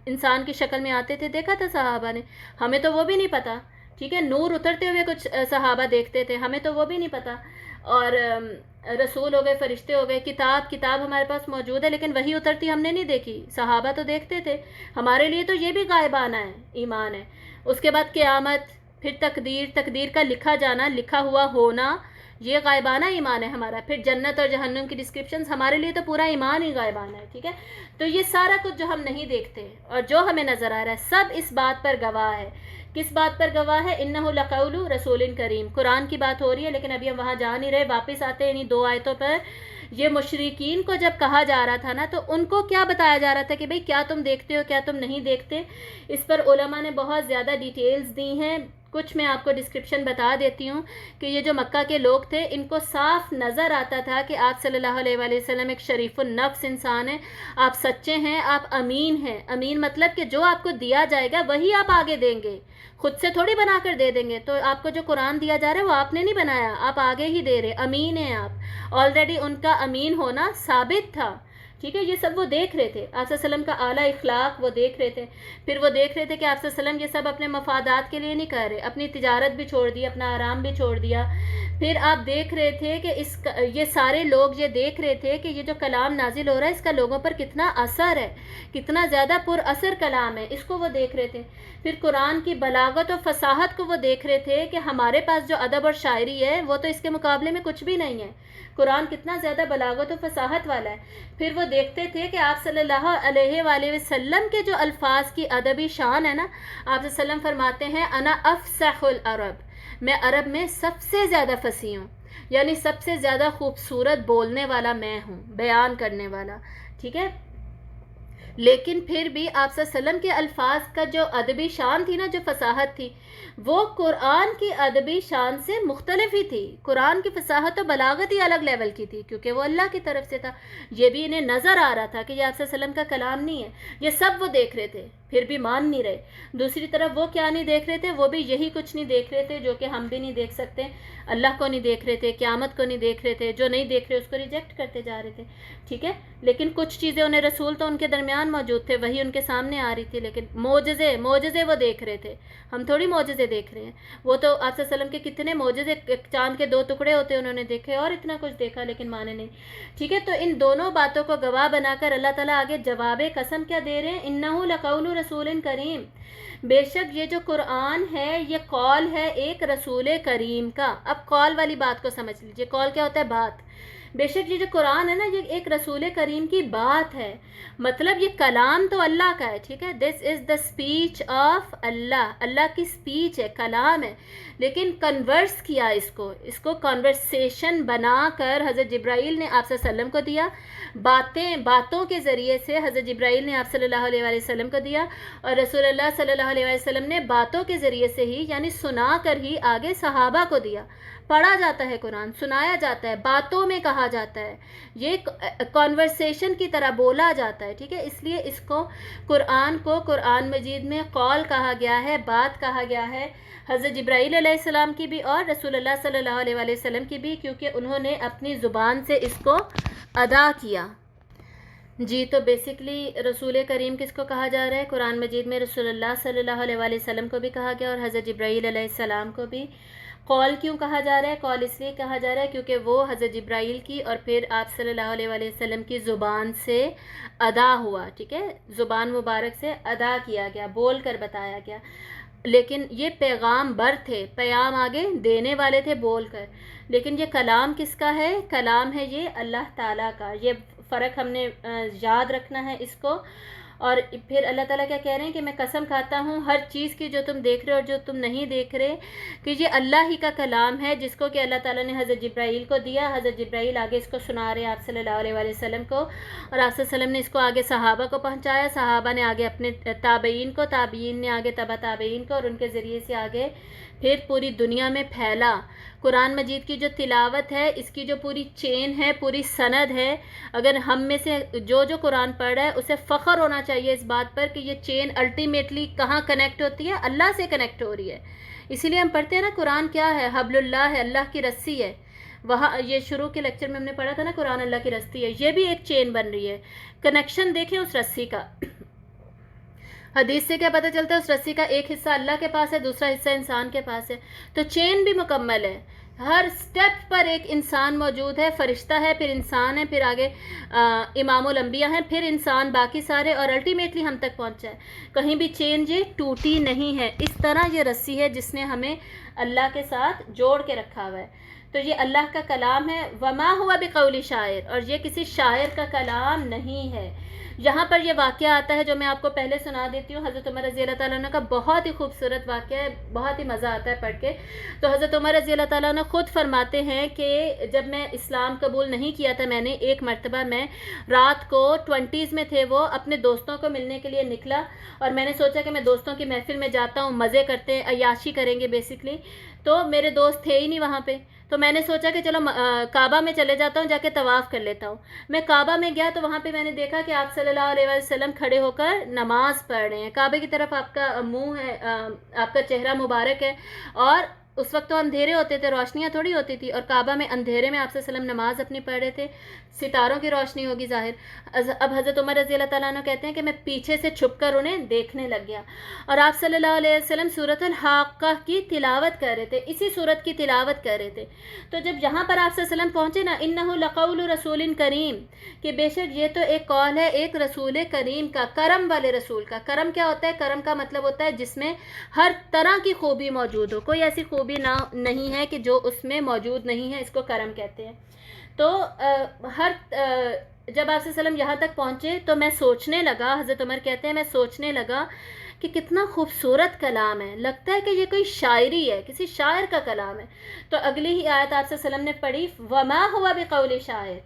انسان کی شکل میں آتے تھے، دیکھا تھا صحابہ نے. ہمیں تو وہ بھی نہیں پتا، ٹھیک ہے. نور اترتے ہوئے کچھ صحابہ دیکھتے تھے، ہمیں تو وہ بھی نہیں پتا. اور رسول ہو گئے، فرشتے ہو گئے، کتاب ہمارے پاس موجود ہے لیکن وہی اترتی ہم نے نہیں دیکھی. صحابہ تو دیکھتے تھے. ہمارے لیے تو یہ بھی غائبانہ ہے، ایمان ہے. اس کے بعد قیامت، پھر تقدیر کا لکھا جانا، لکھا ہوا ہونا، یہ غائبانہ ایمان ہے ہمارا. پھر جنت اور جہنم کی ڈسکرپشنز، ہمارے لیے تو پورا ایمان ہی غائبانہ ہے، ٹھیک ہے. تو یہ سارا کچھ جو ہم نہیں دیکھتے اور جو ہمیں نظر آ رہا ہے سب اس بات پر گواہ ہے. کس بات پر گواہ ہے؟ انہ لقول رسول کریم. قرآن کی بات ہو رہی ہے لیکن ابھی ہم وہاں جا نہیں رہے، واپس آتے ہیں انہی 2 آیتوں پر. یہ مشرکین کو جب کہا جا رہا تھا نا، تو ان کو کیا بتایا جا رہا تھا کہ بھئی کیا تم دیکھتے ہو، کیا تم نہیں دیکھتے. اس پر علماء نے بہت زیادہ ڈیٹیلز دی ہیں. کچھ میں آپ کو ڈسکرپشن بتا دیتی ہوں کہ یہ جو مکہ کے لوگ تھے ان کو صاف نظر آتا تھا کہ آپ صلی اللہ علیہ وآلہ وسلم ایک شریف النفس انسان ہیں، آپ سچے ہیں، آپ امین ہیں. امین مطلب کہ جو آپ کو دیا جائے گا وہی آپ آگے دیں گے، خود سے تھوڑی بنا کر دے دیں گے. تو آپ کو جو قرآن دیا جا رہا ہے وہ آپ نے نہیں بنایا، آپ آگے ہی دے رہے. امین ہیں آپ، آلریڈی ان کا امین ہونا ثابت تھا، ٹھیک ہے. یہ سب وہ دیکھ رہے تھے، آپ صلی اللہ علیہ وسلم کا اعلیٰ اخلاق وہ دیکھ رہے تھے. پھر وہ دیکھ رہے تھے کہ آپ صلی اللہ علیہ وسلم یہ سب اپنے مفادات کے لیے نہیں کر رہے، اپنی تجارت بھی چھوڑ دی، اپنا آرام بھی چھوڑ دیا. پھر آپ دیکھ رہے تھے کہ یہ سارے لوگ یہ دیکھ رہے تھے کہ یہ جو کلام نازل ہو رہا ہے اس کا لوگوں پر کتنا اثر ہے، کتنا زیادہ پر اثر کلام ہے، اس کو وہ دیکھ رہے تھے. پھر قرآن کی بلاغت و فصاحت کو وہ دیکھ رہے تھے کہ ہمارے پاس جو ادب اور شاعری ہے وہ تو اس کے مقابلے میں کچھ بھی نہیں ہے. قرآن کتنا زیادہ بلاغت و فصاحت والا ہے. پھر وہ دیکھتے تھے کہ آپ صلی اللہ علیہ وآلہ وسلم کے جو الفاظ کی ادبی شان ہے نا، آپ صلی اللہ علیہ وسلم فرماتے ہیں انا افصح العرب، میں عرب میں سب سے زیادہ فصیح ہوں، یعنی سب سے زیادہ خوبصورت بولنے والا میں ہوں، بیان کرنے والا، ٹھیک ہے. لیکن پھر بھی آپ صلی اللہ علیہ وسلم کے الفاظ کا جو ادبی شان تھی نا، جو فصاحت تھی، وہ قرآن کی ادبی شان سے مختلف ہی تھی. قرآن کی فصاحت و بلاغت ہی الگ لیول کی تھی کیونکہ وہ اللہ کی طرف سے تھا. یہ بھی انہیں نظر آ رہا تھا کہ یہ آپ صلی اللہ علیہ وسلم کا کلام نہیں ہے. یہ سب وہ دیکھ رہے تھے، پھر بھی مان نہیں رہے. دوسری طرف وہ کیا نہیں دیکھ رہے تھے؟ وہ بھی یہی کچھ نہیں دیکھ رہے تھے جو کہ ہم بھی نہیں دیکھ سکتے. اللہ کو نہیں دیکھ رہے تھے، قیامت کو نہیں دیکھ رہے تھے. جو نہیں دیکھ رہے اس کو ریجیکٹ کرتے جا رہے تھے، ٹھیک ہے. لیکن کچھ چیزیں انہیں رسول تو ان کے درمیان موجود تھے، وہی ان کے سامنے آ رہی تھی. لیکن معجزے وہ دیکھ رہے تھے. ہم تھوڑی معجزے دیکھ رہے ہیں. وہ تو آپ صلی اللہ علیہ وسلم کے کتنے معجزے، چاند کے 2 ٹکڑے ہوتے انہوں نے دیکھے اور اتنا کچھ دیکھا لیکن مانے نہیں، ٹھیک ہے. تو ان دونوں باتوں کو گواہ بنا کر اللہ تعالیٰ آگے جواب قسم کیا دے رہے ہیں؟ انہ لقول رسول کریم، بے شک یہ جو قرآن ہے یہ قول ہے ایک رسول کریم کا. اب قول والی بات کو سمجھ لیجئے. قول کیا ہوتا ہے؟ بات. بے شک یہ جو قرآن ہے نا یہ ایک رسول کریم کی بات ہے، مطلب یہ کلام تو اللہ کا ہے، ٹھیک ہے. دس از دا اسپیچ آف اللہ، اللہ کی اسپیچ ہے، کلام ہے. لیکن کنورس کیا اس کو کنورسیشن بنا کر حضرت جبرائیل نے آپ صلی اللہ علیہ وسلم کو دیا. باتوں کے ذریعے سے حضرت جبرائیل نے آپ صلی اللہ علیہ وآلہ وسلم کو دیا، اور رسول اللہ صلی اللہ علیہ وسلم نے باتوں کے ذریعے سے ہی یعنی سنا کر ہی آگے صحابہ کو دیا. پڑھا جاتا ہے قرآن، سنایا جاتا ہے، باتوں میں کہا جاتا ہے، یہ کانورسیشن کی طرح بولا جاتا ہے. ٹھیک ہے، اس لیے اس کو قرآن مجید میں قول کہا گیا ہے، بات کہا گیا ہے. حضرت جبرائیل علیہ السلام کی بھی اور رسول اللہ صلی اللہ علیہ وسلم کی بھی، کیونکہ انہوں نے اپنی زبان سے اس کو ادا کیا. جی تو بیسکلی رسول کریم کس کو کہا جا رہا ہے؟ قرآن مجید میں رسول اللہ صلی اللہ علیہ وسلم کو بھی کہا گیا اور حضرت جبرائیل علیہ السلام کو بھی. قول کیوں کہا جا رہا ہے؟ قول اس لیے کہا جا رہا ہے کیونکہ وہ حضرت جبرائیل کی اور پھر آپ صلی اللہ علیہ وسلم کی زبان سے ادا ہوا. ٹھیک ہے، زبان مبارک سے ادا کیا گیا، بول کر بتایا گیا. لیکن یہ پیغام بر تھے، پیام آگے دینے والے تھے بول کر. لیکن یہ کلام کس کا ہے؟ کلام ہے یہ اللہ تعالیٰ کا. یہ فرق ہم نے یاد رکھنا ہے اس کو. اور پھر اللہ تعالیٰ کیا کہہ رہے ہیں کہ میں قسم کھاتا ہوں ہر چیز کی جو تم دیکھ رہے ہو اور جو تم نہیں دیکھ رہے، کہ یہ اللہ ہی کا کلام ہے جس کو کہ اللہ تعالیٰ نے حضرت جبرائیل کو دیا. حضرت جبرائیل آگے اس کو سنا رہے آپ صلی اللہ علیہ وسلم کو، اور آپ صلی اللہ علیہ وسلم نے اس کو آگے صحابہ کو پہنچایا، صحابہ نے آگے اپنے تابعین کو، تابعین نے آگے تبع تابعین کو، اور ان کے ذریعے سے آگے پھر پوری دنیا میں پھیلا. قرآن مجید کی جو تلاوت ہے، اس کی جو پوری چین ہے، پوری سند ہے، اگر ہم میں سے جو قرآن پڑھ رہا ہے اسے فخر ہونا چاہیے اس بات پر کہ یہ چین الٹیمیٹلی کہاں کنیکٹ ہوتی ہے؟ اللہ سے کنیکٹ ہو رہی ہے. اسی لیے ہم پڑھتے ہیں نا قرآن کیا ہے؟ حبل اللہ ہے، اللہ کی رسی ہے. وہاں یہ شروع کے لیکچر میں ہم نے پڑھا تھا نا قرآن اللہ کی رسی ہے. یہ بھی ایک چین بن رہی ہے. کنیکشن دیکھیں اس رسی کا. حدیث سے کیا پتہ چلتا ہے؟ اس رسی کا ایک حصہ اللہ کے پاس ہے، دوسرا حصہ انسان کے پاس ہے. تو چین بھی مکمل ہے. ہر سٹیپ پر ایک انسان موجود ہے، فرشتہ ہے، پھر انسان ہے، پھر آگے امام الانبیاء ہیں، پھر انسان، باقی سارے، اور الٹیمیٹلی ہم تک پہنچا ہے. کہیں بھی چین یہ ٹوٹی نہیں ہے. اس طرح یہ رسی ہے جس نے ہمیں اللہ کے ساتھ جوڑ کے رکھا ہوا ہے. تو یہ اللہ کا کلام ہے. وما ہوا بقول شاعر، اور یہ کسی شاعر کا کلام نہیں ہے. یہاں پر یہ واقعہ آتا ہے جو میں آپ کو پہلے سنا دیتی ہوں. حضرت عمر رضی اللہ تعالیٰ عنہ کا بہت ہی خوبصورت واقعہ ہے، بہت ہی مزہ آتا ہے پڑھ کے. تو حضرت عمر رضی اللہ تعالیٰ عنہ خود فرماتے ہیں کہ جب میں اسلام قبول نہیں کیا تھا، میں نے ایک مرتبہ میں رات کو 20s میں تھے وہ، اپنے دوستوں کو ملنے کے لیے نکلا، اور میں نے سوچا کہ میں دوستوں کی محفل میں جاتا ہوں، مزے کرتے ہیں، عیاشی کریں گے بیسکلی. تو میرے دوست تھے ہی نہیں وہاں پہ. تو میں نے سوچا کہ چلو کعبہ میں چلے جاتا ہوں، جا کے طواف کر لیتا ہوں. میں کعبہ میں گیا تو وہاں پہ میں نے دیکھا کہ آپ صلی اللہ علیہ وسلم کھڑے ہو کر نماز پڑھ رہے ہیں. کعبے کی طرف آپ کا منہ ہے، آپ کا چہرہ مبارک ہے، اور اس وقت تو اندھیرے ہوتے تھے، روشنیاں تھوڑی ہوتی تھی، اور کعبہ میں اندھیرے میں آپ صلی اللہ علیہ وسلم نماز اپنی پڑھ رہے تھے. ستاروں کی روشنی ہوگی ظاہر. اب حضرت عمر رضی اللہ تعالیٰ عنہ کہتے ہیں کہ میں پیچھے سے چھپ کر انہیں دیکھنے لگ گیا، اور آپ صلی اللہ علیہ وسلم سورۃ الحاقہ کی تلاوت کر رہے تھے، اسی سورت کی تلاوت کر رہے تھے. تو جب یہاں پر آپ صلی اللہ علیہ وسلم پہنچے نا، انہ لقول رسول کریم، کہ بے شک یہ تو ایک قول ہے ایک رسول کریم کا، کرم والے رسول کا. کرم کیا ہوتا ہے؟ کرم کا مطلب ہوتا ہے جس میں ہر طرح کی خوبی موجود ہو. کوئی ایسی خوبی نہیں ہے کہ جو اس میں موجود نہیں ہے، اس کو کرم کہتے ہیں. تو جب آپ صلی اللہ علیہ وسلم یہاں تک پہنچے تو میں سوچنے لگا، حضرت عمر کہتے ہیں میں سوچنے لگا کہ کتنا خوبصورت کلام ہے، لگتا ہے کہ یہ کوئی شاعری ہے، کسی شاعر کا کلام ہے. تو اگلی ہی آیت آپ صلی اللہ علیہ وسلم نے پڑھی، وما ہوا بقول شاعر.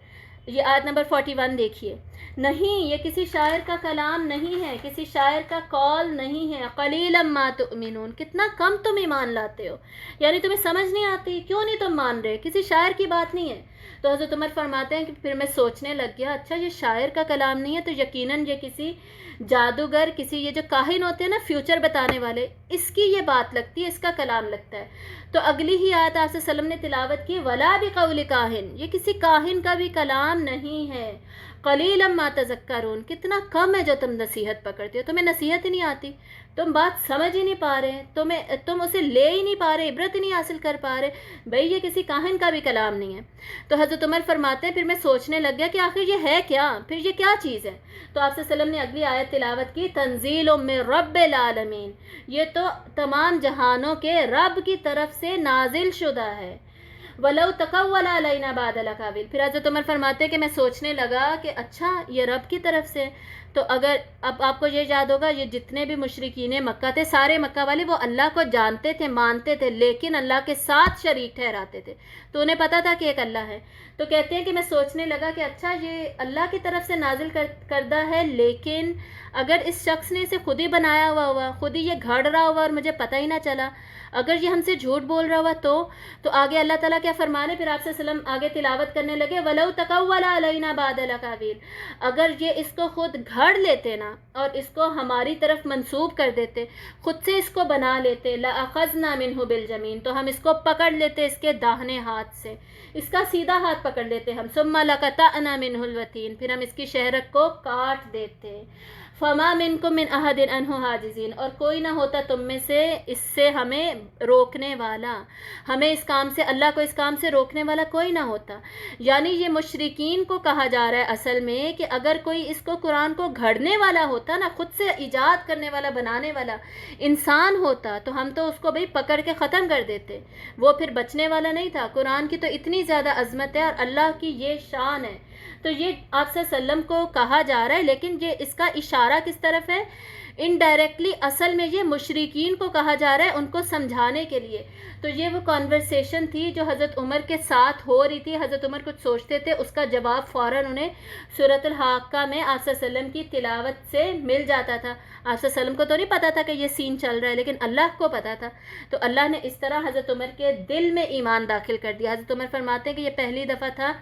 یہ آیت نمبر 41 دیکھیے. نہیں، یہ کسی شاعر کا کلام نہیں ہے، کسی شاعر کا قول نہیں ہے. قلیلا ما تؤمنون، کتنا کم تم ایمان لاتے ہو، یعنی تمہیں سمجھ نہیں آتی، کیوں نہیں تم مان رہے، کسی شاعر کی بات نہیں ہے. تو حضرت عمر فرماتے ہیں کہ پھر میں سوچنے لگ گیا، اچھا یہ شاعر کا کلام نہیں ہے تو یقیناً یہ کسی جادوگر، کسی یہ جو کاہن ہوتے ہیں نا فیوچر بتانے والے، اس کی یہ بات لگتی ہے، اس کا کلام لگتا ہے. تو اگلی ہی آیت آپ صلی اللہ علیہ وسلم نے تلاوت کی، ولا بقول کاہن، یہ کسی کاہن کا بھی کلام نہیں ہے. قلیلا ما تذکرون، کتنا کم ہے جو تم نصیحت پکڑتے ہو، تمہیں نصیحت ہی نہیں آتی، تم بات سمجھ ہی نہیں پا رہے، تم اسے لے ہی نہیں پا رہے، عبرت ہی نہیں حاصل کر پا رہے. بھئی یہ کسی کاہن کا بھی کلام نہیں ہے. تو حضرت عمر فرماتے ہیں پھر میں سوچنے لگ گیا کہ آخر یہ ہے کیا، پھر یہ کیا چیز ہے. تو آپ صلی اللہ علیہ وسلم نے اگلی آیت تلاوت کی، تنزیل من رب العالمین، یہ تو تمام جہانوں کے رب کی طرف سے نازل شدہ ہے. وَلَوْ تَقَوَّلَ عَلَيْنَا بَعْضَ الْأَقَاوِيلِ، پھر حضرت عمر فرماتے ہیں کہ میں سوچنے لگا کہ اچھا یہ رب کی طرف سے. تو اگر اب آپ کو یہ یاد ہوگا یہ جتنے بھی مشرکین مکہ تھے سارے مکہ والے وہ اللہ کو جانتے تھے مانتے تھے لیکن اللہ کے ساتھ شریک ٹھہراتے تھے، تو انہیں پتہ تھا کہ ایک اللہ ہے. تو کہتے ہیں کہ میں سوچنے لگا کہ اچھا یہ اللہ کی طرف سے نازل کردہ ہے، لیکن اگر اس شخص نے اسے خود ہی بنایا ہوا خود ہی یہ گھڑ رہا ہوا اور مجھے پتہ ہی نہ چلا، اگر یہ ہم سے جھوٹ بول رہا ہوا تو آگے اللہ تعالیٰ کیا فرمانے، پھر آپ صلی اللہ علیہ وسلم آگے تلاوت کرنے لگے وَلَوْ تَقَوَّلَ عَلَيْنَا بَعْضَ الْأَقَاوِيلِ، اگر یہ اس کو خود گھڑ لیتے نا اور اس کو ہماری طرف منسوب کر دیتے، خود سے اس کو بنا لیتے، لَأَخَذْنَا مِنْهُ بِالْيَمِينِ، تو ہم اس کو پکڑ لیتے اس کے داہنے ہاتھ سے، اس کا سیدھا ہاتھ پکڑ لیتے ہم، ثُمَّ لَقَطَعْنَا مِنْهُ الْوَتِينَ، پھر ہم اس کی شہرک کو کاٹ دیتے. فما منکم من احد عنہ حاجزین، اور کوئی نہ ہوتا تم میں سے اس سے ہمیں روکنے والا، ہمیں اس کام سے، اللہ کو اس کام سے روکنے والا کوئی نہ ہوتا. یعنی یہ مشرکین کو کہا جا رہا ہے اصل میں کہ اگر کوئی اس کو قرآن کو گھڑنے والا ہوتا نا، خود سے ایجاد کرنے والا بنانے والا انسان ہوتا تو ہم تو اس کو بھئی پکڑ کے ختم کر دیتے، وہ پھر بچنے والا نہیں تھا. قرآن کی تو اتنی زیادہ عظمت ہے اور اللہ کی یہ شان ہے، تو یہ آپ صلی اللہ علیہ وسلم کو کہا جا رہا ہے، لیکن یہ اس کا اشارہ کس طرف ہے؟ انڈائریکٹلی اصل میں یہ مشرکین کو کہا جا رہا ہے ان کو سمجھانے کے لیے. تو یہ وہ کانورسیشن تھی جو حضرت عمر کے ساتھ ہو رہی تھی. حضرت عمر کچھ سوچتے تھے، اس کا جواب فوراً انہیں سورۃ الحاقہ میں آپ صلی اللہ علیہ وسلم کی تلاوت سے مل جاتا تھا. آپ صلی اللہ علیہ وسلم کو تو نہیں پتا تھا کہ یہ سین چل رہا ہے، لیکن اللہ کو پتا تھا. تو اللہ نے اس طرح حضرت عمر کے دل میں ایمان داخل کر دیا. حضرت عمر فرماتے ہیں کہ یہ پہلی دفعہ تھا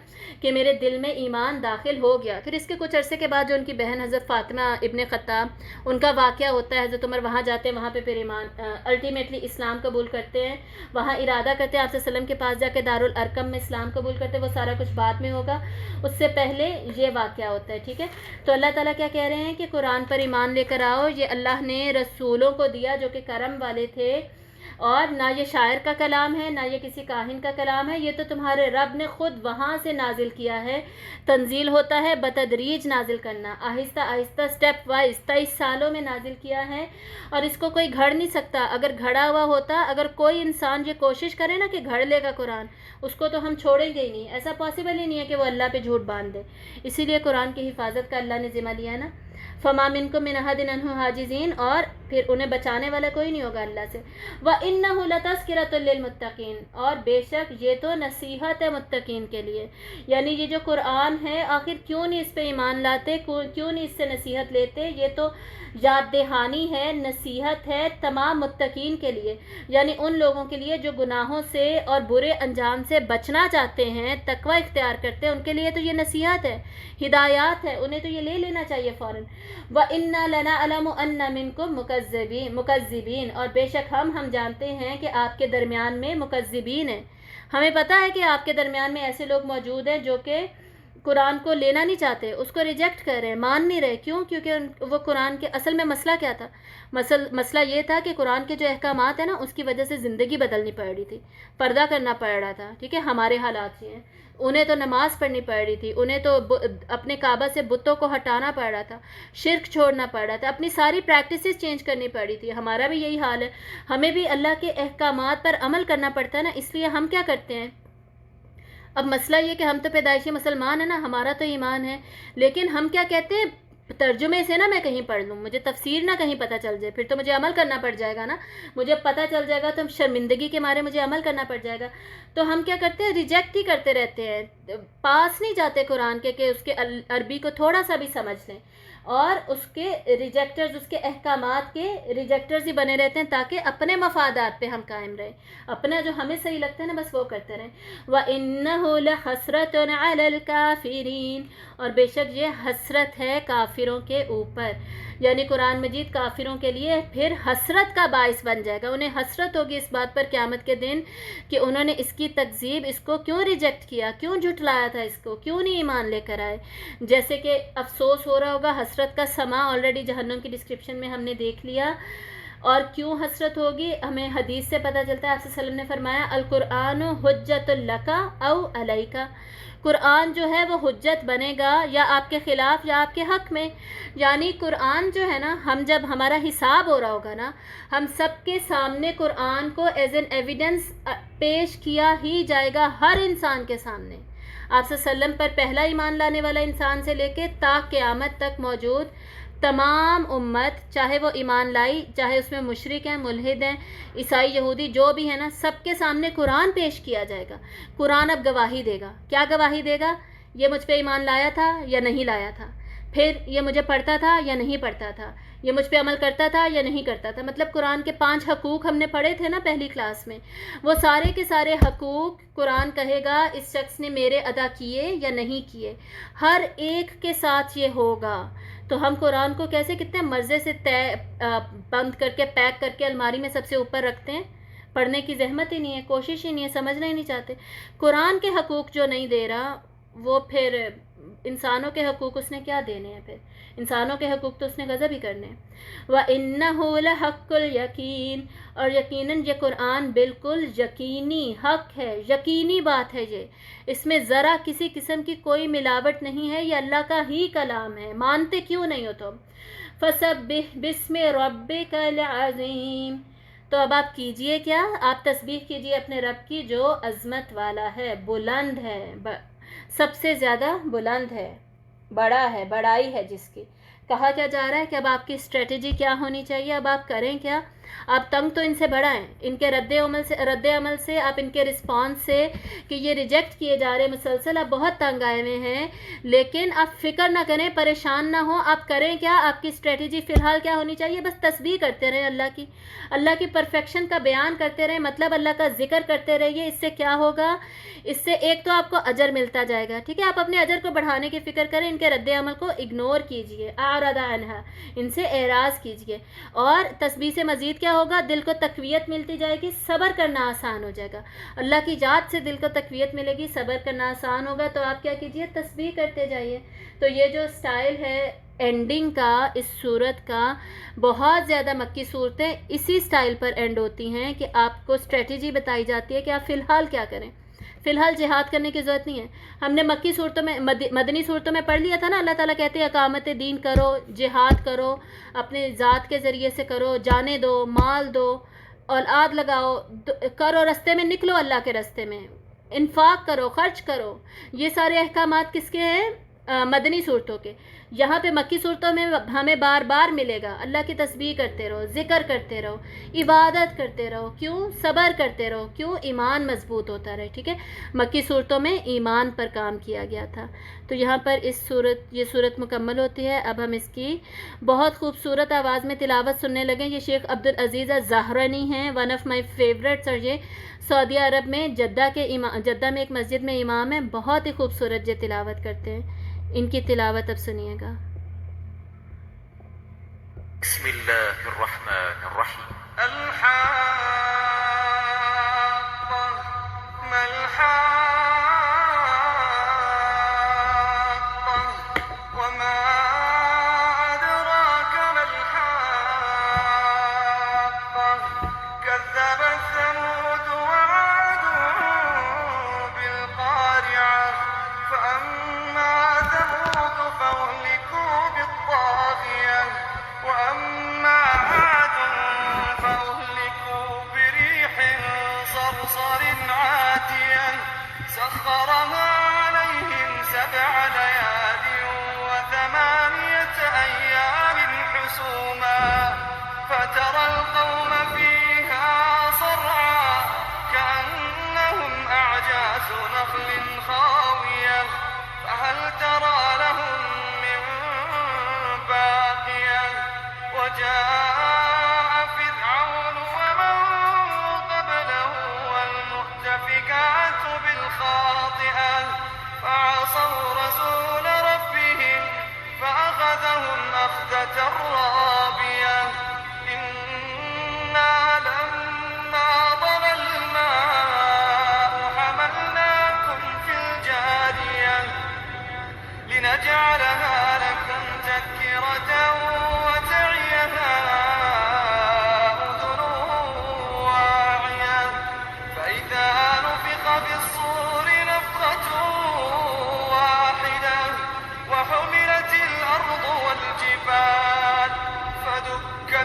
کہ میرے دل میں ایمان داخل ہو گیا. پھر اس کے کچھ عرصے کے بعد جو ان کی بہن حضرت فاطمہ ابن خطاب ان کا واقعہ ہوتا ہے، حضرت عمر وہاں جاتے ہیں، وہاں پہ پھر ایمان الٹیمیٹلی اسلام قبول کرتے ہیں، وہاں ارادہ کرتے ہیں آپ صلی اللہ علیہ وسلم کے پاس جا کے دارالارقم میں اسلام قبول کرتے ہیں. وہ سارا کچھ بعد میں ہوگا، اس سے پہلے یہ واقعہ ہوتا ہے. ٹھیک ہے، تو اللہ تعالیٰ کیا کہہ رہے ہیں کہ قرآن پر ایمان لے کر آؤ. یہ اللہ نے رسولوں کو دیا جو کہ کرم والے تھے، اور نہ یہ شاعر کا کلام ہے نہ یہ کسی کاہن کا کلام ہے، یہ تو تمہارے رب نے خود وہاں سے نازل کیا ہے. تنزیل ہوتا ہے بتدریج نازل کرنا، آہستہ آہستہ سٹیپ وائز 23 سالوں میں نازل کیا ہے، اور اس کو کوئی گھڑ نہیں سکتا. اگر گھڑا ہوا ہوتا، اگر کوئی انسان یہ کوشش کرے نا کہ گھڑ لے گا قرآن، اس کو تو ہم چھوڑیں گے ہی نہیں. ایسا پاسبل ہی نہیں ہے کہ وہ اللہ پہ جھوٹ باندھ دے. اسی لیے قرآن کی حفاظت کا اللہ نے ذمہ لیا ہے نا. فما منکم من احد عنہ حاجزین، اور پھر انہیں بچانے والا کوئی نہیں ہوگا اللہ سے. وَإِنَّهُ لَتَذْكِرَةٌ لِّلْمُتَّقِينَ، اور بے شک یہ تو نصیحت ہے متقین کے لیے. یعنی یہ جو قرآن ہے آخر کیوں نہیں اس پہ ایمان لاتے، کیوں نہیں اس سے نصیحت لیتے؟ یہ تو یاد دہانی ہے، نصیحت ہے تمام متقین کے لیے، یعنی ان لوگوں کے لیے جو گناہوں سے اور برے انجام سے بچنا چاہتے ہیں، تقوی اختیار کرتے ہیں، ان کے لیے تو یہ نصیحت ہے، ہدایات ہے، انہیں تو یہ لے لینا چاہیے فوراً. وَإِنَّا لَنَعْلَمُ أَنَّ مِنْكُمْ مُكَذِّبِينَ، اور بے شک ہم جانتے ہیں کہ آپ کے درمیان میں مکذبین ہیں. ہمیں پتہ ہے کہ آپ کے درمیان میں ایسے لوگ موجود ہیں جو کہ قرآن کو لینا نہیں چاہتے، اس کو ریجیکٹ کر رہے ہیں، مان نہیں رہے. کیوں؟ کیونکہ وہ قرآن کے اصل میں مسئلہ کیا تھا؟ مسئلہ یہ تھا کہ قرآن کے جو احکامات ہیں نا، اس کی وجہ سے زندگی بدلنی پڑ رہی تھی، پردہ کرنا پڑ رہا تھا. ٹھیک ہے، ہمارے حالات یہ ہیں. انہیں تو نماز پڑھنی پڑ رہی تھی، انہیں تو اپنے کعبہ سے بتوں کو ہٹانا پڑ رہا تھا، شرک چھوڑنا پڑ رہا تھا، اپنی ساری پریکٹسز چینج کرنی پڑ رہی تھی. ہمارا بھی یہی حال ہے، ہمیں بھی اللہ کے احکامات پر عمل کرنا پڑتا ہے نا. اس لیے ہم کیا کرتے ہیں؟ اب مسئلہ یہ کہ ہم تو پیدائشی مسلمان ہیں نا، ہمارا تو ایمان ہے، لیکن ہم کیا کہتے ہیں؟ ترجمے سے نا میں کہیں پڑھ لوں، مجھے تفسیر نہ کہیں پتہ چل جائے، پھر تو مجھے عمل کرنا پڑ جائے گا نا. مجھے پتہ چل جائے گا تو شرمندگی کے مارے مجھے عمل کرنا پڑ جائے گا. تو ہم کیا کرتے ہیں؟ ریجیکٹ ہی کرتے رہتے ہیں، پاس نہیں جاتے قرآن کے کہ اس کے عربی کو تھوڑا سا بھی سمجھ لیں، اور اس کے ریجیکٹرز، اس کے احکامات کے ریجیکٹرز ہی بنے رہتے ہیں تاکہ اپنے مفادات پہ ہم قائم رہیں، اپنا جو ہمیں صحیح لگتا ہے نا بس وہ کرتے رہیں. وَإِنَّهُ لَحَسْرَةٌ عَلَى الْكَافِرِينَ، اور بے شک یہ حسرت ہے کافروں کے اوپر. یعنی قرآن مجید کافروں کے لیے پھر حسرت کا باعث بن جائے گا. انہیں حسرت ہوگی اس بات پر قیامت کے دن کہ انہوں نے اس کی تکذیب، اس کو کیوں ریجیکٹ کیا، کیوں جھٹلایا تھا، اس کو کیوں نہیں ایمان لے کر آئے. جیسے کہ افسوس ہو رہا ہوگا، حسرت کا سما آلریڈی جہنم کی ڈسکرپشن میں ہم نے دیکھ لیا. اور کیوں حسرت ہوگی ہمیں حدیث سے پتہ چلتا ہے. آپ صلی اللہ علیہ وسلم نے فرمایا القرآن حجت لک او علیک، قرآن جو ہے وہ حجت بنے گا یا آپ کے خلاف یا آپ کے حق میں. یعنی قرآن جو ہے نا، ہم جب ہمارا حساب ہو رہا ہوگا نا، ہم سب کے سامنے قرآن کو ایز این ایویڈنس پیش کیا ہی جائے گا، ہر انسان کے سامنے. آپ صلی اللہ علیہ وسلم پر پہلا ایمان لانے والا انسان سے لے کے تا قیامت تک موجود تمام امت، چاہے وہ ایمان لائی، چاہے اس میں مشرک ہیں، ملحد ہیں، عیسائی، یہودی، جو بھی ہے نا، سب کے سامنے قرآن پیش کیا جائے گا. قرآن اب گواہی دے گا. کیا گواہی دے گا؟ یہ مجھ پہ ایمان لایا تھا یا نہیں لایا تھا، پھر یہ مجھے پڑھتا تھا یا نہیں پڑھتا تھا، یہ مجھ پہ عمل کرتا تھا یا نہیں کرتا تھا. مطلب قرآن کے 5 حقوق ہم نے پڑھے تھے نا پہلی کلاس میں، وہ سارے کے سارے حقوق قرآن کہے گا اس شخص نے میرے ادا کیے یا نہیں کیے. ہر ایک کے ساتھ یہ ہوگا. تو ہم قرآن کو کیسے کتنے مزے سے بند کر کے پیک کر کے الماری میں سب سے اوپر رکھتے ہیں. پڑھنے کی زحمت ہی نہیں ہے، کوشش ہی نہیں ہے، سمجھنا ہی نہیں چاہتے. قرآن کے حقوق جو نہیں دے رہا، وہ پھر انسانوں کے حقوق اس نے کیا دینے ہیں؟ پھر انسانوں کے حقوق تو اس نے غضب ہی کرنے ہیں. وَإِنَّهُ لَحَقُّ الْيَقِينِ، اور یقیناً یہ قرآن بالکل یقینی حق ہے، یقینی بات ہے. اس میں ذرا کسی قسم کی کوئی ملاوٹ نہیں ہے، یہ اللہ کا ہی کلام ہے. مانتے کیوں نہیں ہو تم؟ فَسَبِّحْ بِاسْمِ رَبِّكَ الْعَظِيمِ، تو اب آپ کیجئے کیا؟ آپ تسبیح کیجئے اپنے رب کی جو عظمت والا ہے، بلند ہے، سب سے زیادہ بلند ہے، بڑا ہے، بڑائی ہے جس کی. کہا کیا جا رہا ہے کہ اب آپ کی اسٹریٹجی کیا ہونی چاہیے؟ اب آپ کریں کیا؟ آپ تنگ تو ان سے بڑا ہیں، ان کے رد عمل سے، آپ ان کے رسپانس سے کہ یہ ریجیکٹ کیے جا رہے مسلسل، آپ بہت تنگ آئے ہوئے ہیں. لیکن آپ فکر نہ کریں، پریشان نہ ہوں. آپ کریں کیا؟ آپ کی اسٹریٹجی فی الحال کیا ہونی چاہیے؟ بس تسبیح کرتے رہیں، اللہ کی پرفیکشن کا بیان کرتے رہیں، مطلب اللہ کا ذکر کرتے رہیے. اس سے کیا ہوگا؟ اس سے ایک تو آپ کو اجر ملتا جائے گا، ٹھیک ہے. آپ اپنے اجر کو بڑھانے کی فکر کریں، ان کے رد عمل کو اگنور کیجئے، اعرض عنہا، ان سے اعراض کیجئے. اور تسبیح سے مزید کیا ہوگا؟ دل کو تقویت ملتی جائے گی، صبر کرنا آسان ہو جائے گا. اللہ کی ذات سے دل کو تقویت ملے گی، صبر کرنا آسان ہوگا. تو آپ کیا کیجئے؟ تسبیح کرتے جائیے. تو یہ جو سٹائل ہے اینڈنگ کا اس صورت کا، بہت زیادہ مکی صورتیں اسی سٹائل پر اینڈ ہوتی ہیں کہ آپ کو اسٹریٹجی بتائی جاتی ہے کہ آپ فی الحال کیا کریں. فی الحال جہاد کرنے کی ضرورت نہیں ہے. ہم نے مکی صورتوں میں، مدنی صورتوں میں پڑھ لیا تھا نا، اللہ تعالیٰ کہتے ہیں اقامت دین کرو، جہاد کرو، اپنے ذات کے ذریعے سے کرو، جانے دو، مال دو، اولاد لگاؤ، کرو، رستے میں نکلو، اللہ کے رستے میں انفاق کرو، خرچ کرو. یہ سارے احکامات کس کے ہیں؟ مدنی صورتوں کے. یہاں پہ مکی صورتوں میں ہمیں بار بار ملے گا اللہ کی تسبیح کرتے رہو، ذکر کرتے رہو، عبادت کرتے رہو. کیوں؟ صبر کرتے رہو. کیوں؟ ایمان مضبوط ہوتا رہے، ٹھیک ہے. مکی صورتوں میں ایمان پر کام کیا گیا تھا. تو یہاں پر یہ صورت مکمل ہوتی ہے. اب ہم اس کی بہت خوبصورت آواز میں تلاوت سننے لگیں. یہ شیخ عبدالعزیز الزہرانی ہیں، ون آف مائی فیوریٹس، اور یہ سعودی عرب میں جدہ میں ایک مسجد میں امام ہیں. بہت ہی خوبصورت یہ تلاوت کرتے ہیں. ان کی تلاوت اب سنیے گا. بسم اللہ الرحمن الرحیم. فترى القوم فيها صرعى كأنهم أعجاز نخل خاوية فهل ترى لهم من باقية وجاء فرعون ومن قبله والمؤتفكات بالخاطئة فعصوا رسول ربهم فأخذهم أخذة رابية. لما طغى الماء حملناكم في الجارية لنجعلها لكم تذكرة وتعيها أذن واعية فإذا نفخ في الصور نفخة واحدة وحملت الأرض والجبال فدكت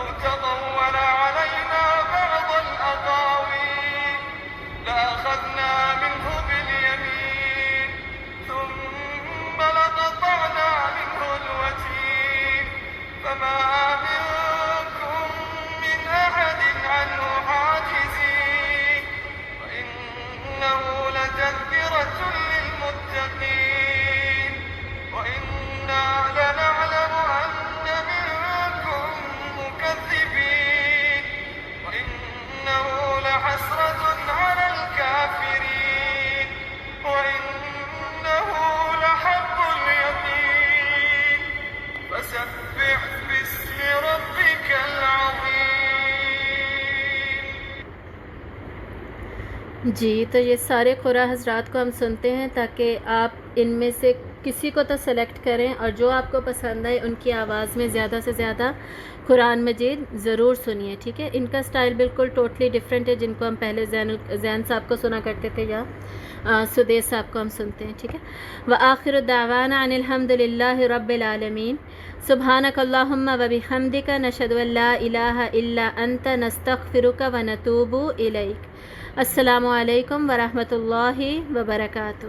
ولو تقول علينا بعض الأقاويل لأخذنا منه باليمين ثم لقطعنا منه الوتين فما منكم من أحد عنه حاجزين وإنه لتذكرة للمتقين وإنا لنعلم أن منكم مكذبين وإنه لحسرة على الكافرين وإنه لحق اليقين فسبح باسم ربك العظيم. جی تو یہ سارے قرآن حضرات کو ہم سنتے ہیں تاکہ آپ ان میں سے کسی کو تو سلیکٹ کریں اور جو آپ کو پسند آئے ان کی آواز میں زیادہ سے زیادہ قرآن مجید ضرور سنیے. ٹھیک ہے، ان کا سٹائل بالکل ٹوٹلی ڈیفرنٹ ہے جن کو ہم پہلے زین صاحب کو سنا کرتے تھے یا سدیس صاحب کو ہم سنتے ہیں. ٹھیک ہے، وآخر دعوانا ان الحمد للہ رب العالمین سبحانک اللہم وبحمدک نشہد ان لا الہ الا انت نستغفرک ونتوب الیک. السلام علیکم ورحمۃ اللہ وبرکاتہ.